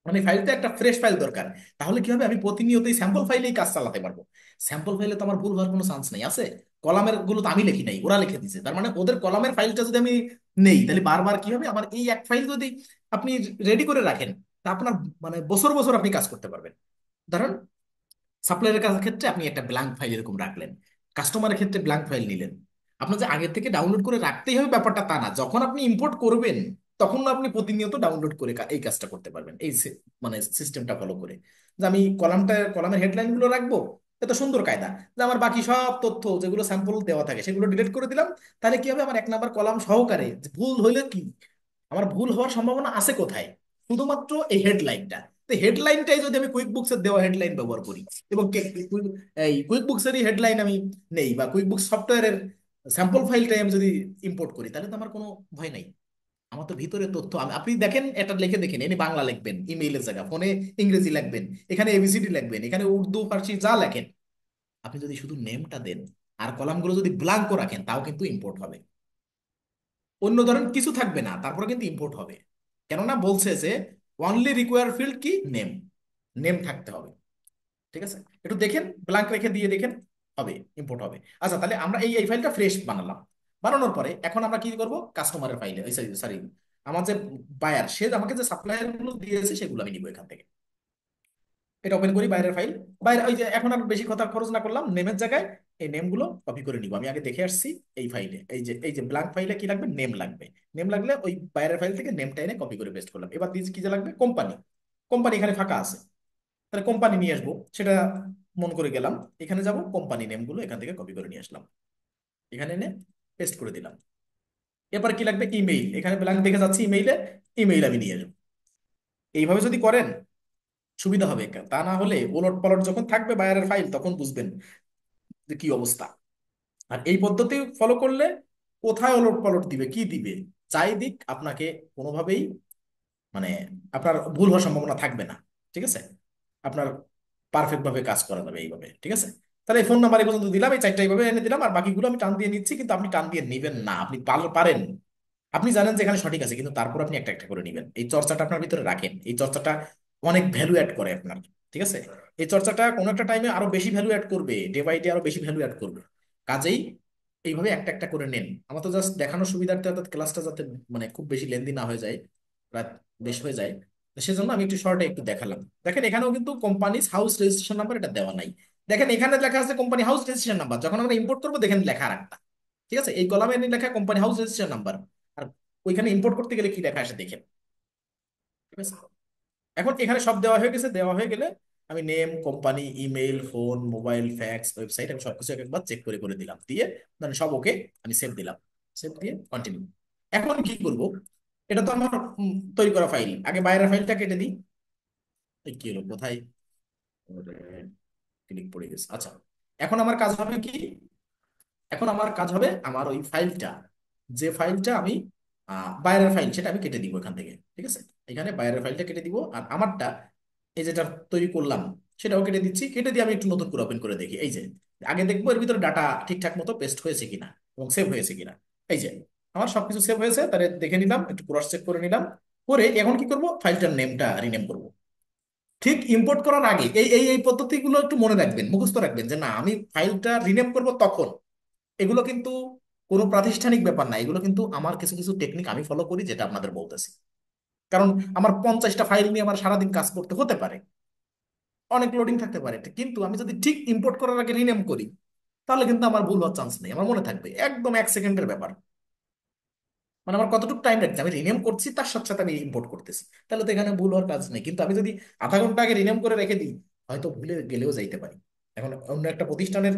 মানে ফাইলটা একটা ফ্রেশ ফাইল দরকার। তাহলে কি হবে, আমি প্রতিনিয়তই স্যাম্পল ফাইলেই কাজ চালাতে পারবো। স্যাম্পল ফাইলে তো আমার ভুল হওয়ার কোনো চান্স নেই, আছে কলামের গুলো তো আমি লিখি নাই, ওরা লিখে দিছে। তার মানে ওদের কলামের ফাইলটা যদি আমি নেই, তাহলে বারবার কি হবে, আমার এই এক ফাইল যদি আপনি রেডি করে রাখেন, তা আপনার মানে বছর বছর আপনি কাজ করতে পারবেন। ধরেন সাপ্লায়ারের কাজের ক্ষেত্রে আপনি একটা ব্ল্যাঙ্ক ফাইল এরকম রাখলেন, কাস্টমারের ক্ষেত্রে ব্ল্যাঙ্ক ফাইল নিলেন। আপনার যে আগের থেকে ডাউনলোড করে রাখতেই হবে ব্যাপারটা তা না, যখন আপনি ইম্পোর্ট করবেন তখন আপনি প্রতিনিয়ত ডাউনলোড করে এই কাজটা করতে পারবেন, এই মানে সিস্টেমটা ফলো করে। যে আমি কলামের হেডলাইন গুলো রাখবো, এত সুন্দর কায়দা, যে আমার বাকি সব তথ্য যেগুলো স্যাম্পল দেওয়া থাকে সেগুলো ডিলিট করে দিলাম। তাহলে কি হবে, আমার 1 নাম্বার কলাম সহকারে যে ভুল হইলে কি, আমার ভুল হওয়ার সম্ভাবনা আছে কোথায়, শুধুমাত্র এই হেডলাইনটা। তো হেডলাইনটাই যদি আমি কুইক বুকসের দেওয়া হেডলাইন ব্যবহার করি, এবং এই কুইক বুকসেরই হেডলাইন আমি নেই, বা কুইক বুক সফটওয়্যারের স্যাম্পল ফাইলটাই আমি যদি ইম্পোর্ট করি, তাহলে তো আমার কোনো ভয় নাই। আমার তো ভিতরে তথ্য আপনি দেখেন, এটা লিখে দেখেন, এনে বাংলা লিখবেন ইমেইলের জায়গা, ফোনে ইংরেজি লিখবেন, এখানে এবিসিডি লিখবেন, এখানে উর্দু ফার্সি যা লেখেন, আপনি যদি শুধু নেমটা দেন আর কলামগুলো যদি ব্ল্যাঙ্কও রাখেন তাও কিন্তু ইম্পোর্ট হবে। অন্য ধরেন কিছু থাকবে না, তারপরে কিন্তু ইম্পোর্ট হবে। কেননা বলছে যে অনলি রিকোয়ার ফিল্ড কি, নেম। নেম থাকতে হবে। ঠিক আছে, একটু দেখেন, ব্ল্যাঙ্ক রেখে দিয়ে দেখেন, হবে, ইম্পোর্ট হবে। আচ্ছা, তাহলে আমরা এই এই ফাইলটা ফ্রেশ বানালাম। বানানোর পরে এখন আমরা কি করব, কাস্টমারের ফাইলে, সরি, আমার যে বায়ার, সে আমাকে যে সাপ্লায়ার গুলো দিয়েছে সেগুলো আমি নিবো এখান থেকে। এটা ওপেন করি বাইরের ফাইল। বাইরে ওই যে এখন আর বেশি কথা খরচ না করলাম, নেমের জায়গায় এই নেমগুলো কপি করে নিব। আমি আগে দেখে আসছি এই ফাইলে, এই যে ব্ল্যাঙ্ক ফাইলে কি লাগবে, নেম লাগবে। নেম লাগলে ওই বাইরের ফাইল থেকে নেমটা এনে কপি করে পেস্ট করলাম। এবার দিয়েছি কি যে লাগবে, কোম্পানি। কোম্পানি এখানে ফাঁকা আছে, তাহলে কোম্পানি নিয়ে আসবো, সেটা মন করে গেলাম। এখানে যাব, কোম্পানি নেমগুলো এখান থেকে কপি করে নিয়ে আসলাম, এখানে এনে পেস্ট করে দিলাম। এবার কি লাগবে, ইমেইল। এখানে ব্ল্যাঙ্ক দেখে যাচ্ছি, ইমেইলে ইমেইল আমি নিয়ে আসবো। এইভাবে যদি করেন সুবিধা হবে। তা না হলে ওলট পালট যখন থাকবে বায়ারের ফাইল, তখন বুঝবেন যে কি অবস্থা। আর এই পদ্ধতি ফলো করলে কোথায় ওলট পালট দিবে, কি দিবে, যাই দিক আপনাকে কোনোভাবেই মানে আপনার ভুল হওয়ার সম্ভাবনা থাকবে না। ঠিক আছে, আপনার পারফেক্ট ভাবে কাজ করা যাবে এইভাবে। ঠিক আছে, তাহলে এই ফোন নাম্বার এই পর্যন্ত দিলাম, এই চারটা এইভাবে এনে দিলাম, আর বাকিগুলো আমি টান দিয়ে নিচ্ছি। কিন্তু আপনি টান দিয়ে নিবেন না, আপনি পারেন, আপনি জানেন যে এখানে সঠিক আছে, কিন্তু তারপর আপনি একটা একটা করে নিবেন। এই চর্চাটা আপনার ভিতরে রাখেন, এই চর্চাটা অনেক ভ্যালু অ্যাড করে আপনার। ঠিক আছে, এই চর্চাটা কোনো একটা টাইমে আরো বেশি ভ্যালু অ্যাড করবে, ডে বাই ডে আরো বেশি ভ্যালু অ্যাড করবে। কাজেই এইভাবে একটা একটা করে নেন। আমার তো জাস্ট দেখানোর সুবিধার্থে, অর্থাৎ ক্লাসটা যাতে খুব বেশি লেন্দি না হয়ে যায়, রাত বেশ হয়ে যায়, তো সেজন্য আমি একটু শর্টে একটু দেখালাম। দেখেন এখানেও কিন্তু কোম্পানিজ হাউস রেজিস্ট্রেশন নাম্বার এটা দেওয়া নাই। দেখেন এখানে লেখা আছে কোম্পানি হাউস রেজিস্ট্রেশন নাম্বার, যখন আমরা ইম্পোর্ট করবো দেখেন লেখা আর একটা। ঠিক আছে, এই কলামে লেখা কোম্পানি হাউস রেজিস্ট্রেশন নাম্বার, আর ওইখানে ইম্পোর্ট করতে গেলে কি লেখা আসে দেখেন। ঠিক আছে, এখন এখানে সব দেওয়া হয়ে গেছে। দেওয়া হয়ে গেলে আমি name, company, email, phone, mobile, fax, website, আমি সবকিছু একবার চেক করে করে দিলাম, দিয়ে মানে সব ওকে, আমি সেভ দিলাম। সেভ দিয়ে কন্টিনিউ। এখন কি করব, এটা তো আমার তৈরি করা ফাইল, আগে বাইরের ফাইলটা কেটে দিই। এই কি হলো, কোথায় ক্লিক পড়ে গেছে। আচ্ছা, এখন আমার কাজ হবে কি, এখন আমার কাজ হবে আমার ওই ফাইলটা, যে ফাইলটা আমি বাইরের ফাইল, সেটা আমি কেটে দিব এখান থেকে। ঠিক আছে, এখানে বাইরের ফাইলটা কেটে দিব, আর আমারটা এই যেটা তৈরি করলাম সেটাও কেটে দিচ্ছি। কেটে দিয়ে আমি একটু নতুন করে ওপেন করে দেখি। এই যে আগে দেখবো এর ভিতরে ডাটা ঠিকঠাক মতো পেস্ট হয়েছে কিনা এবং সেভ হয়েছে কিনা। এই যে আমার সবকিছু সেভ হয়েছে, তাহলে দেখে নিলাম, একটু ক্রস চেক করে নিলাম। করে এখন কি করব, ফাইলটার নেমটা রিনেম করব। ঠিক ইম্পোর্ট করার আগে এই এই এই পদ্ধতিগুলো একটু মনে রাখবেন, মুখস্থ রাখবেন, যে না আমি ফাইলটা রিনেম করব তখন। এগুলো কিন্তু কোনো প্রাতিষ্ঠানিক ব্যাপার না, এগুলো কিন্তু আমার কিছু কিছু টেকনিক আমি ফলো করি, যেটা আপনাদের বলতেছি। কারণ আমার 50টা ফাইল নিয়ে আমার সারাদিন কাজ করতে হতে পারে, অনেক লোডিং থাকতে পারে, কিন্তু আমি যদি ঠিক ইম্পোর্ট করার আগে রিনেম করি, তাহলে কিন্তু আমার ভুল হওয়ার চান্স নেই, আমার মনে থাকবে, একদম 1 সেকেন্ডের ব্যাপার। মানে আমার কতটুকু টাইম লাগছে, আমি রিনেম করছি তার সাথে সাথে আমি ইম্পোর্ট করতেছি, তাহলে তো এখানে ভুল হওয়ার কাজ নেই। কিন্তু আমি যদি আধা ঘন্টা আগে রিনেম করে রেখে দিই, হয়তো ভুলে গেলেও যাইতে পারি। এখন অন্য একটা প্রতিষ্ঠানের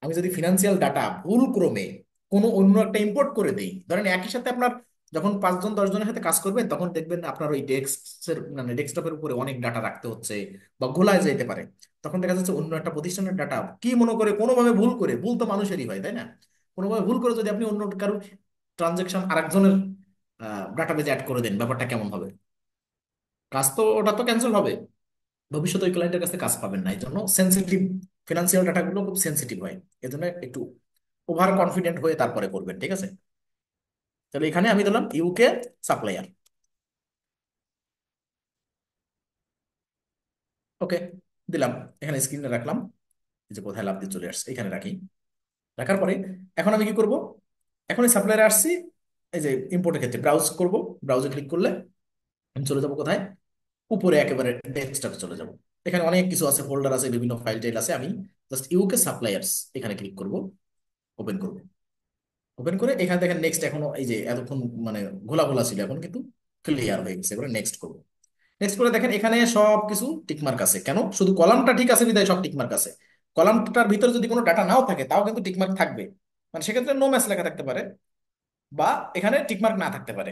আমি যদি ফিনান্সিয়াল ডাটা ভুল ক্রমে কোনো অন্য একটা ইম্পোর্ট করে দেই, ধরেন একই সাথে আপনার যখন 5 জন 10 জনের সাথে কাজ করবেন, তখন দেখবেন আপনার ওই ডেস্কের ডেস্কটপের উপরে অনেক ডাটা রাখতে হচ্ছে বা গোলায় যেতে পারে। তখন দেখা যাচ্ছে অন্য একটা প্রতিষ্ঠানের ডাটা কি মনে করে কোনোভাবে ভুল করে, ভুল তো মানুষেরই হয় তাই না, কোনোভাবে ভুল করে যদি আপনি অন্য কারো ট্রানজেকশন আরেকজনের ডাটাবেজে অ্যাড করে দেন, ব্যাপারটা কেমন হবে? কাজ তো ওটা তো ক্যান্সেল হবে, ভবিষ্যতে ওই ক্লায়েন্টের কাছে কাজ পাবেন না। এই জন্য সেন্সিটিভ ফিনান্সিয়াল ডাটাগুলো খুব সেন্সিটিভ হয়, এজন্য একটু ওভার কনফিডেন্ট হয়ে তারপরে করবেন। ঠিক আছে, তাহলে এখানে আমি দিলাম ইউকে সাপ্লায়ার। ওকে, দিলাম, এখানে স্ক্রিনে রাখলাম। এই যে কোথায় লাভ দিয়ে চলে আসছে, এখানে রাখি। রাখার পরে এখন আমি কি করব, এখন এই সাপ্লায়ারে আসছি। এই যে ইম্পোর্টের ক্ষেত্রে ব্রাউজ করব, ব্রাউজে ক্লিক করলে আমি চলে যাব কোথায়, উপরে একেবারে ডেস্কটপে চলে যাব। এখানে অনেক কিছু আছে, ফোল্ডার আছে, বিভিন্ন ফাইল টাইল আছে। আমি জাস্ট ইউকে সাপ্লায়ার্স এখানে ক্লিক করব, ওপেন করব। ওপেন করে এখানে দেখেন নেক্সট, এখনো এই যে এতক্ষণ মানে ঘোলা ঘোলা ছিল, এখন কিন্তু ক্লিয়ার হয়ে গেছে। এবারে নেক্সট করব। নেক্সট করে দেখেন এখানে সব কিছু টিকমার্ক আছে, কেন শুধু কলামটা ঠিক আছে বিধায় সব টিকমার্ক আছে। কলামটার ভিতরে যদি কোনো ডাটা নাও থাকে তাও কিন্তু টিকমার্ক থাকবে, মানে সেক্ষেত্রে নো ম্যাচ লেখা থাকতে পারে, বা এখানে টিকমার্ক না থাকতে পারে,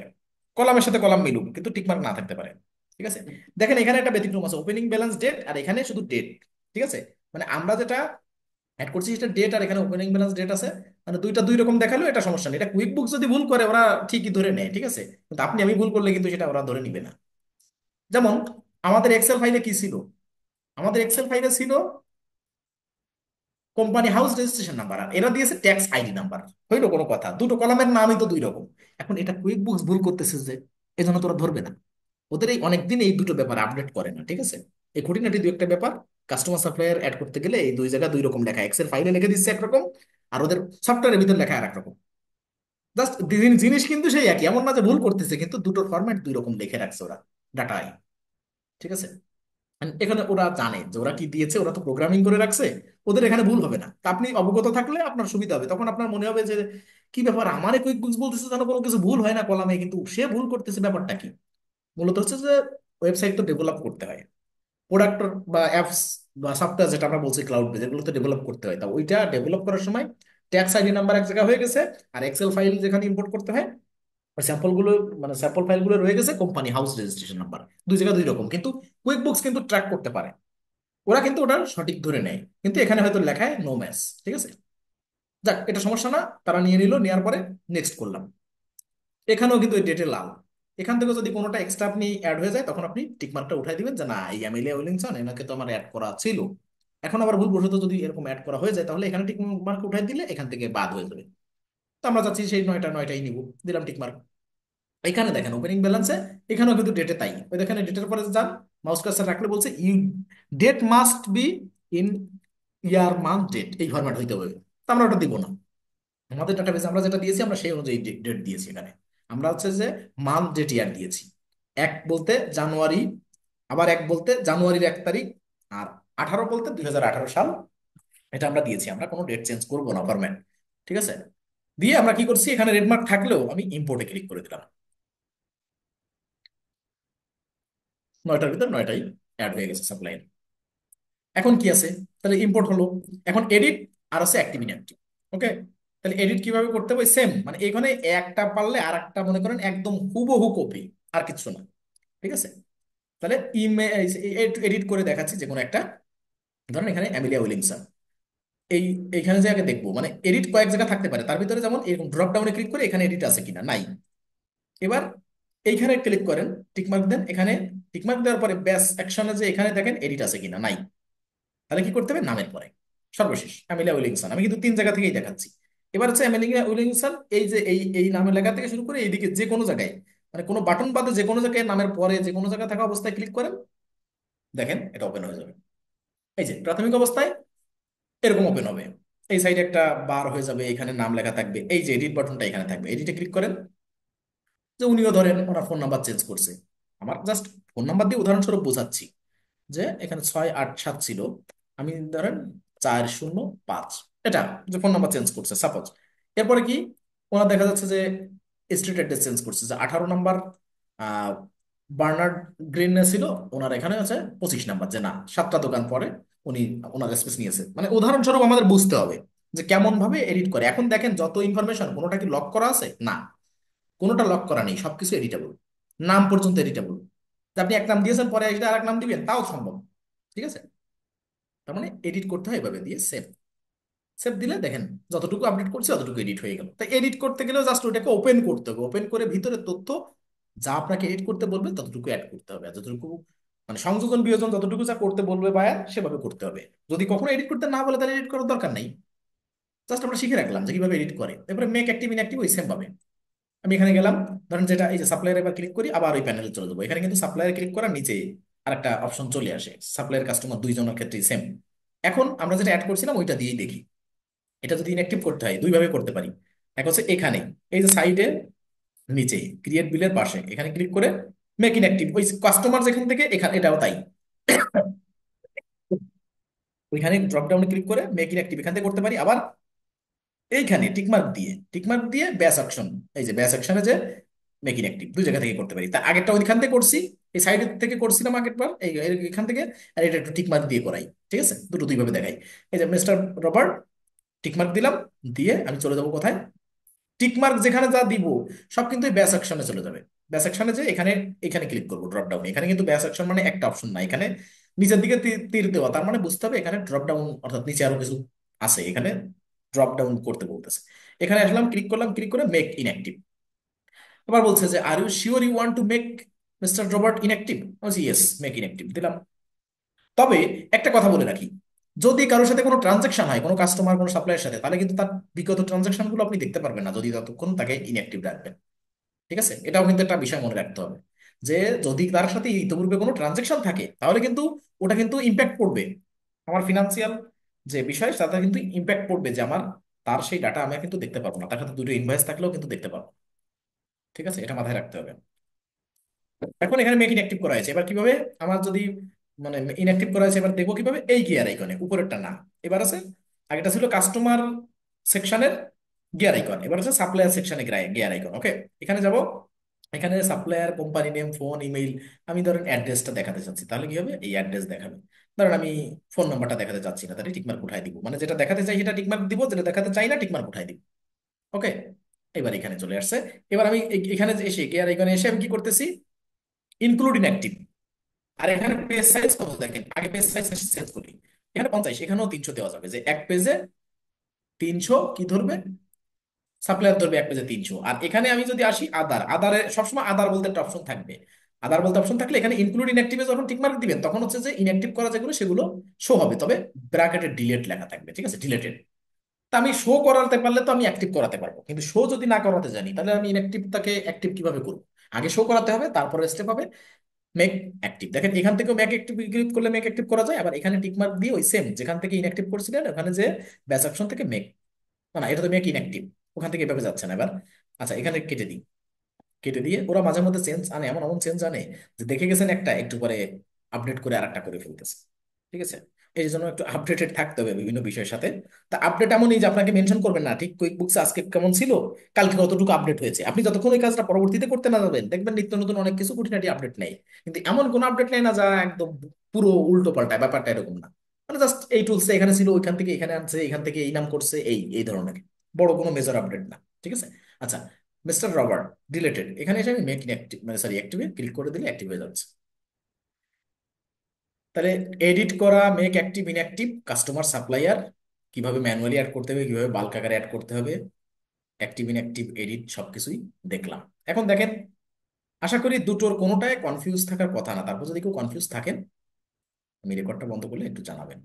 কলামের সাথে কলাম মিলুক কিন্তু টিকমার্ক না থাকতে পারে। ঠিক আছে, দেখেন এখানে একটা ব্যতিক্রম আছে, ওপেনিং ব্যালেন্স ডেট, আর এখানে শুধু ডেট। ঠিক আছে, মানে আমরা যেটা অ্যাড করছি সেটা ডেট, আর এখানে ওপেনিং ব্যালেন্স ডেট আছে। মানে দুইটা দুই রকম দেখালো, এটা সমস্যা নেই, এটা কুইক বুক যদি ভুল করে ওরা ঠিকই ধরে নেয়। ঠিক আছে, কিন্তু আপনি আমি ভুল করলে কিন্তু সেটা ওরা ধরে নিবে না। যেমন আমাদের এক্সেল ফাইলে কি ছিল, আমাদের এক্সেল ফাইলে ছিল কোম্পানি হাউস রেজিস্ট্রেশন নাম্বার, আর এরা দিয়েছে ট্যাক্স আইডি নাম্বার। হইলো কোনো কথা? দুটো কলামের নামই তো দুই রকম। এখন এটা কুইক বুকস ভুল করতেছে যে, এজন্য তোরা ধরবে না। ওদের এই অনেকদিন এই দুটো ব্যাপার আপডেট করে না, ঠিক আছে? এই খুঁটিনাটি দু একটা ব্যাপার, কাস্টমার সাপ্লায়ার অ্যাড করতে গেলে এই দুই জায়গা দুই রকম লেখা, এক্সেল ফাইলে লিখে দিচ্ছে একরকম, আর ওদের সফটওয়্যারের ভিতর লেখা আর এক রকম। জাস্ট জিনিস কিন্তু সেই একই, এমন না যে ভুল করতেছে, কিন্তু দুটোর ফরম্যাট দুই রকম লিখে রাখছে ওরা ডাটায়, ঠিক আছে? And এখানে ওরা জানে যে ওরা কি দিয়েছে, ওরা তো প্রোগ্রামিং করে রাখছে, ওদের এখানে ভুল হবে না। তা আপনি অবগত থাকলে আপনার সুবিধা হবে, তখন আপনার মনে হবে যে কি ব্যাপার, আমারে কুইক বুকস বলতেছে যেন কোনো কিছু ভুল হয় না কলামে, কিন্তু সে ভুল করতেছে, ব্যাপারটা কি? মূলত হচ্ছে যে ওয়েবসাইট তো ডেভেলপ করতে হয়, প্রোডাক্ট বা অ্যাপস বা সফটওয়্যার যেটা আমরা বলছি ক্লাউড বেজ, এগুলো তো ডেভেলপ করতে হয়। তা ওইটা ডেভেলপ করার সময় ট্যাক্স আইডি নাম্বার এক জায়গায় হয়ে গেছে, আর এক্সেল ফাইল যেখানে ইম্পোর্ট করতে হয় ওই স্যাম্পল গুলো, মানে স্যাম্পল ফাইলগুলো রয়ে গেছে কোম্পানি হাউস রেজিস্ট্রেশন নাম্বার। দুই জায়গা দুই রকম, কিন্তু কুইক বুকস কিন্তু ট্র্যাক করতে পারে, ওরা কিন্তু ওটা সঠিক ধরে নেয়, কিন্তু এখানে হয়তো লেখায় নো ম্যাচ, ঠিক আছে? যাক, এটা সমস্যা না, তারা নিয়ে নিল, নেওয়ার পরে নেক্সট করলাম। এখানেও কিন্তু এই ডেটে লাল। এখান থেকে যদি কোনোটা এক্সট্রা আপনি অ্যাড হয়ে যায়, তখন আপনি টিকমার্কটা উঠাই দিবেন যে না, এই অ্যামেলিয়া উইলিংসন এনাকে তো আমার অ্যাড করা ছিল। এখন আবার ভুলবশত যদি এরকম অ্যাড করা হয়ে যায়, তাহলে এখানে টিক মার্ক উঠাই দিলে এখান থেকে বাদ হয়ে যাবে। তো আমরা চাচ্ছি সেই নয়টাই নিব, দিলাম টিক মার্ক। এখানে দেখেন ওপেনিং ব্যালেন্সে, এখানেও কিন্তু ডেটে তাই, ওই দেখেন ডেটের পরে যান, মাউস কার্সার রাখলে বলছে you date must be in year month date, এই ফরম্যাট হইতে হবে। তো আমরা ওটা দিব না, আমাদের ডাটাবেসে আমরা যেটা দিয়েছি আমরা সেই অনুযায়ী ডেট দিয়েছি। এখানে আমরা হচ্ছে যে মান্থ ডেট ইয়ার দিয়েছি, এক বলতে জানুয়ারি, আবার এক বলতে জানুয়ারির 1 তারিখ, আর 18 বলতে 2018 সাল। এটা আমরা দিয়েছি, আমরা কোনো ডেট চেঞ্জ করবো না ফরম্যাট, ঠিক আছে? দিয়ে আমরা কি করছি, এখানে রেডমার্ক থাকলেও আমি ইম্পোর্টে ক্লিক করে দিলাম। নয়টার ভিতর নয়টাই অ্যাড হয়ে গেছে সাপ্লাই। এখন কি আছে, তাহলে ইম্পোর্ট হলো। এখন এডিট আর আছে অ্যাক্টিভ ইনঅ্যাক্টিভ। ওকে, তাহলে এডিট কিভাবে করতে হবে? সেম, মানে এখানে একটা পারলে আর একটা মনে করেন একদম হুবহু কপি, আর কিছু না, ঠিক আছে? তাহলে ইমেজ এডিট করে দেখাচ্ছি যে কোনো একটা, ধরেন এখানে অ্যামিলিয়া উইলিংসন, এই এইখানে যে আগে দেখবো, মানে এডিট কয়েক জায়গা থাকতে পারে, তার ভিতরে যেমন এরকম ড্রপ ডাউনে ক্লিক করে এখানে এডিট আছে কিনা, নাই। এবার এইখানে ক্লিক করেন, টিকমার্ক দেন, এখানে টিকমার্ক দেওয়ার পরে ব্যাস অ্যাকশনে যে এখানে দেখেন এডিট আছে কিনা, নাই। তাহলে কি করতে হবে, নামের পরে সর্বশেষ অ্যামেলিয়া উইলিংসন, আমি কিন্তু 3 জায়গা থেকেই দেখাচ্ছি। এবার হচ্ছে অ্যামেলিয়া উইলিংসন, এই যে এই নামের লেখা থেকে শুরু করে এইদিকে যে কোনো জায়গায়, মানে কোনো বাটন বাদে যে কোনো জায়গায় নামের পরে যে কোনো জায়গায় থাকা অবস্থায় ক্লিক করেন, দেখেন এটা ওপেন হয়ে যাবে। এই যে প্রাথমিক অবস্থায় এরকম ওপেন হবে, এই সাইডে একটা বার হয়ে যাবে, এখানে নাম লেখা থাকবে, এই যে এডিট বাটনটা এখানে থাকবে, এডিটে ক্লিক করেন। যে উনিও ধরেন ওনার ফোন নাম্বার চেঞ্জ করছে, আমার জাস্ট ফোন নাম্বার দিয়ে উদাহরণস্বরূপ বোঝাচ্ছি, যে এখানে 687 ছিল, আমি ধরেন 405, এটা যে ফোন নাম্বার চেঞ্জ করছে সাপোজ। এরপরে কি, ওনার দেখা যাচ্ছে যে স্ট্রিট অ্যাড্রেস চেঞ্জ করছে, যে 18 নম্বর আহ বার্নার্ড গ্রিনে ছিল, ওনার এখানে আছে 25 নম্বর, যে না 7টা দোকান পরে উনি ওনার স্পেস নিয়েছে। মানে উদাহরণস্বরূপ আমাদের বুঝতে হবে যে কেমন ভাবে এডিট করে। এখন দেখেন যত ইনফরমেশন, কোনোটা কি লক করা আছে? না, কোনোটা লক করা নেই, সবকিছু এডিটেবল, নাম পর্যন্ত এডিটেবল। আপনি এক নাম দিয়েছেন, পরে এসে আর এক নাম দিবেন, তাও সম্ভব, ঠিক আছে? তার মানে এডিট করতে হয় এভাবে দিয়ে, সেভ। সেভ দিলে দেখেন যতটুকু আপডেট করছে ততটুকু এডিট হয়ে গেল। তাই এডিট করতে গেলেও জাস্ট ওটাকে ওপেন করতে হবে, ওপেন করে ভিতরে তথ্য যা আপনাকে এডিট করতে বলবে ততটুকু অ্যাড করতে হবে, আর যতটুকু মানে সংযোজন বিয়োজন যতটুকু যা করতে বলবে বায়ার সেভাবে করতে হবে। যদি কখনো এডিট করতে না বলে তাহলে এডিট করার দরকার নেই, জাস্ট আমরা শিখে রাখলাম যে কিভাবে এডিট করে। এরপরে মেক অ্যাক্টিভ ইনঅ্যাক্টিভ ওই সেম ভাবে আমি এখানে গেলাম, ধরেন যেটা এই যে সাপ্লায়ার, এবার ক্লিক করি, আবার ওই প্যানেলে চলে যাবো। এখানে কিন্তু সাপ্লায়ার ক্লিক করার নিচে আরেকটা অপশন চলে আসে, সাপ্লায়ার কাস্টমার দুইজনের ক্ষেত্রে সেম। এখন আমরা যেটা অ্যাড করছিলাম ওইটা দিয়েই দেখি, এটা যদি ইনঅ্যাক্টিভ করতে হয় দুইভাবে করতে পারি। এক হচ্ছে এখানে, এই যে সাইডে নিচে ক্রিয়েট বিলের পাশে এখানে ক্লিক করে মেক ইনঅ্যাক্টিভ, ওই কাস্টমার যেখান থেকে এখানে এটাও তাই, ওইখানে ড্রপ ডাউনে ক্লিক করে মেক ইনঅ্যাক্টিভ এখান থেকে করতে পারি। আবার এইখানে টিকমার্ক দিয়ে ব্যাস অ্যাকশন, এই যে ব্যাস অ্যাকশনে যে মেক ইনঅ্যাক্টিভ, দুই জায়গা থেকে করতে পারি। তা আগেরটা ওইখান থেকে করছি, এই সাইড থেকে করছিলাম আগের বার, এখান থেকে। আর এটা একটু টিকমার্ক দিয়ে করাই, ঠিক আছে? দুটো দুইভাবে দেখাই। এই যে মিস্টার রবার্ট, টিকমার্ক দিলাম, দিয়ে আমি চলে যাবো কোথায়, টিকমার্ক যেখানে যা দিব সব কিন্তু ব্যাস অ্যাকশনে চলে যাবে। ব্যাস অ্যাকশনে যে এখানে, এখানে ক্লিক করবো ড্রপ ডাউন, এখানে কিন্তু ব্যাস অ্যাকশন মানে একটা অপশন না, এখানে নিচের দিকে তীর দেওয়া, তার মানে বুঝতে হবে এখানে ড্রপ ডাউন, অর্থাৎ নিচে আরো কিছু আছে, এখানে ড্রপ ডাউন করতে বলতেছে। এখানে আসলাম, ক্লিক করলাম, ক্লিক করে মেক ইনঅ্যাক্টিভ। আবার বলছে যে are you sure you want to make mister Robert inactive, বলছি ইয়েস, মেক ইনঅ্যাক্টিভ দিলাম। তবে একটা কথা বলে রাখি, যদি কারোর সাথে কোনো ট্রানজাকশন হয়, কোনো কাস্টমার কোনো সাপ্লাইয়ের সাথে, তাহলে কিন্তু তার বিগত ট্রানজাকশন গুলো আপনি দেখতে পারবেন না, যদি ততক্ষণ তাকে ইনঅ্যাক্টিভ রাখবেন। ঠিক আছে, এটাও কিন্তু একটা বিষয় মনে রাখতে হবে, যে যদি তার সাথে ইতিপূর্বে কোনো ট্রানজাকশন থাকে তাহলে কিন্তু ওটা কিন্তু ইম্প্যাক্ট পড়বে আমার ফিনান্সিয়াল যে বিষয়, তাতে কিন্তু ইম্প্যাক্ট পড়বে, যে আমার তার সেই ডাটা আমি কিন্তু দেখতে পারবো না, তার সাথে দুটো ইনভয়েস থাকলেও কিন্তু দেখতে পারবো না। ঠিক আছে, এটা মাথায় রাখতে হবে। এখন এখানে মেক ইনঅ্যাক্টিভ করা হয়েছে, এবার কিভাবে আমার যদি মানে ইনঅ্যাক্টিভ করা হয়েছে, এবার দেখবো কিভাবে, এই গিয়ার আইকনে উপরেরটা না, এবার আছে, আগেটা ছিল কাস্টমার সেকশনের গিয়ার আইকন, এবার আছে সাপ্লায়ার সেকশনে গিয়ার আইকন। ওকে, এখানে যাব, এখানে supplier, company name, phone, email, আমি ধরেন অ্যাড্রেসটা দেখাতে চাচ্ছি, তাহলে কি হবে, এই অ্যাড্রেস দেখাবে। ধরেন আমি ফোন নাম্বারটা দেখাতে চাচ্ছি না, তাহলে টিকমার্ক উঠাই দিব, মানে যেটা দেখাতে চাই সেটা টিকমার্ক দিব, যেটা দেখাতে চাই না টিকমার্ক উঠাই দিব। ওকে, এবার এখানে চলে আসছে। এবার আমি এখানে এসে গিয়ার আইকনে এসে আমি কি করতেছি, ইনক্লুড ইনঅ্যাক্টিভ। আর এখানে পেজ সাইজ কত দেখেন, আগে পেজ সাইজ সেট করি, এখানে 50, এখানেও 300 দেওয়া যাবে, যে এক পেজে 300 কি ধরবে, সাপ্লায়ার ধরবে এক পেজে 300। আর এখানে আমি যদি আসি আদার, আদারে সবসময় আদার বলতে একটা অপশন থাকবে, আদার বলতে অপশন থাকলে এখানে ইনক্লুড ইনঅ্যাক্টিভে যখন টিক মার্ক দিবেন তখন হচ্ছে যে ইনঅ্যাক্টিভ করা যেগুলো সেগুলো শো হবে, তবে ব্র্যাকেটে ডিলেট লেখা থাকবে। ঠিক আছে, ডিলেটেড। তা আমি শো করাতে পারলে তো আমি অ্যাক্টিভ করাতে পারবো, কিন্তু শো যদি না করাতে জানি তাহলে আমি ইনঅ্যাক্টিভটাকে অ্যাক্টিভ কিভাবে করবো? আগে শো করাতে হবে, তারপরে স্টেপ হবে মেক অ্যাক্টিভ। দেখেন এখান থেকেও মেক অ্যাক্টিভ ক্লিক করলে মেক অ্যাক্টিভ করা যায়, আবার এখানে টিক মার্ক দিয়ে ওই সেম যেখান থেকে ইনঅ্যাক্টিভ করছিলেন ওখানে যে ব্যাচ অপশন থেকে মেক, না এটা তো মেক ইনঅ্যাক্টিভ, ওখান থেকে এভাবে যাচ্ছে না এবার। আচ্ছা, এখানে কেটে দিই, কেটে দিয়ে ওরা মাঝে মধ্যে চেঞ্জ আনে, এমন এমন চেঞ্জ আনে যে দেখে গেছেন একটা, একটু পরে আপডেট করে আরেকটা করে ফেলতেছে। ঠিক আছে, এই জন্য একটু আপডেটেড থাকতে হবে বিভিন্ন বিষয়ের সাথে। তা আপডেট এমনই যে আপনাকে মেনশন করবেন না ঠিক কুইক বুকস আজকে কেমন ছিল, কালকে কতটুকু আপডেট হয়েছে, আপনি যতক্ষণ ওই কাজটা পরবর্তীতে করতে না যাবেন দেখবেন নিত্য নতুন অনেক কিছু খুঁটিনাটি আপডেট নেই। কিন্তু এমন কোনো আপডেট নেই না যা একদম পুরো উল্টো পাল্টায়, ব্যাপারটা এরকম না। মানে জাস্ট এই টুলসটা এখানে ছিল, ওইখান থেকে এখানে আনছে, এখান থেকে এই নাম করছে, এই এই ধরনের, বড় কোনো মেজর আপডেট না। ঠিক আছে। আচ্ছা, মিস্টার রবার্ট ডিলেটেড, এখানে এসে আমি মেক ইনঅ্যাক্টিভ মানে সরি অ্যাক্টিভে ক্লিক করে দিলে অ্যাক্টিভ হয়ে যাচ্ছে। তাহলে এডিট করা, make active, inactive, customer, supplier, কিভাবে ম্যানুয়ালি অ্যাড করতে হবে, কিভাবে বাল্ক আকারে অ্যাড করতে হবে, অ্যাক্টিভ ইনঅ্যাক্টিভ এডিট সবকিছুই দেখলাম। এখন দেখেন, আশা করি দুটোর কোনোটায় কনফিউজ থাকার কথা না, তারপর যদি কেউ কনফিউজ থাকেন আমি রেকর্ডটা বন্ধ করলে একটু জানাবেন।